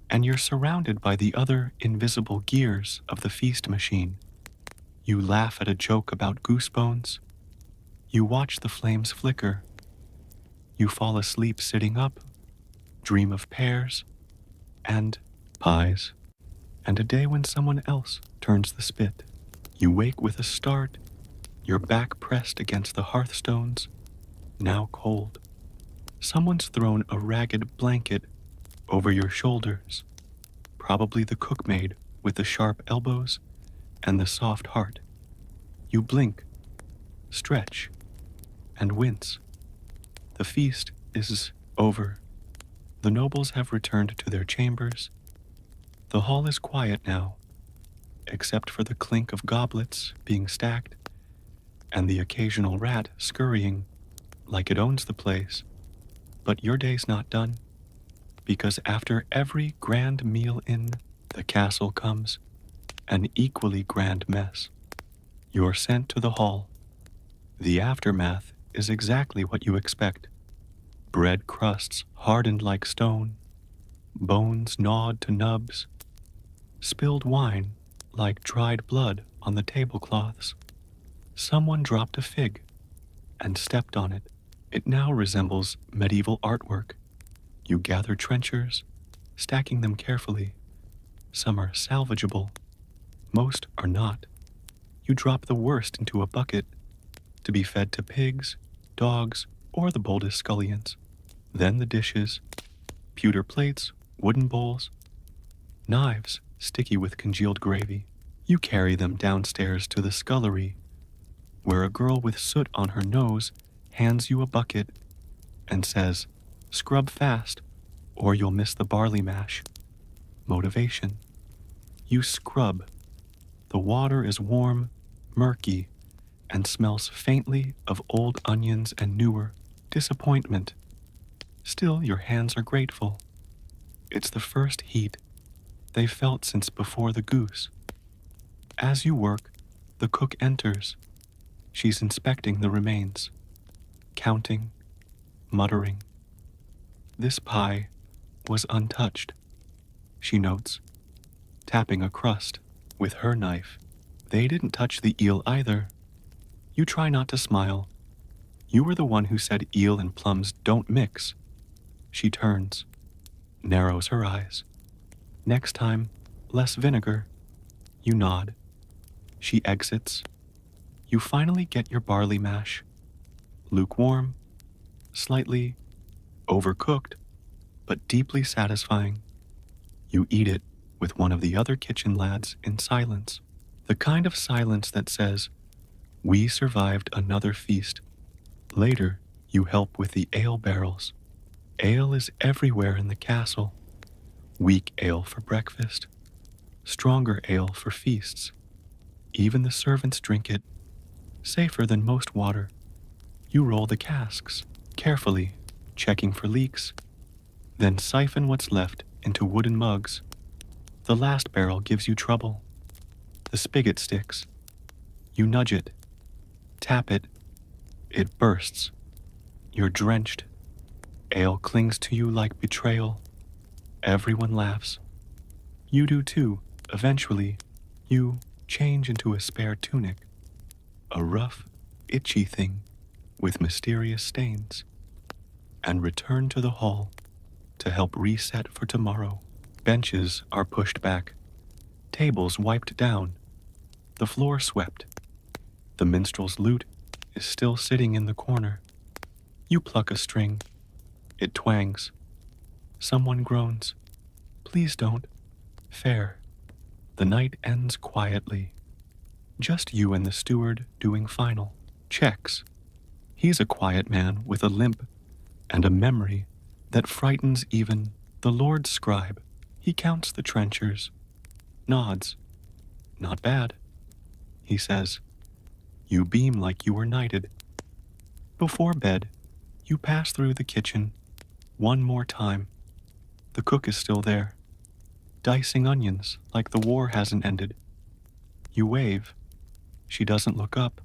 Speaker 1: and you're surrounded by the other invisible gears of the feast machine. You laugh at a joke about goose bones. You watch the flames flicker. You fall asleep sitting up, dream of pears, and pies, and a day when someone else turns the spit. You wake with a start, your back pressed against the hearthstones, now cold. Someone's thrown a ragged blanket over your shoulders, probably the cookmaid with the sharp elbows and the soft heart. You blink, stretch, and wince. The feast is over. The nobles have returned to their chambers. The hall is quiet now, except for the clink of goblets being stacked and the occasional rat scurrying like it owns the place. But your day's not done, because after every grand meal in the castle comes an equally grand mess. You're sent to the hall. The aftermath is exactly what you expect. Bread crusts hardened like stone, bones gnawed to nubs, spilled wine like dried blood on the tablecloths. Someone dropped a fig and stepped on it. It now resembles medieval artwork. You gather trenchers, stacking them carefully. Some are salvageable. Most are not. You drop the worst into a bucket to be fed to pigs, dogs, or the boldest scullions. Then the dishes, pewter plates, wooden bowls, knives sticky with congealed gravy. You carry them downstairs to the scullery, where a girl with soot on her nose hands you a bucket and says, Scrub fast, or you'll miss the barley mash. Motivation. You scrub. The water is warm, murky, and smells faintly of old onions and newer disappointment. Still, your hands are grateful. It's the first heat they've felt since before the goose. As you work, the cook enters. She's inspecting the remains, counting, muttering. This pie was untouched, she notes, tapping a crust with her knife. They didn't touch the eel either. You try not to smile. You were the one who said eel and plums don't mix. She turns, narrows her eyes. Next time, less vinegar. You nod. She exits. You finally get your barley mash. Lukewarm, slightly overcooked, but deeply satisfying. You eat it with one of the other kitchen lads in silence. The kind of silence that says, "We survived another feast." Later, you help with the ale barrels. Ale is everywhere in the castle. Weak ale for breakfast, stronger ale for feasts. Even the servants drink it, safer than most water. You roll the casks, carefully, checking for leaks, then siphon what's left into wooden mugs. The last barrel gives you trouble. The spigot sticks. You nudge it, tap it, it bursts. You're drenched. Ale clings to you like betrayal. Everyone laughs. You do too. Eventually, you change into a spare tunic. A rough, itchy thing with mysterious stains. And return to the hall to help reset for tomorrow. Benches are pushed back. Tables wiped down. The floor swept. The minstrel's lute is still sitting in the corner. You pluck a string. It twangs. Someone groans. Please don't. Fair. The night ends quietly. Just you and the steward doing final checks. He's a quiet man with a limp and a memory that frightens even the Lord scribe. He counts the trenchers, nods. Not bad, he says. You beam like you were knighted. Before bed, you pass through the kitchen one more time. The cook is still there, dicing onions like the war hasn't ended. You wave. She doesn't look up,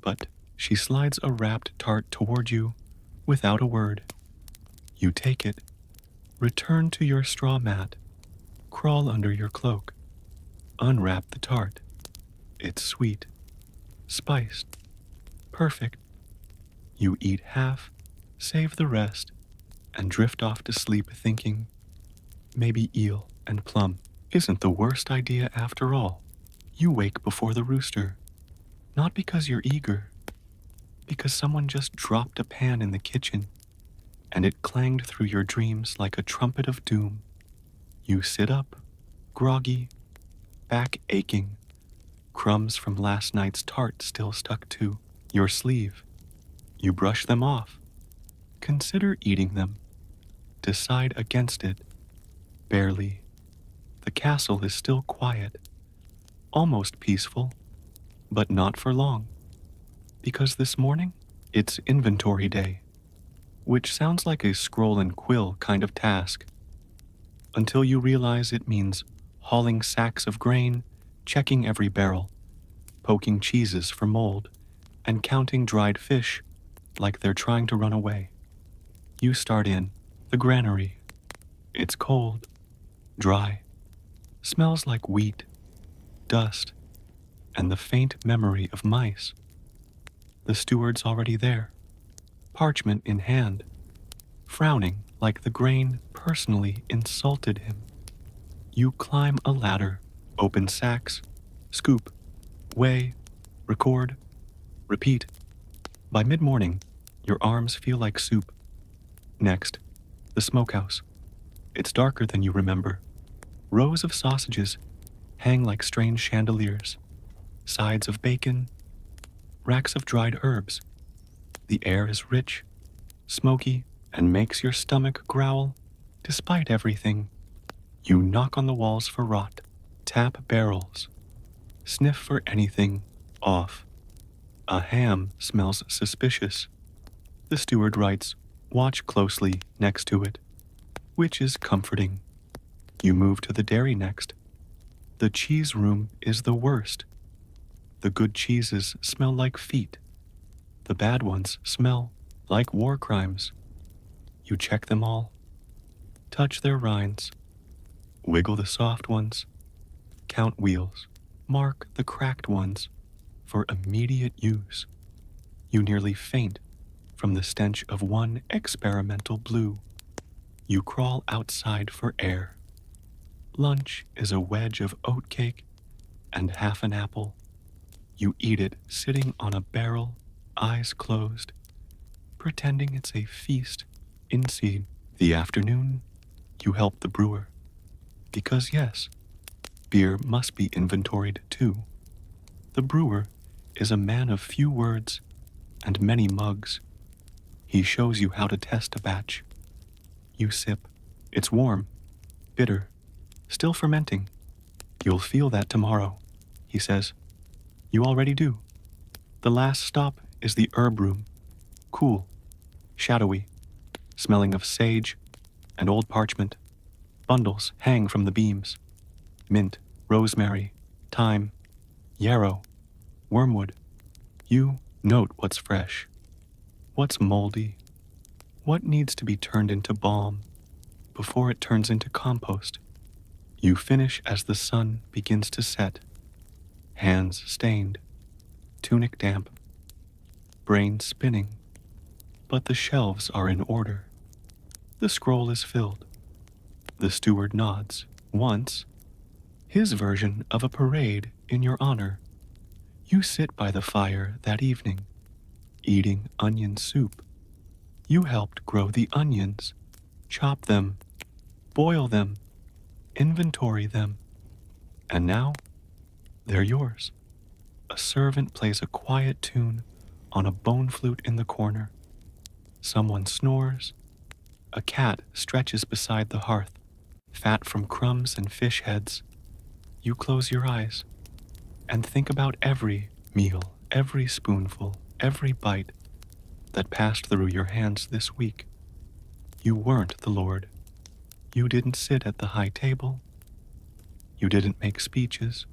Speaker 1: but she slides a wrapped tart toward you without a word. You take it, return to your straw mat, crawl under your cloak, unwrap the tart. It's sweet, spiced, perfect. You eat half, save the rest, and drift off to sleep thinking, maybe eel and plum isn't the worst idea after all. You wake before the rooster, not because you're eager, because someone just dropped a pan in the kitchen, and it clanged through your dreams like a trumpet of doom. You sit up, groggy, back aching, crumbs from last night's tart still stuck to your sleeve. You brush them off. Consider eating them. Decide against it. Barely. The castle is still quiet, almost peaceful, but not for long. Because this morning, it's inventory day, which sounds like a scroll and quill kind of task, until you realize it means hauling sacks of grain, checking every barrel, poking cheeses for mold, and counting dried fish like they're trying to run away. You start in the granary. It's cold, dry, smells like wheat, dust, and the faint memory of mice. The steward's already there, parchment in hand, frowning like the grain personally insulted him. You climb a ladder, open sacks, scoop, weigh, record, repeat. By mid-morning, your arms feel like soup. Next, the smokehouse. It's darker than you remember. Rows of sausages hang like strange chandeliers, sides of bacon, racks of dried herbs. The air is rich, smoky, and makes your stomach growl despite everything. You knock on the walls for rot, tap barrels, sniff for anything off. A ham smells suspicious. The steward writes, "Watch closely" next to it, which is comforting. You move to the dairy next. The cheese room is the worst. The good cheeses smell like feet. The bad ones smell like war crimes. You check them all, touch their rinds, wiggle the soft ones, count wheels, mark the cracked ones for immediate use. You nearly faint from the stench of one experimental blue. You crawl outside for air. Lunch is a wedge of oatcake and half an apple. You eat it sitting on a barrel, eyes closed, pretending it's a feast in seed. The afternoon, you help the brewer. Because yes, beer must be inventoried too. The brewer is a man of few words and many mugs. He shows you how to test a batch. You sip. It's warm, bitter, still fermenting. You'll feel that tomorrow, he says. You already do. The last stop is the herb room. Cool, shadowy, smelling of sage and old parchment. Bundles hang from the beams. Mint, rosemary, thyme, yarrow, wormwood. You note what's fresh, what's moldy, what needs to be turned into balm before it turns into compost. You finish as the sun begins to set, hands stained, tunic damp, brain spinning, but the shelves are in order. The scroll is filled. The steward nods. Once, his version of a parade in your honor. You sit by the fire that evening, eating onion soup. You helped grow the onions, chop them, boil them, inventory them, and now they're yours. A servant plays a quiet tune on a bone flute in the corner. Someone snores. A cat stretches beside the hearth, fat from crumbs and fish heads. You close your eyes and think about every meal, every spoonful, every bite that passed through your hands this week. You weren't the Lord. You didn't sit at the high table. You didn't make speeches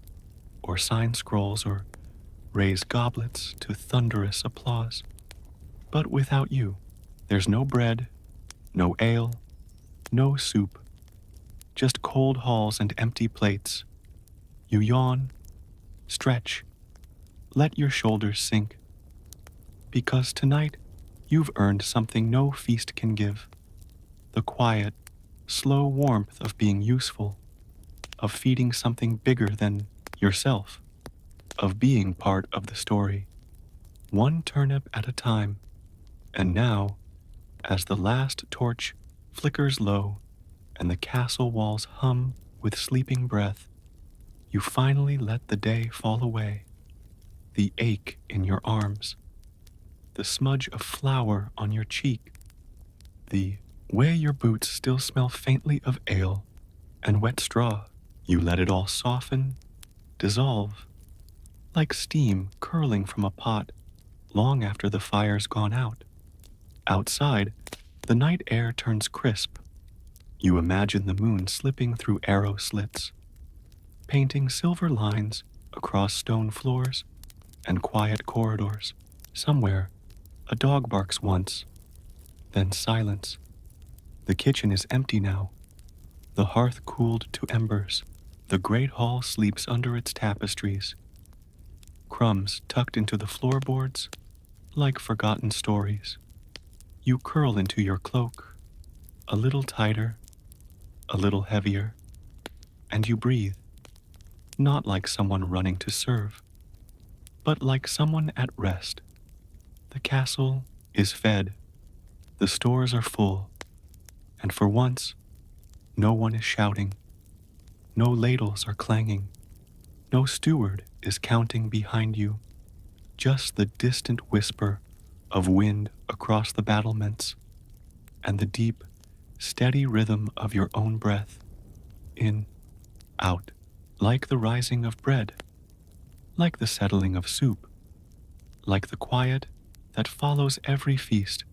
Speaker 1: or sign scrolls or raise goblets to thunderous applause. But without you, there's no bread, no ale, no soup, just cold halls and empty plates. You yawn, stretch, let your shoulders sink. Because tonight, you've earned something no feast can give. The quiet, slow warmth of being useful, of feeding something bigger than yourself, of being part of the story, one turnip at a time. And now, as the last torch flickers low and the castle walls hum with sleeping breath, you finally let the day fall away. The ache in your arms, the smudge of flour on your cheek, the way your boots still smell faintly of ale and wet straw. You let it all soften, dissolve, like steam curling from a pot long after the fire's gone out. Outside, the night air turns crisp. You imagine the moon slipping through arrow slits, painting silver lines across stone floors and quiet corridors. Somewhere, a dog barks once, then silence. The kitchen is empty now, the hearth cooled to embers. The great hall sleeps under its tapestries, crumbs tucked into the floorboards like forgotten stories. You curl into your cloak, a little tighter, a little heavier, and you breathe, not like someone running to serve, but like someone at rest. The castle is fed, the stores are full, and for once, no one is shouting, no ladles are clanging, no steward is counting behind you, just the distant whisper of wind across the battlements and the deep, steady rhythm of your own breath, in, out, like the rising of bread, like the settling of soup, like the quiet that follows every feast.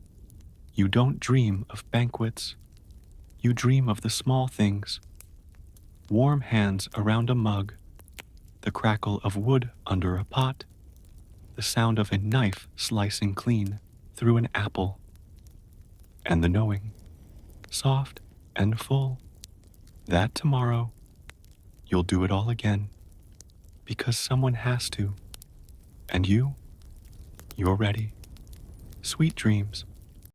Speaker 1: You don't dream of banquets, you dream of the small things: warm hands around a mug, the crackle of wood under a pot, the sound of a knife slicing clean through an apple, and the knowing, soft and full, that tomorrow you'll do it all again because someone has to, and you're ready. Sweet dreams.